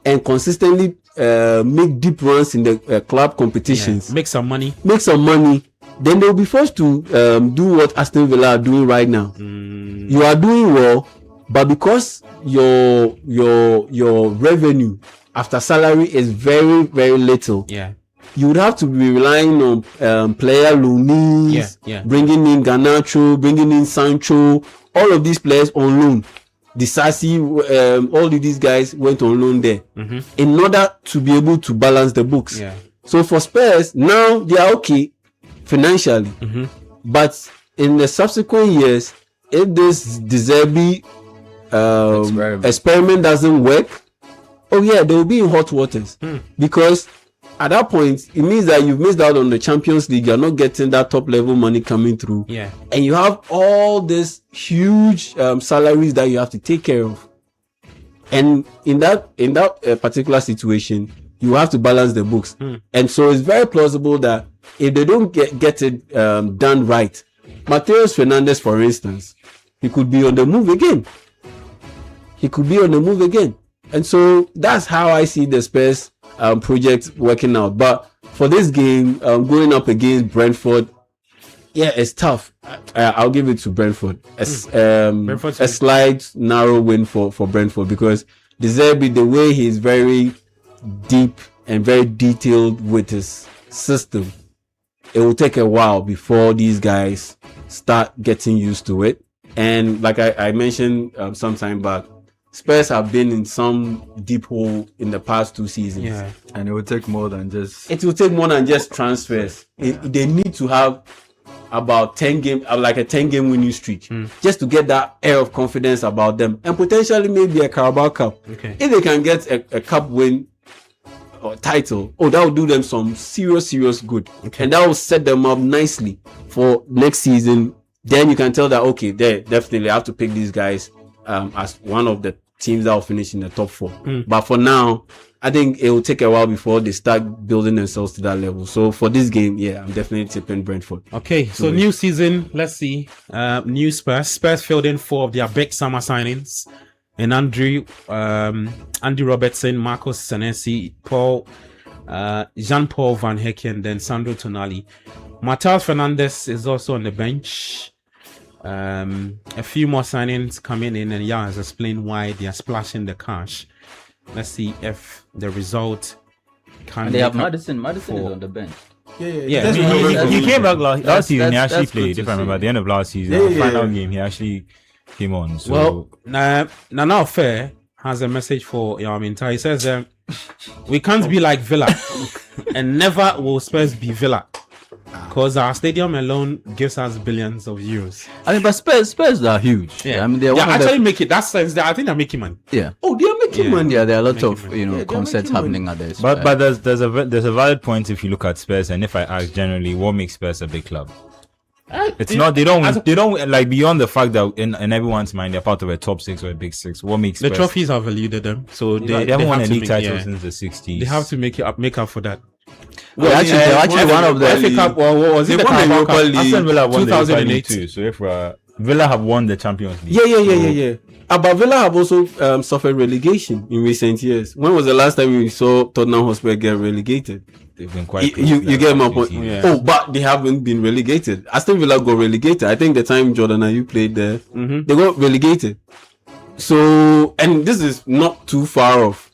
and consistently make deep runs in the club competitions, make some money, then they'll be forced to do what Aston Villa are doing right now. You are doing well, but because your revenue after salary is very, very little, you would have to be relying on player loanees, bringing in Garnacho, bringing in Sancho, all of these players on loan. Disasi, all of these guys went on loan there in order to be able to balance the books. So for Spurs, now they are okay financially, but in the subsequent years, if this De Zerbi experiment doesn't work, they will be in hot waters, because at that point it means that you've missed out on the Champions League. You're not getting that top level money coming through, and you have all these huge salaries that you have to take care of, and in that particular situation, you have to balance the books. And so it's very plausible that if they don't get it done right, Matheus Fernandes, for instance, he could be on the move again. And so that's how I see the Spurs project working out. But for this game, going up against Brentford, it's tough. I'll give it to Brentford. A slight narrow win for Brentford, because De Zerbi, the way he's very deep and very detailed with his system, it will take a while before these guys start getting used to it. And like I mentioned some time back, Spurs have been in some deep hole in the past 2 seasons. Yeah, and it will take more than just. It will take more than just transfers. They need to have about 10 game, like a 10-game winning streak, just to get that air of confidence about them, and potentially maybe a Carabao Cup. Okay. If they can get a cup win or title, that will do them some serious good, and that will set them up nicely for next season. Then you can tell that okay, they definitely have to pick these guys as one of the teams that will finish in the top 4. But for now, I think it will take a while before they start building themselves to that level. So for this game, I'm definitely tipping Brentford. Okay, so new season, let's see. New Spurs. Spurs filled in 4 of their big summer signings. And Andy Robertson, Marcos Senesi, Jean-Paul Van Hecken, then Sandro Tonali. Matheus Fernandes is also on the bench. A few more signings coming in, and Jan has explained why they are splashing the cash. Let's see if the result can. And they have Madison. Madison is on the bench. Yeah. He came back last season. He actually played. If I remember, at the end of last season, the final game, he actually came on. So. Well, now Fair has a message for Yaminta. He says, "We can't be like Villa, and never will Spurs be Villa." Because our stadium alone gives us billions of euros. I mean, but Spurs are huge. Yeah, I mean, they're actually making that sense. I think they're making money. Yeah. Oh, they are making money. Yeah, there are a lot of concerts happening at this. But there's a valid point if you look at Spurs, and if I ask generally, what makes Spurs a big club? It's not. They don't like beyond the fact that in everyone's mind they're part of a top 6 or a big 6. What makes the Spurs, trophies have eluded them, so they haven't won a league title yeah. since the 60s. They have to make up for that. Well, they're actually one of the FA Cup. What was it? They The won the Carabao Europa Cup? League. Aston Villa won the Europa 2008 League too. So if Villa have won the Champions League. Yeah. But Villa have also suffered relegation in recent years. When was the last time we saw Tottenham Hotspur get relegated? They've been quite. You get my point. Yeah. Oh, but they haven't been relegated. Aston Villa got relegated. I think the time Jordan and you played there, they got relegated. So, and this is not too far off.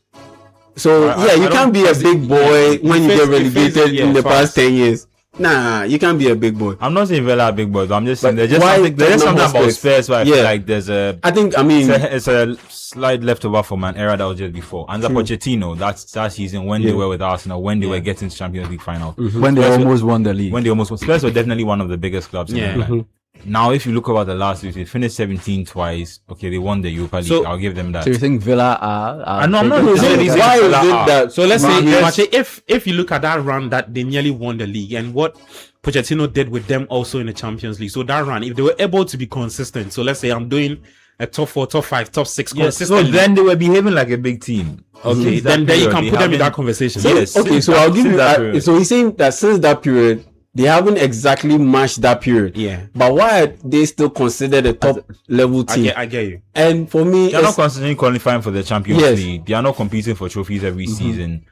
So you can't be a big boy when you get relegated in the past 10 years. Nah, you can't be a big boy. I'm not saying Villa are big boys, but I'm just saying there's just Tottenham something about Hotspur? Spurs where I feel like there's it's a slight leftover from an era that was just before. Under Pochettino, that season when they were with Arsenal, when they were getting to Champions League final, when they almost won the league. Spurs were definitely one of the biggest clubs in England. Now, if you look about the last week, they finished 17 twice. Okay, they won the Europa League. So, I'll give them that. So you think Villa are I'm not saying why is it that? So let's say if you look at that run that they nearly won the league and what Pochettino did with them also in the Champions League. So that run, if they were able to be consistent, so let's say I'm doing a top 4, top 5, top 6 consistently. So then they were behaving like a big team. Okay, then you can put them in that conversation. Yes. Okay, so I'll give you that. So he's saying that since that period, they haven't exactly matched that period. Yeah. But why are they still considered a top level team? I get you. And for me, they're not constantly qualifying for the Champions League. They are not competing for trophies every season.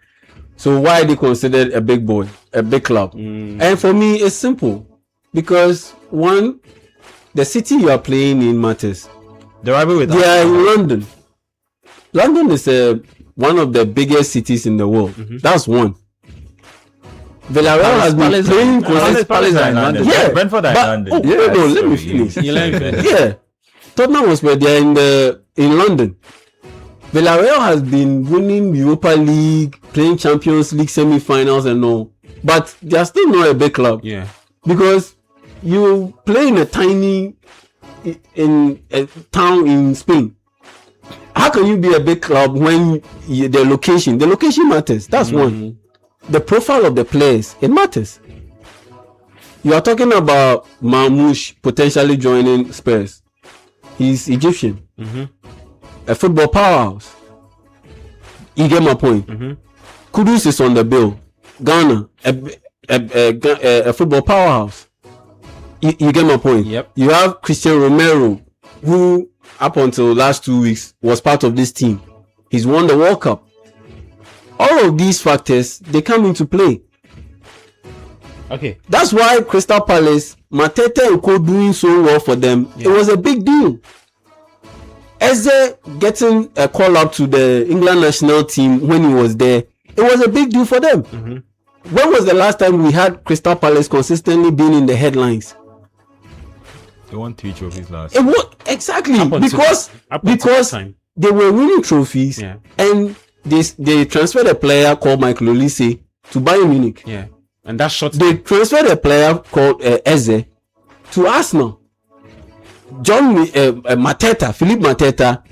So why are they considered a big boy, a big club? And for me, it's simple. Because one, the city you are playing in matters. The rivalry with they are in London. London is one of the biggest cities in the world. That's one. Villarreal has been playing Palace in London. Yeah, Brentford in London. Let me finish. Yeah, Tottenham was where they are in London. Villarreal has been winning Europa League, playing Champions League semi-finals and all, but they are still not a big club. Yeah, because you play in a tiny town in Spain. How can you be a big club when the location matters? That's one. The profile of the players, it matters. You are talking about Marmoush potentially joining Spurs. He's Egyptian. A football powerhouse. You get my point. Kudus is on the bill. Ghana, a football powerhouse. You get my point. Yep. You have Cristiano Romero, who up until last 2 weeks was part of this team. He's won the World Cup. All of these factors, they come into play. Okay. That's why Crystal Palace, Matete and Co doing so well for them. It was a big deal. Eze getting a call up to the England national team when he was there, it was a big deal for them. When was the last time we had Crystal Palace consistently being in the headlines? They won 3 trophies last. It was exactly Up until because time. they were winning trophies, and they transferred a player called Michael Olise to Bayern Munich. Yeah, and that shot. They transferred a player called Eze to Arsenal. Philippe Mateta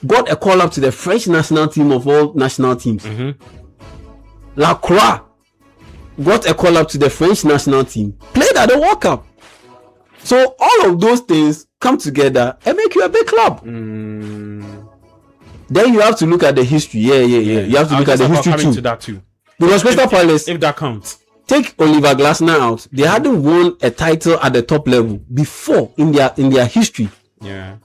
got a call up to the French national team of all national teams. Lacroix got a call up to the French national team, played at the World Cup. So all of those things come together and make you a big club. Then you have to look at the history. You have to look at the history to that too. Because Crystal Palace, if that counts, take Oliver Glasner out, they hadn't won a title at the top level before in their history. Yeah,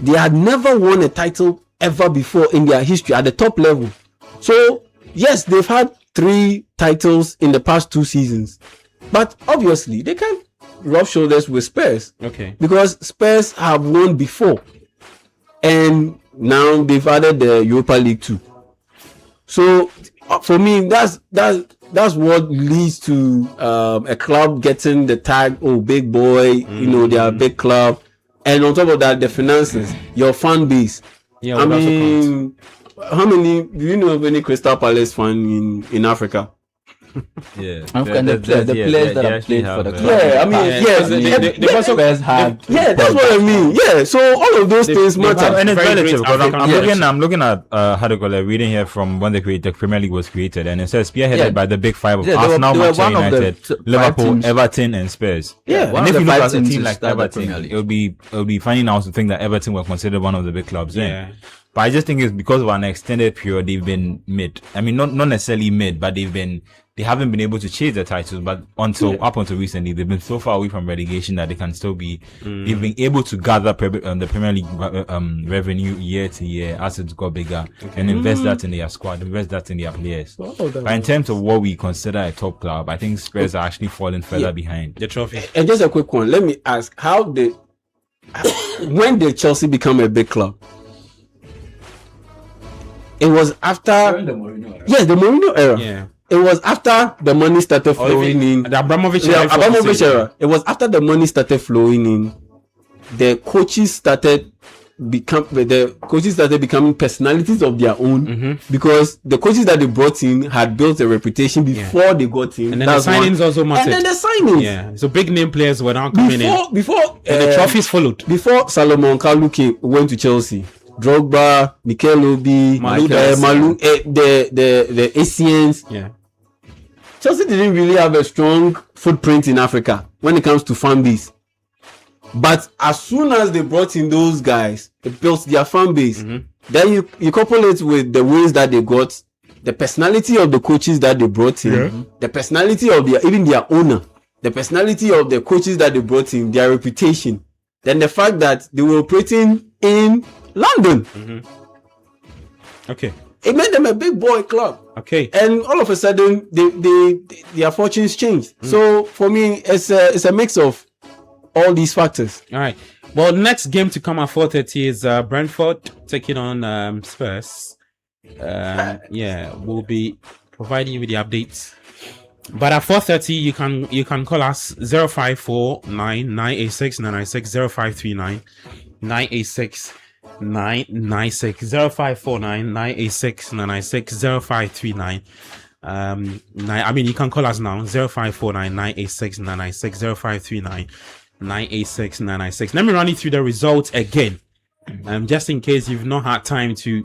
they had never won a title ever before in their history at the top level. So yes, they've had 3 titles in the past 2 seasons, but obviously they can't rub shoulders with Spurs. Okay, because Spurs have won before, and now they've added the Europa League too. So for me, that's what leads to a club getting the tag, oh, big boy, you know, they are a big club. And on top of that, the finances, your fan base. Yeah, I mean, how many, do you know of any Crystal Palace fan in Africa? Yeah, the players that have played for the club. Yeah, I mean, they also had. Yeah, that's what I mean. Yeah, so all of those things matter. And it's Very relative. great Because I'm looking at how to call it, reading here from when the Premier League was created, and it says spearheaded by the big 5 of Arsenal, Manchester United, Liverpool, Everton, and Spurs. Yeah, and if you look at a team like Everton, it would be funny now to think that Everton were considered one of the big clubs. yeah. But I just think it's because of an extended period they've been mid. I mean, not necessarily mid, but they haven't been able to chase the titles. But up until recently, they've been so far away from relegation that they can still be. They've been able to gather the Premier League revenue year to year as it's got bigger, and invest that in their squad, invest that in their players. But in terms of what we consider a top club, I think Spurs are actually falling further behind. The trophy. And just a quick one, let me ask: when did Chelsea become a big club? It was after the Mourinho era. Yes, the Mourinho era. Yeah. It was after the money started flowing in. The Abramovich era. It was after the money started flowing in. The coaches started becoming personalities of their own, because the coaches that they brought in had built a reputation before they got in. And then the signings also mattered. And then the signings. Yeah. So big name players were now coming in. Before and the trophies followed. Before Salomon Kalou went to Chelsea, Drogba, Mikel Obi, the Asians. Yeah. Chelsea didn't really have a strong footprint in Africa when it comes to fan base. But as soon as they brought in those guys, they built their fan base. Then you couple it with the wins that they got, the personality of the coaches that they brought in, the personality of even their owner, the personality of the coaches that they brought in, their reputation, then the fact that they were operating in London. Okay. It made them a big boy club. Okay. And all of a sudden, their fortunes changed. So for me, it's a mix of all these factors. All right. Well, next game to come at 4:30 is Brentford taking on Spurs. We'll be providing you with the updates. But at 4:30, you can call us 0549 986 996 0539 986 996 0549 986 996 0539. I mean, you can call us now 0549 986 996 0539 986 996. Let me run you through the results again, just in case you've not had time to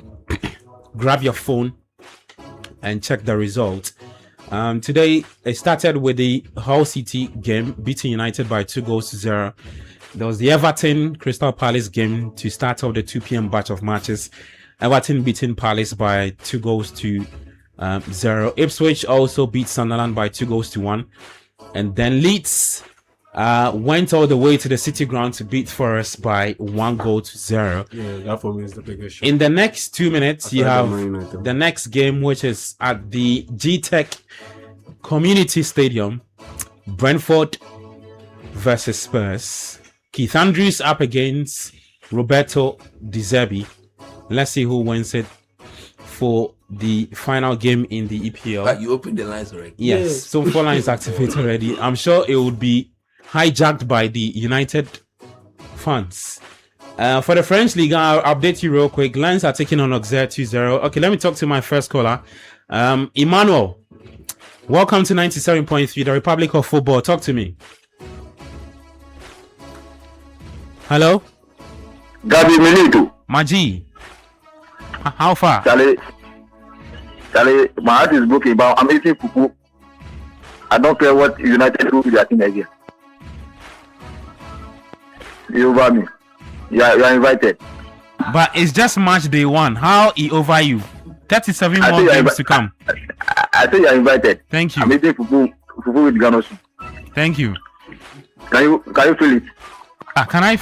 grab your phone and check the results. Today it started with the Hull City game beating United by 2-0. There was the Everton Crystal Palace game to start off the 2 p.m. batch of matches. Everton beating Palace by 2-0. Ipswich also beat Sunderland by 2-1. And then Leeds went all the way to the City ground to beat Forest by 1-0. Yeah, that for me is the biggest show. In the next 2 minutes, you have the next game, which is at the G-Tech Community Stadium. Brentford versus Spurs. Keith Andrews up against Roberto De Zerbi. Let's see who wins it for the final game in the EPL. But you opened the lines already. Yes. So phone line is activated already. I'm sure it would be hijacked by the United fans. For the French League, I'll update you real quick. Lines are taking on Auxerre 2-0. Okay, let me talk to my first caller. Emmanuel, welcome to 97.3, the Republic of Football. Talk to me. Hello? Gabi Milito. Maji. How far? Charlie, my heart is broken, but I'm eating fufu. I don't care what United do with their team again. You over me. You are invited. But it's just match day one. How he over you? 37 more games to come. I think you are invited. Thank you. I'm eating fufu with Ghana soup. Thank you. Can you feel it? Can I?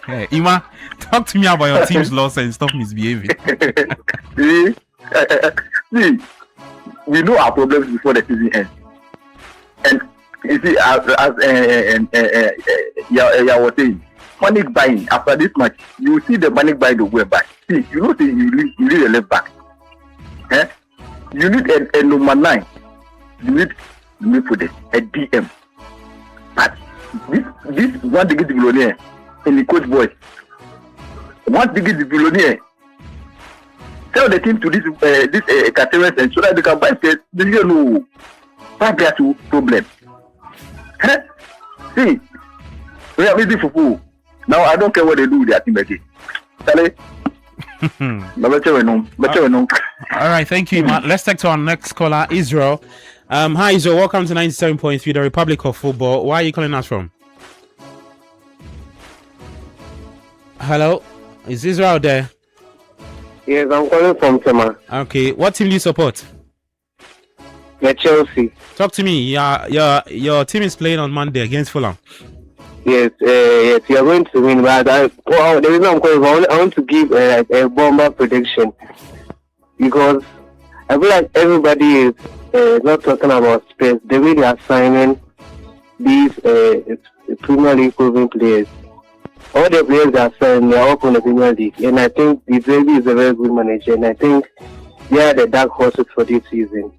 Hey, Ima, talk to me about your team's loss and stop misbehaving. See, we know our problems before the season ends. And you see, as I was saying, panic buying after this match, you see the panic buying the way back. See, you know, you need a left back. You need a number 9. You need for this a DM. But this one digit billionaire in the coach boys. One digit billionaire. Tell the team to this categories and so that they can buy players. They don't know. Five players to problem. See, we are busy for. Now I don't care what they do with their team again. All right, thank you, Matt. Let's take to our next caller, Israel. Hi, Israel. Welcome to 97.3, the Republic of Football. Where are you calling us from? Hello, is Israel there? Yes, I'm calling from Tema. Okay, what team do you support? Chelsea. Talk to me. Your team is playing on Monday against Fulham. Yes, you are going to win. But the reason I'm calling, I want to give a bomber prediction because I feel like everybody is not talking about Spurs. The way they are signing these Premier League proven players, all the players that are signing, they are all from the Premier League, and I think the baby is a very good manager, and I think they are the dark horses for this season.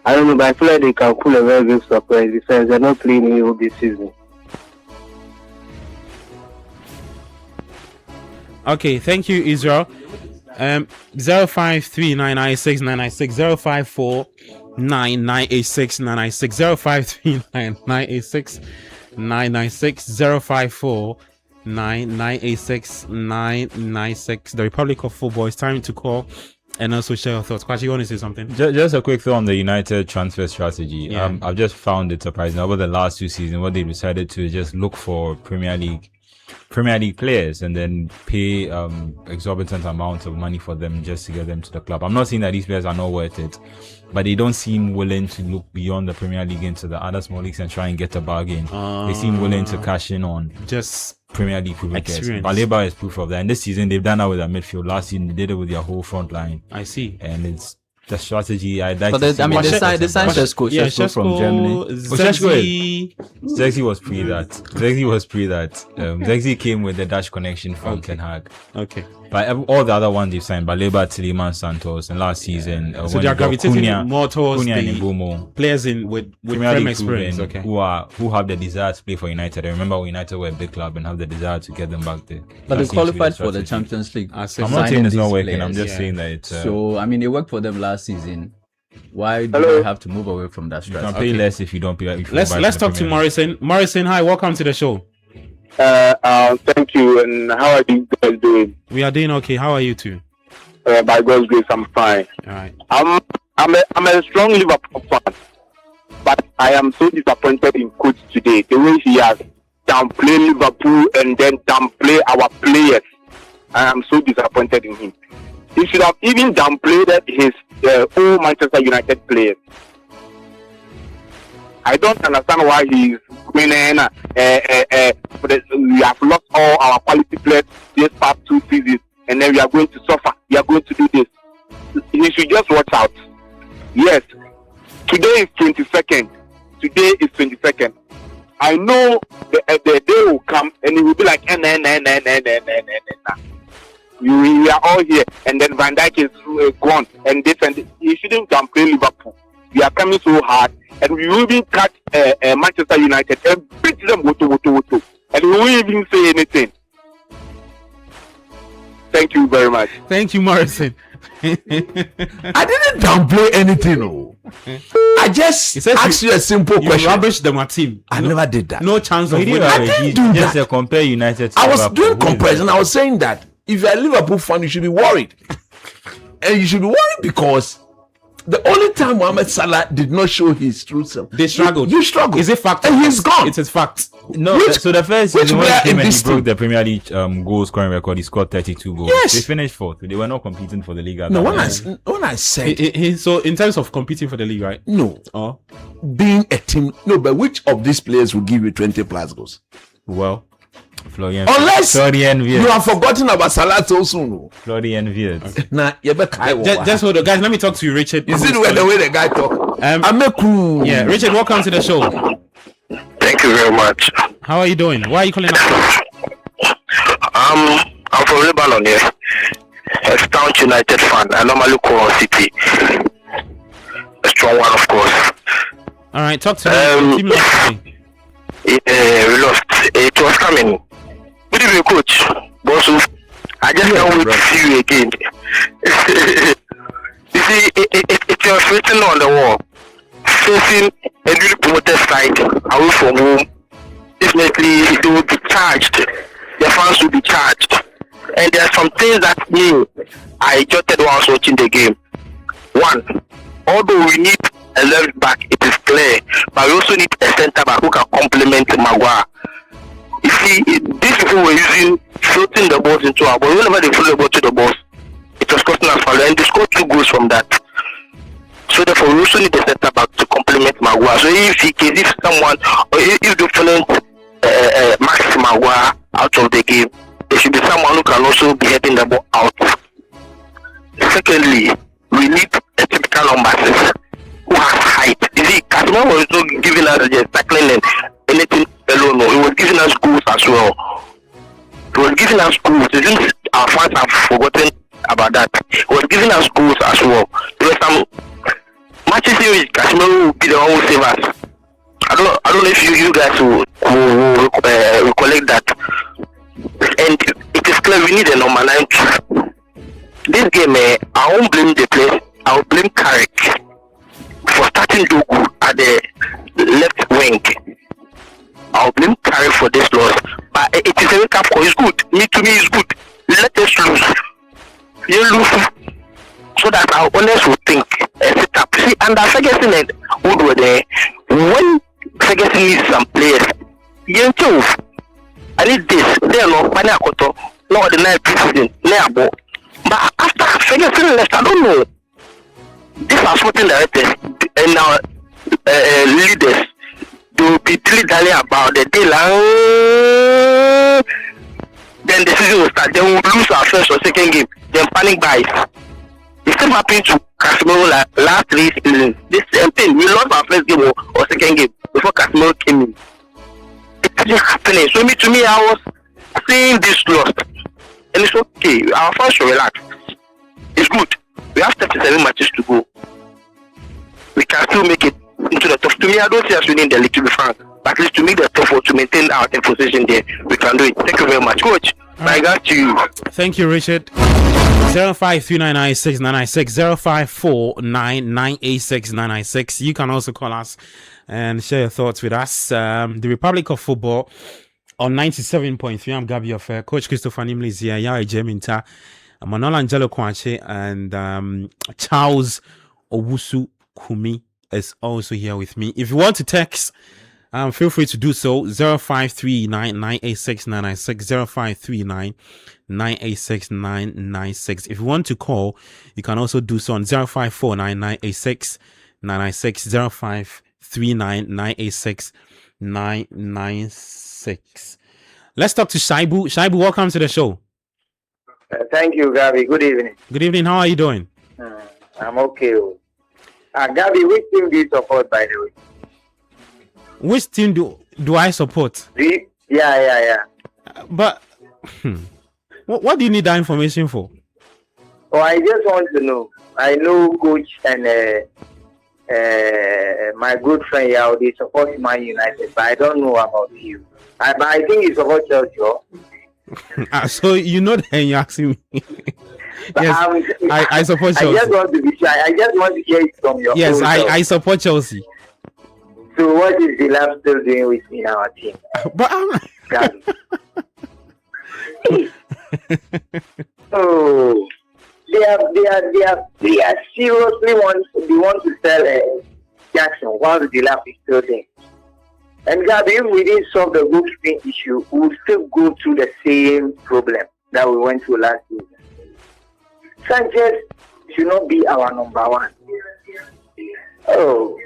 I don't know, but I feel like they can pull a very big surprise because they're not playing any of this season. Okay, thank you, Israel. 053996 0549986 996 053996 0549986 996. The Republic of Football. It's time to call and also share your thoughts. Kwashi, you want to say something? Just a quick thought on the United transfer strategy. Yeah. I've just found it surprising. Over the last 2 seasons, what they decided to just look for Premier League players and then pay exorbitant amounts of money for them just to get them to the club. I'm not saying that these players are not worth it, but they don't seem willing to look beyond the Premier League into the other small leagues and try and get a bargain. They seem willing to cash in on just Premier League proven players. experience. Baleba is proof of that. And this season they've done that with their midfield. Last season they did it with their whole front line. I see. And it's the strategy I'd like But to see. I mean, more the focus sign on that. Šeško from Germany. Zegzi was pre that. Zegzi came with the Dutch connection from Ten Hag. Okay. But all the other ones they've signed, Baleba, Tielemans, Santos, and last season, So they are gravitating more towards Cunha and the Mbeumo, players with Premier Prem League experience. proven, Okay. who have the desire to play for United. I remember when United were a big club and have the desire to get them back there. But That they seems to be qualified for the strategy. Champions League. I see. I'm not saying signing it's not these working. I'm players. just saying that it's So, I mean, it worked for them last season. Why do Hello? they have to move away from that you can strategy? pay less if you don't pay. If you Let's buy talk from to the Premier League. Morrison. Morrison, hi, welcome to the show. Thank you. And how are you guys doing? We are doing okay. How are you too? By God's grace, I'm fine. All right. I'm a strong Liverpool fan, but I am so disappointed in coach today. The way he has downplayed Liverpool and then downplay our players. I am so disappointed in him. He should have even downplayed his own Manchester United players. I don't understand why he's winning. We have lost all our quality players this past 2 seasons, and then we are going to suffer. We are going to do this. He should just watch out. Yes, today is 22nd. Today is 22nd. I know the day will come, and he will be like, nah. We are all here, and then Van Dijk is gone, and this and this. You shouldn't downplay Liverpool. We are coming so hard, and we will even catch Manchester United and beat them woto, and we won't even say anything. Thank you very much. Thank you, Morrison. I didn't downplay anything. Oh. I just asked you a simple question. You rubbish the team. I never did that. No chance of winning. I didn't do Just that. compare United to I was Liverpool. doing comparison. I was saying that if you're a Liverpool fan, you should be worried. And you should be worried because the only time Mohamed Salah did not show his true self, They struggled. You struggled. Is it fact? And he's gone. It is fact. No, so the first which season when player he came in and this he broke team? the Premier League goal scoring record, he scored 32 goals. Yes. They finished fourth. They were not competing for the league at No, that when time. I said So in terms of competing for the league, right? no, Oh, being a team, no, but which of these players will give you 20 plus goals? well, Florian Unless Florian you Wirtz. have forgotten about Salah so soon. Florian Wirtz. Nah, you better just hold on, guys. Let me talk to you, Richard. You see the way the guy talk. I'm a cool. Yeah, Richard, welcome to the show. Thank you very much. How are you doing? Why are you calling us? I'm from Lebanon here. A staunch United fan. I normally call Citi. A strong one, of course. All right, talk to me. Team lost today. We lost. It was coming. Good evening, coach. Boss, I just can't wait to see you again. You see, it was written on the wall. Facing a newly promoted side away from home, definitely they will be charged. The fans will be charged. And there are some things that I jotted while I was watching the game. One, although we need a left back, it is clear, but we also need a centre back who can complement Maguire. You see, these people were using floating the balls into our ball. Whenever they float the ball to the box, it was costing us foul, and they scored 2 goals from that. So therefore, we also need a centre back to complement Maguire. So if someone, or if the opponent Max Maguire out of the game, there should be someone who can also be heading the ball out. Secondly, we need a typical number 6 who has height. You see, Casemiro was not giving us just tackling and anything alone. No, he was giving us goals as well. He was giving us goals. Our fans have forgotten about that. He was giving us goals as well. There were some matches in which Casemiro will be the one who save us. I don't know if you guys will recollect that. And it is clear we need a number 9 too. This game, I won't blame the players. I will blame Carrick for starting Dogu at the left wing. I'll blame Carrick for this loss. But it is a wake up call. It's good. To me, it's good. Let us lose. You lose so that our owners will think sit up. See, under Ferguson and Wood were there. When Ferguson needs some players, you know, I need this. They are not Panakoto, no the night president, never. But after Ferguson left, I don't know. These are sporting directors and our leaders. They will be dilly-dally about the deal. Then the season will start. Then we will lose our first or second game. Then panic buys. It still happened to Casemiro last 3 seasons. The same thing. We lost our first game or second game before Casemiro came in. It's just happening. So to me, I was seeing this loss. And it's okay. Our fans should relax. It's good. We have 37 matches to go. We can still make it into the top. To me, I don't see us winning the league, to be frank. But at least to make the top 4, to maintain our position there, we can do it. Thank you very much, coach. I got to you. Thank you, Richard. 053996 0549986996. You can also call us and share your thoughts with us. The Republic of Football on 97.3. I'm Gabi Affair. Coach Christopher Nimley is here. Yaya Jeminta. Manola Angelo Kwanche and Charles Owusu Kumi is also here with me. If you want to text, feel free to do so. 0539986996 0539986996. If you want to call, you can also do so on 0549986996 0539986996. Let's talk to Shaibu. Shaibu, welcome to the show. Thank you, Gabi. Good evening. Good evening. How are you doing? I'm okay. Gabi, which team do you support, by the way? Which team do I support? Yeah. But What do you need that information for? Oh, I just want to know. I know coach and my good friend here, they support Man United, but I don't know about you. But I think you support Chelsea. So you know that you're asking me. Yes, I support Chelsea. I just want to be sure. I just want to hear it from your. Yes, I support Chelsea. So what is the lab still doing with me in our team? But oh, they are seriously want to sell Jackson while the lab is still there. And Gabi, if we didn't solve the goalkeeping issue, we would still go through the same problem that we went through last season. Sanchez should not be our number one. Oh,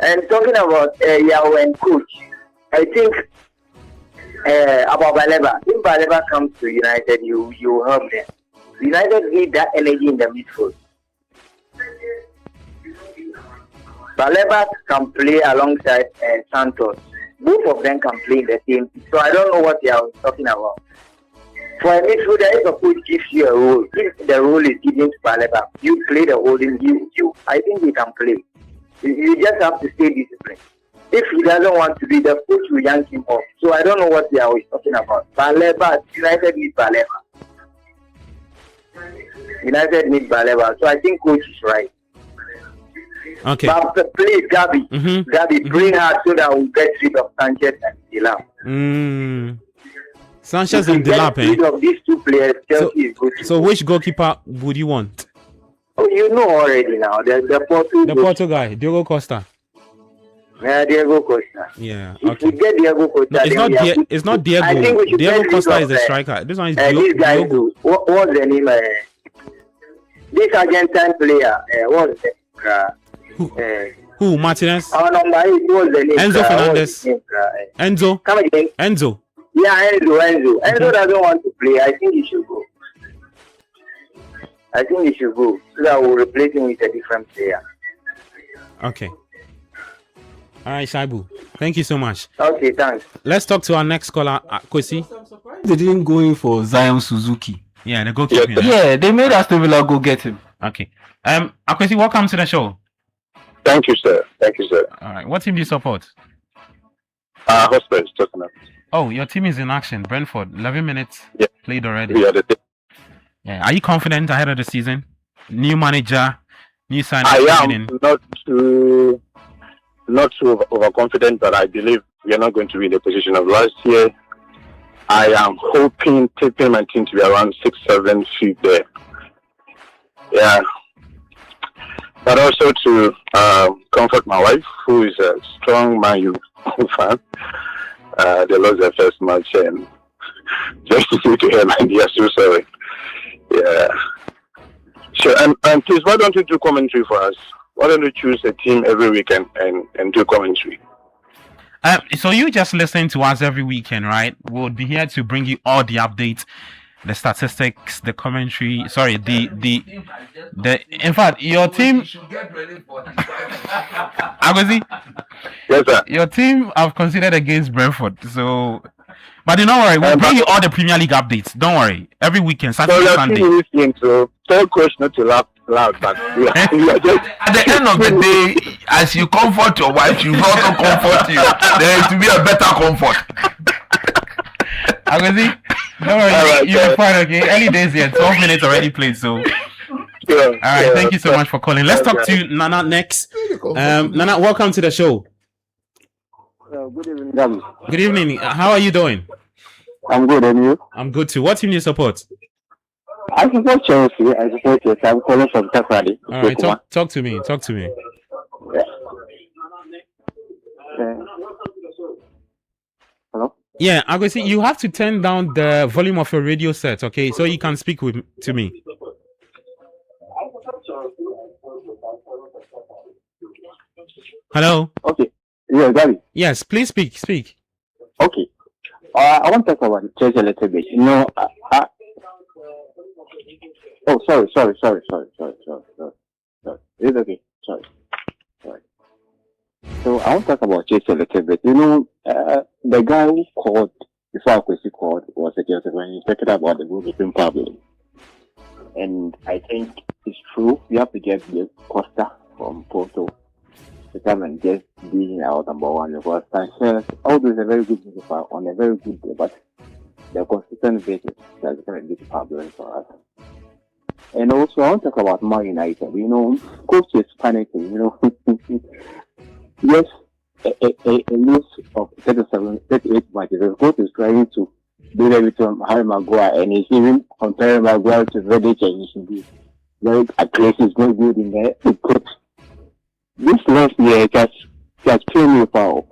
and talking about Yao and coach, I think about Baleba. If Baleba comes to United, you help them. United need that energy in the midfield. Baleba can play alongside Santos. Both of them can play in the same team. So I don't know what they are talking about. For a midfielder, if a coach gives you a role, if the role is given to Baleba, you play the role in you. I think he can play. You just have to stay disciplined. If he doesn't want to be, the coach will yank him off. So I don't know what they are always talking about. Baleba, United need Baleba. United need Baleba. So I think coach is right. Okay. But please, Gabi, Gabi, bring her so that we get rid of Sanchez and Delap. Sanchez and Delap, rid of these two players, Chelsea is good. So which goalkeeper would you want? Oh, you know already now. The Porto guy, Diego Costa. Yeah, Diego Costa. Yeah, okay. If we get Diego Costa, no, it's not Diego. I think we should Diego Costa is the striker. This one is this guy Diogo. What's the name? This Argentine player. What's the Who? Martinez? Our number 8, what's the name? Enzo Fernandez. Enzo. Come again. Enzo. Yeah, Enzo. Enzo doesn't want to play. I think he should go. So that we'll replace him with a different player. Okay. All right, Shaibu. Thank you so much. Okay, thanks. Let's talk to our next caller, Kwesi. They didn't go in for Zion Suzuki. Yeah, the goalkeeper. Yeah, they made Aston Villa go get him. Okay. Kwesi, welcome to the show. Thank you, sir. All right. What team do you support? Hotspur, Tottenham. Oh, your team is in action. Brentford, 11 minutes played already. Yeah, Are you confident ahead of the season? New manager, new signing. I am not too overconfident, but I believe we are not going to be in the position of last year. I am hoping, taking my team to be around 6-7 feet there. Yeah. But also to comfort my wife, who is a strong Man U fan. They lost their first match, and just to say to her, they are so sorry. Yeah. Sure. And please, why don't you do commentary for us? Why don't you choose a team every weekend and do commentary? So you just listen to us every weekend, right? We'll be here to bring you all the updates, the statistics, the commentary. Sorry, the. In fact, your team. Agozi. Yes, sir. Your team I've considered against Brentford, so. But don't worry, we'll bring you all the Premier League updates. Don't worry, every weekend, Saturday, Sunday. So tell coach not to laugh loud, but we are just... At the end of the day, as you comfort your wife, she will also comfort you. There is to be a better comfort. Agozi, don't worry, you're fine, okay? Early days here, 12 minutes already played, so. All right, thank you so much for calling. Let's talk to Nana next. Nana, welcome to the show. Good evening, Gabby. Good evening. How are you doing? I'm good, and you? I'm good too. What team do you support? I support Chelsea. I'm calling from Takrady. All right, talk to me. Talk to me. Hello? Yeah, I'm going to say you have to turn down the volume of your radio set, okay, so you can speak to me. Hello. Okay. Yeah, Gabby. Yes, please speak. Okay. I want to talk about Chelsea a little bit. Oh, sorry. It's okay. Sorry. So I want to talk about Chelsea a little bit. The guy who called before Akwesi called was suggested when he talked about the goalkeeping problem. And I think it's true. We have to get the Costa from Porto to come and just be our number one, because Sanchez, although he's a very good goalkeeper on a very good day, but the consistent basis that's going to be a problem for us. And also, I want to talk about Man United. You know, coach is panicking. You know, yes, a lose of 38 matches. The coach is trying to do everything Harry Maguire, and he's even comparing Maguire to Vidic, and he should be very aggressive, very good in there. Because this last year, just playing me foul.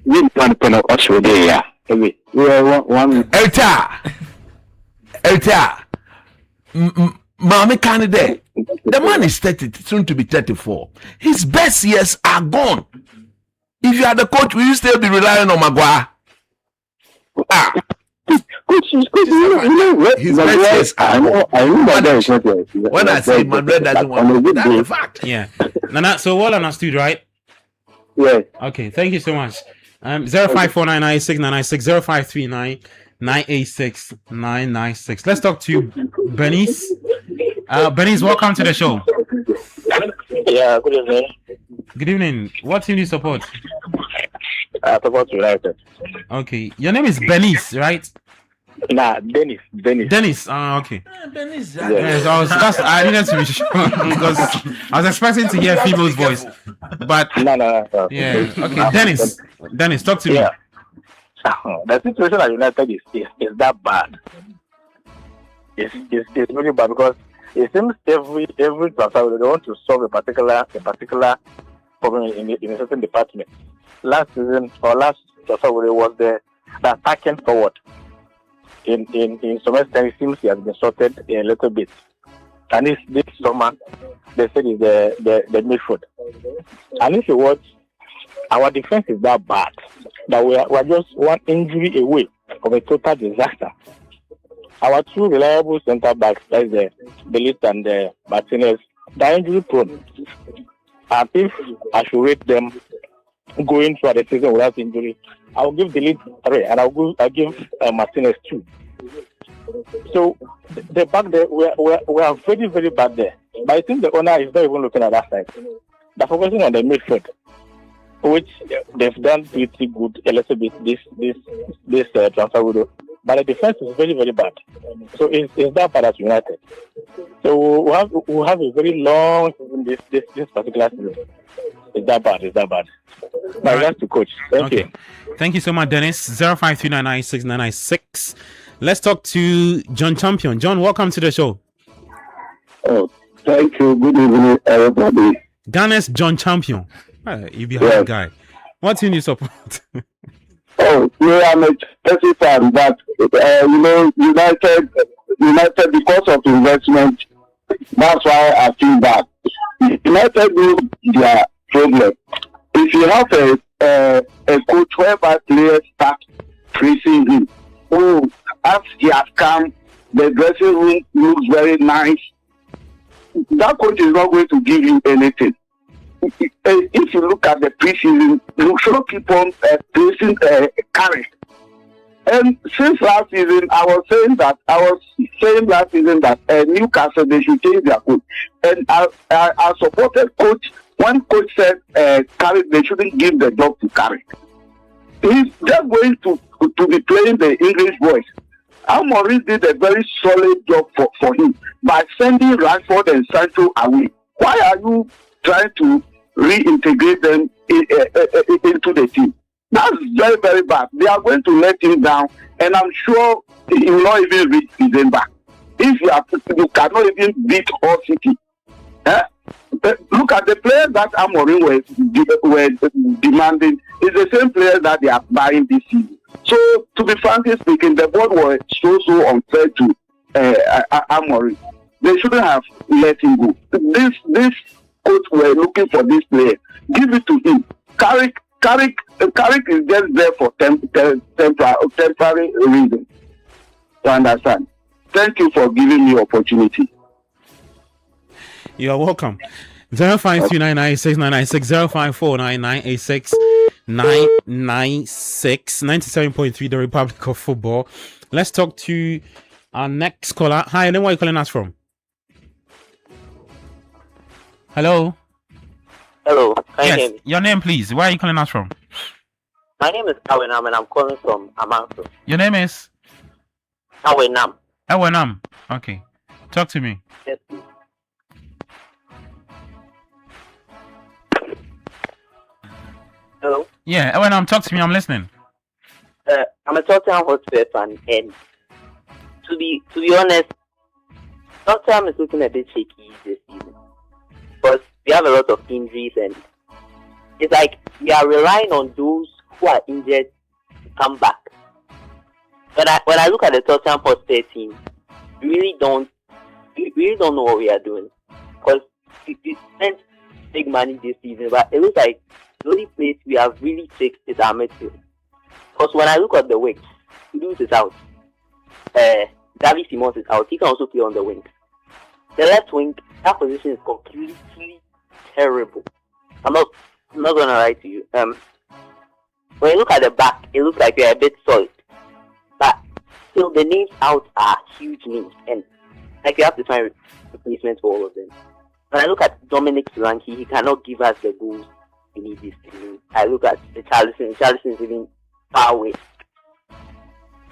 We can't put up Australia. We are one. Elta. Mami candidate. The man is 30, soon to be 34. His best years are gone. If you are the coach, will you still be relying on Maguire? His best years are gone. When I say Maguire doesn't want to, that's a fact. Yeah. Nana, so well understood, right? Yes. Okay, thank you so much. 0549969996 053986 Let's talk to Bernice. Bernice, welcome to the show. Yeah, good evening. Good evening. What team do you support? I support United. Okay, your name is Bernice, right? Nah, Dennis. Dennis. Okay. Bernice. Yes, I needed to be sure because I was expecting to hear a female's voice, but No. yeah. Okay, Dennis, talk to me. Yeah. The situation at United is that bad. It's really bad because it seems every transfer they want to solve a particular problem in a certain department. Last season or last transfer was the attacking forward. In some extent, it seems he has been sorted a little bit. And this summer, they said is the midfield. And if you watch, our defense is that bad that we are just one injury away from a total disaster. Our two reliable centre backs, that's the Belit and the Martinez, they're injury prone. And if I should rate them going through the season without injury, I'll give Belit 3 and I'll give Martinez 2. So the back there, we are very, very bad there. But I think the owner is not even looking at that side. They're focusing on the midfield, which they've done pretty good a little bit this transfer window. But the defense is very, very bad. So it's that bad at United. So we'll have a very long season this particular season. It's that bad. But that's the coach. Thank you. Thank you so much, Dennis. 0539969996. Let's talk to John Champion. John, welcome to the show. Oh, thank you. Good evening, everybody. Ghana's John Champion. You be a hard guy. What team do you support? Oh, yeah, I'm a Chelsea fan, but United, because of investment, that's why I feel bad. United knows their problem. If you have a coach whereby players start praising him, as he has come, the dressing room looks very nice. That coach is not going to give you anything. If you look at the preseason, you should keep on placing Carrick. And since last season, I was saying last season that Newcastle, they should change their coach. And I supported coach when coach said Carrick, they shouldn't give the job to Carrick. He's just going to be playing the English boys. Amorim did a very solid job for him by sending Rashford and Sancho away. Why are you trying to reintegrate them into the team? That's very, very bad. They are going to let him down, and I'm sure he will not even reach December. If you cannot even beat all City. Look at the players that Amorim were demanding. It's the same players that they are buying this season. So, to be frankly speaking, the board was so unfair to Amorim. They shouldn't have let him go. This coach were looking for this player. Give it to him. Carrick is just there for temporary reasons. You understand? Thank you for giving me opportunity. You are welcome. 0539969996 054996 996 97.3 The Republic of Football. Let's talk to our next caller. Hi, and then where are you calling us from? Hello. Hello. Yes, your name, please. Where are you calling us from? My name is Awenam, and I'm calling from Amanso. Your name is? Awenam. Awenam. Okay. Talk to me. Yes, please. Hello. Yeah, Awenam, talk to me. I'm listening. I'm a Tottenham Hotspur fan, and to be honest, Tottenham is looking a bit shaky this season. But we have a lot of injuries, and it's like we are relying on those who are injured to come back. When I look at the Tottenham Hotspur team, we really don't know what we are doing, because we spent big money this season, but it looks like the only place we have really fixed is our midfield. Because when I look at the wings, Kudus is out, David Simons is out. He can also play on the wing. The left wing, that position is completely terrible. I'm not gonna lie to you. When you look at the back, it looks like they're a bit solid, but still the names out are huge names, and like you have to find replacements for all of them. When I look at Dominic Solanke, he cannot give us the goals we need this season. I look at the Charlison is even far away.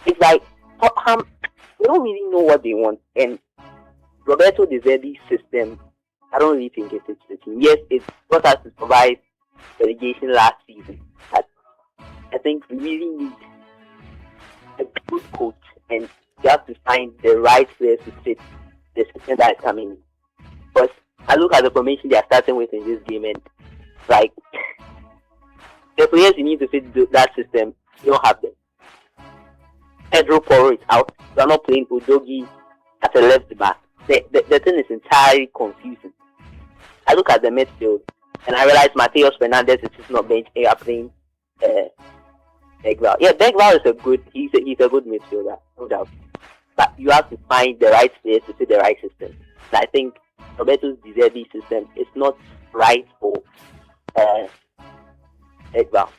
It's like Tottenham, they don't really know what they want, and Roberto De Zerbi's system, I don't really think it fits the team. Yes, it got us to survive relegation last season, but I think we really need a good coach, and you have to find the right players to fit the system that is coming in. But I look at the formation they are starting with in this game, and like the players you need to fit that system, you don't have them. Pedro Porro is out. You are not playing Udogi as a left back. The thing is entirely confusing. I look at the midfield and I realize Mateus Fernandes is not bench. They are playing Bergvall. Yeah, Bergvall is he's a good midfielder, no doubt. But you have to find the right players to fit the right system. And I think Roberto De Zerbi system is not right for Bergvall.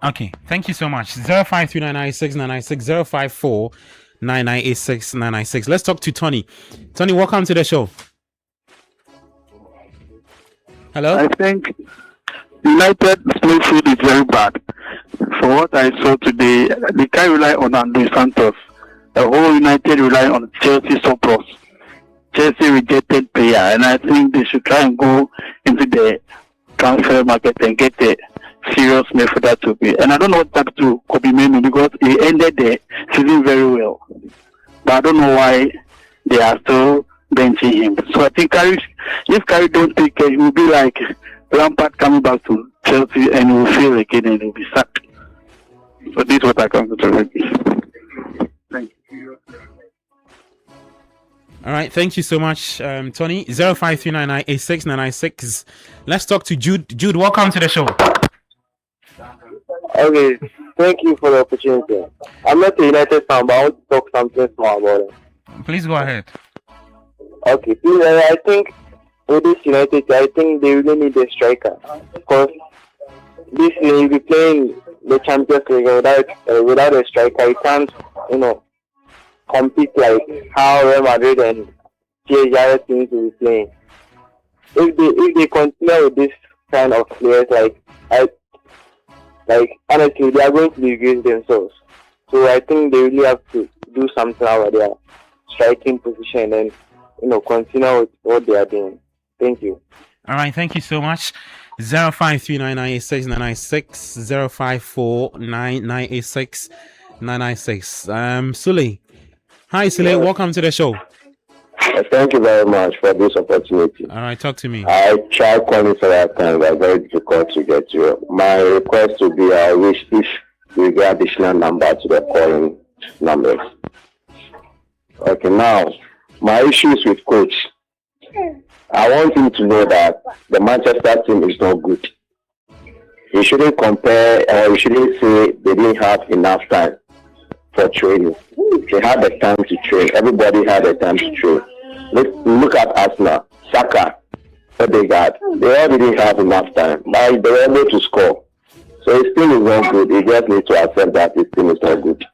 Okay, thank you so much. 0539969960 05499869996. Let's talk to Tony. Tony, welcome to the show. Hello? I think United play food is very bad. For what I saw today, they can't rely on Andres Santos. The whole United rely on Chelsea surplus. Chelsea rejected player, and I think they should try and go into the transfer market and get a serious midfielder to be. And I don't know what happened to Kobe Menu, because he ended the season very well. But I don't know why they are still benching him. So I think if Carey don't take care, he will be like Lampard coming back to Chelsea, and he will fail again and he will be sacked. So this is what I come to tell you. Thank you. All right, thank you so much, Tony. 0539986996. Let's talk to Jude. Jude, welcome to the show. Okay, thank you for the opportunity. I'm not a United fan, but I want to talk something small about it. Please go ahead. Okay, I think with this United, I think they really need a striker, because this year you'll be playing the Champions League without a striker. You can't, compete like how Real Madrid and PSG teams will be playing. If they continue with this kind of players, honestly, they are going to disgrace themselves. So I think they really have to do something about their striking position and continue with what they are doing. Thank you. All right, thank you so much. 0539986996 0549986 Sule. Hi Sule, welcome to the show. Thank you very much for this opportunity. All right, talk to me. I tried calling several times, but very difficult to get you. My request would be I wish if we get additional number to the calling numbers. Okay, now my issues with coach. I want him to know that the Manchester team is not good. He shouldn't compare, or he shouldn't say they didn't have enough time for training. He had the time to train. Everybody had the time to train. Look at Arsenal. Saka Odegaard. They all didn't have enough time, but they were able to score. So his team is not good. He just needs to accept that his team is not good.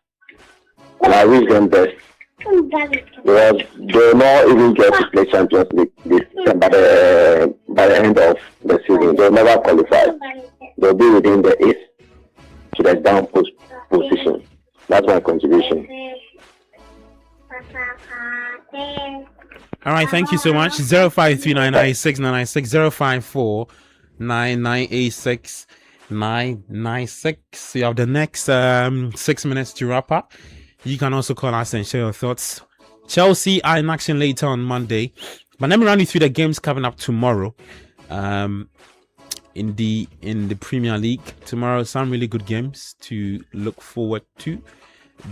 And I wish them best. Because they will not even get to play Champions League by the end of the season. They will never qualify. They'll be within the 8th to the down position. That's my contribution. All right, thank you so much. 053996996054 996. You have the next 6 minutes to wrap up. You can also call us and share your thoughts. Chelsea are in action later on Monday, but let me run you through the games coming up tomorrow. In the Premier League tomorrow, some really good games to look forward to.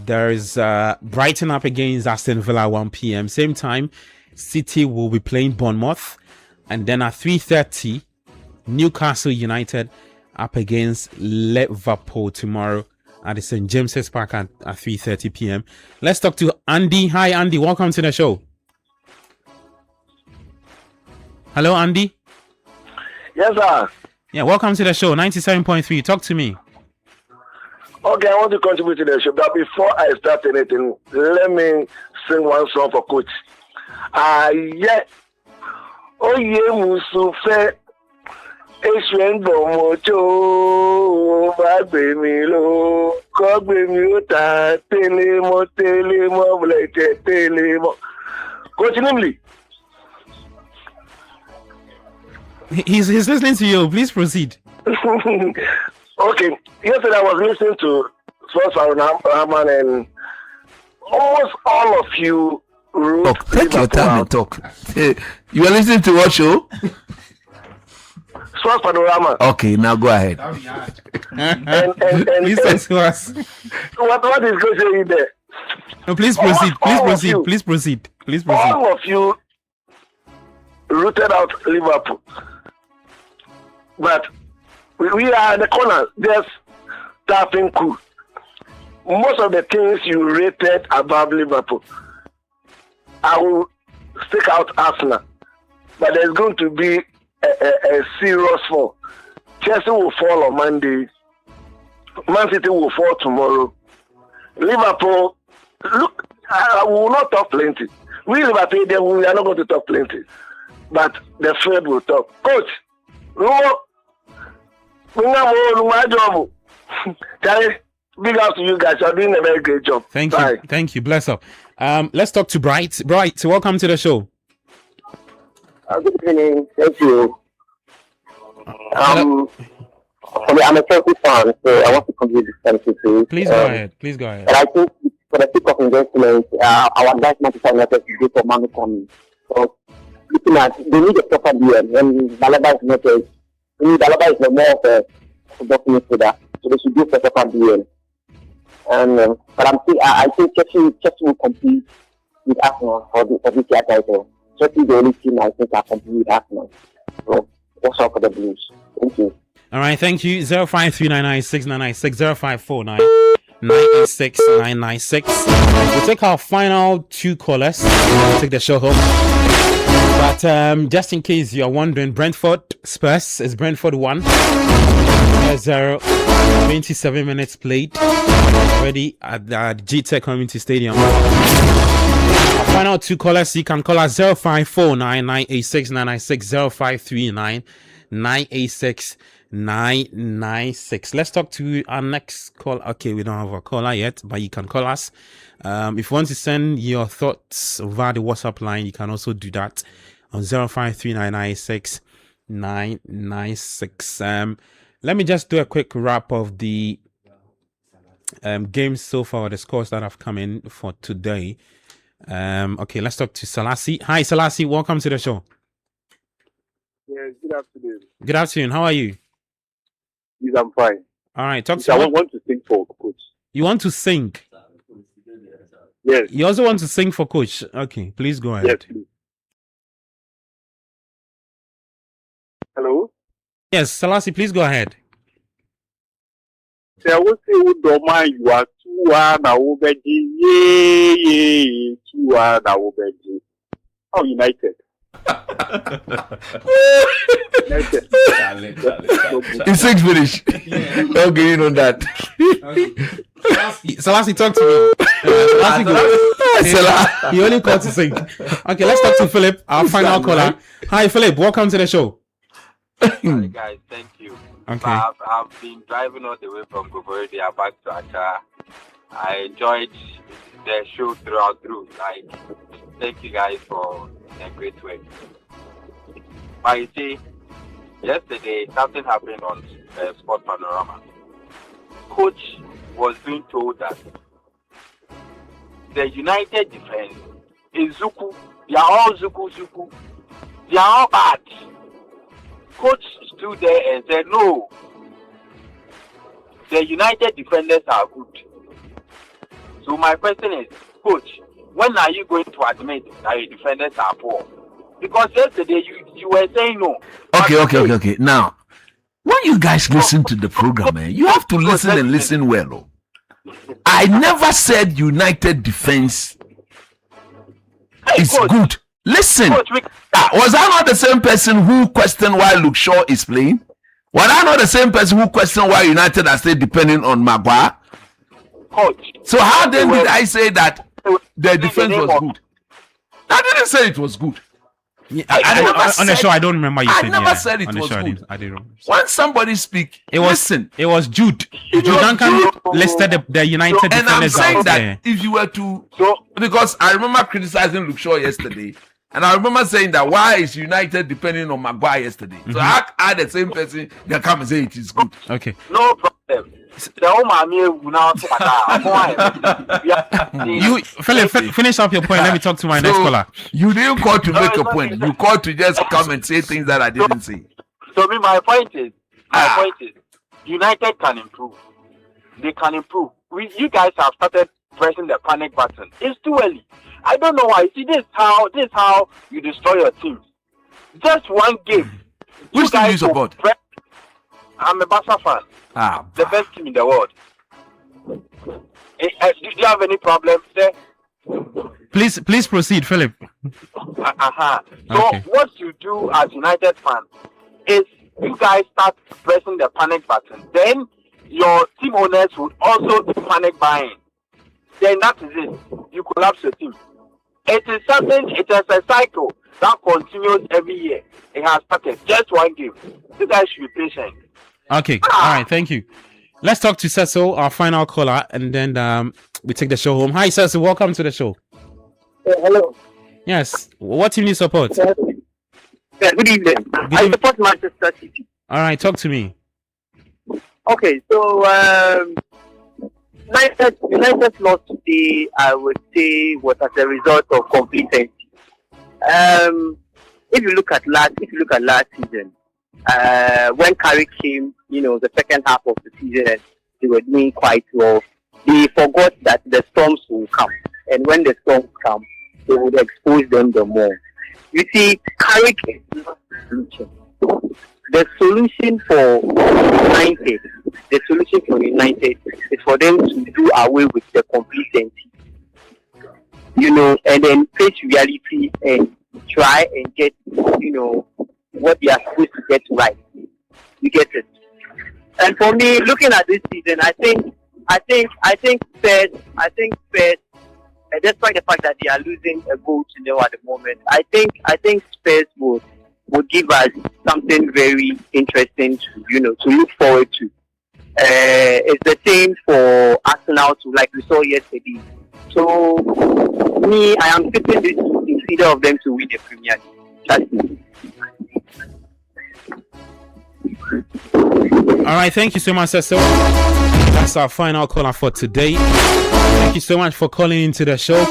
There's Brighton up against Aston Villa 1 p.m. Same time, City will be playing Bournemouth, and then at 3:30, Newcastle United up against Liverpool tomorrow at the St. James's Park at 3:30 p.m. Let's talk to Andy. Hi, Andy. Welcome to the show. Hello, Andy. Yes, sir. Yeah, welcome to the show. 97.3. Talk to me. Okay, I want to contribute to the show, but before I start anything, let me sing one song for Coach. Yeah. Oh, yeah, Musufe. Eshen Bomocho, Bagbemilo, Kogbemota, Telemo, Blake, Telemo. Coach Nimley. He's listening to you. Please proceed. Okay. Yesterday I was listening to Sports Rahman and almost all of you talk. Take your time and talk. You are listening to what show? Sports Panorama. Okay, now go ahead. and please talk to us. What is going on there? No, please proceed. Please proceed. All of you rooted out Liverpool. But we are in the corner, just tapping cool. Most of the things you rated above Liverpool, I will stick out Arsenal. But there's going to be a serious fall. Chelsea will fall on Monday. Man City will fall tomorrow. Liverpool, look, I will not talk plenty. We Liverpool, we are not going to talk plenty. But the field will talk. Coach, big up to you guys. You're doing a very great job. Thank you. Bless up. Let's talk to Bright. Bright, welcome to the show. Good evening. Thank you. I'm a Chelsea fan, so I want to contribute this fantasy too. Please go ahead. But I think for the sake of investment, our guys Manchester United to go for Manu coming. So looking at, they need a proper deal. When Balaba is not a, Balaba is more of a football midfielder, so they should go for a proper deal. And but I think Chelsea will compete with Arsenal for this year title. Chelsea is the only team I think can compete with Arsenal. So watch out for the Blues. Thank you. All right, thank you. 053996996054 986 We'll take our final two callers. We'll take the show home. But just in case you're wondering, Brentford Spurs is Brentford 1-0. 27 minutes played already at the GTEC Community Stadium. Our final two callers, you can call us 0549986996 0539869996. Let's talk to our next call. Okay, we don't have a caller yet, but you can call us. If you want to send your thoughts via the WhatsApp line, you can also do that on 0539969996. Let me just do a quick wrap of the games so far, the scores that have come in for today. Okay, let's talk to Salasi. Hi, Salasi. Welcome to the show. Yes, good afternoon. Good afternoon. How are you? Yes, I'm fine. All right. Talk yes, to I want to sing for Coach. You want to sing? Yes. You also want to sing for Coach? Okay, please go ahead. Yes, please. Hello? Yes, Salasi, please go ahead. I will say, you are 2-1 Awobeji. Yeah, 2-1 Awobeji. How United? It's 6 finish. Okay, you know that. Selassie, talk to me. He only called to sing. Okay, let's talk to Philip, our final caller. Hi, Philip. Welcome to the show. Hi guys, thank you. Okay. I've been driving all the way from Gogoredia back to Accra. I enjoyed the show through. Like, thank you guys for a great work. But you see, yesterday something happened on Sport Panorama. Coach was being told that the United defense is Zuku. They are all Zuku. They are all bad. Coach stood there and said, no, the United defenders are good. So my question is, Coach, when are you going to admit that your defenders are poor? Because yesterday you were saying no. Okay. Now, when you guys listen to the program, you have to listen and listen well. I never said United defense is good. Listen, was I not the same person who questioned why Luke Shaw is playing? Was I not the same person who questioned why United are still depending on Maguire? Coach. So how then did I say that the defense was good? I didn't say it was good. Yeah, on the show, I don't remember you saying. I never said it was good. I didn't. When somebody speak, listen. It was Jude. Jude Duncan listed the United and defenders I'm saying out that there. if you were to, because I remember criticizing Luke Shaw yesterday, and I remember saying that why is United depending on Maguire yesterday? So I the same person that come and say it is good. Okay. No problem. You, Philip, finish up your point. Let me talk to my next caller. You didn't call to make a point. You called to just come and say things that I didn't say. So my point is, United can improve. They can improve. You guys have started pressing the panic button. It's too early. I don't know why. See, this is how you destroy your team. Just one game. Which team do you support? I'm a Barca fan. The best team in the world. Do you have any problems there? Please proceed, Philip. So what you do as United fans is you guys start pressing the panic button. Then your team owners would also do panic buying. Then that is it. You collapse your team. It is a cycle that continues every year. It has started. Just one game. You guys should be patient. Okay. All right. Thank you. Let's talk to Cecil, our final caller, and then we take the show home. Hi, Cecil. Welcome to the show. Hello. Yes. What team do you support? Good evening. I support Manchester City. All right. Talk to me. Okay. So, United loss today, I would say, was as a result of complacency. If you look at last season, when Carrick came, the second half of the season, they were doing quite well. They forgot that the storms will come, and when the storms come, they would expose them the more. You see, Carrick is not the solution. The solution for United is for them to do away with the complacency, and then face reality and try and get, what they are supposed to get right. You get it? And for me, looking at this season, I think Spurs, despite the fact that they are losing a goal to nil at the moment, I think Spurs would give us something very interesting to look forward to. It's the same for Arsenal too, like we saw yesterday. So me, I am tipping this in either of them to win the Premier League. That's me. All right, thank you so much, Cecil. That's our final caller for today. Thank you so much for calling into the show.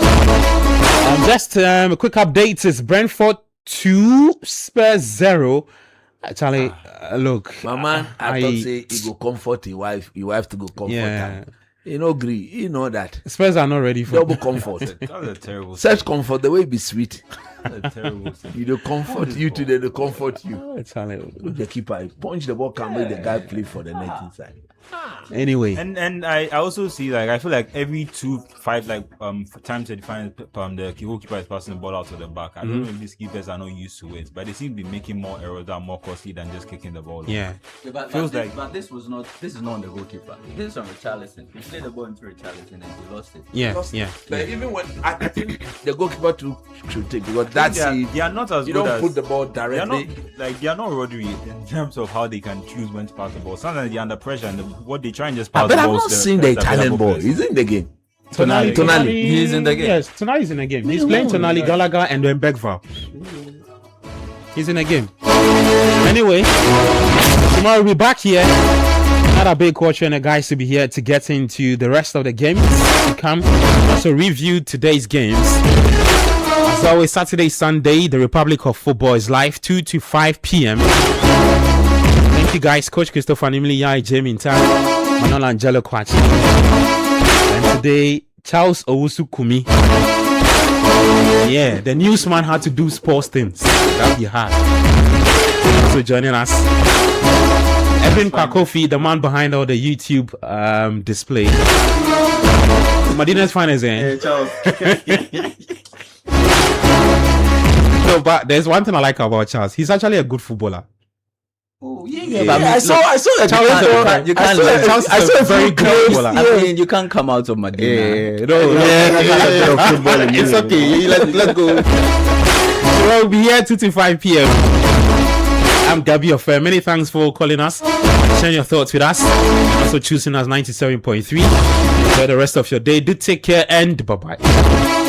Just a quick update is Brentford 2, Spurs 0. Actually, look, my man, I thought say he go comfort your wife to go comfort her. You know, agree. You know that Spurs are not ready for double comfort. That's a terrible. Such comfort, the way it be sweet. That's a terrible. You don't comfort you today, they comfort you. Oh, the keeper punch the ball, can make the guy play for the net inside. Anyway, and I also see, like, I feel like every 2-5 times they define the goalkeeper is passing the ball out of the back. I don't know if these keepers are not used to it, but they seem to be making more errors that are more costly than just kicking the ball. Yeah. But this is not on the goalkeeper. This is on Richarlison. He played the ball into Richarlison and he lost it. Yeah. But even when I think the goalkeeper should take, because that's they are not as you good don't as, put the ball directly. They are not Rodri in terms of how they can choose when to pass the ball. Sometimes they're under pressure and what they try and just pass But the I've ball. not seen the Italian boy. He's in the game. Tonali. He's in the game. Yes, Tonali is in the game. He's playing Tonali, Gallagher, and then Bergvall. He's in the game. Anyway, tomorrow we'll be back here. Another big culture and the guys to be here to get into the rest of the games to come. Also review today's games. As always, Saturday, Sunday, the Republic of Football is live 2 to 5 p.m. Thank you guys, Coach Christopher Nimili, Yai, Jamie Intang, Manola Angelo Kwachi. And today, Charles Owusu Kumi. Yeah, the newsman had to do sports things. That be hard. So joining us, Edwin Kwakofi, the man behind all the YouTube display. Madina's fine as in. Charles. No, but there's one thing I like about Charles. He's actually a good footballer. Oh, I saw it. You can't I saw a very good footballer. I mean, you can't come out of Medina. It's okay. Let's go. So we'll be here 2 to 5 p.m. I'm Gabby Affair. Many thanks for calling us, sharing your thoughts with us, also choosing us 97.3. Enjoy the rest of your day. Do take care and bye-bye.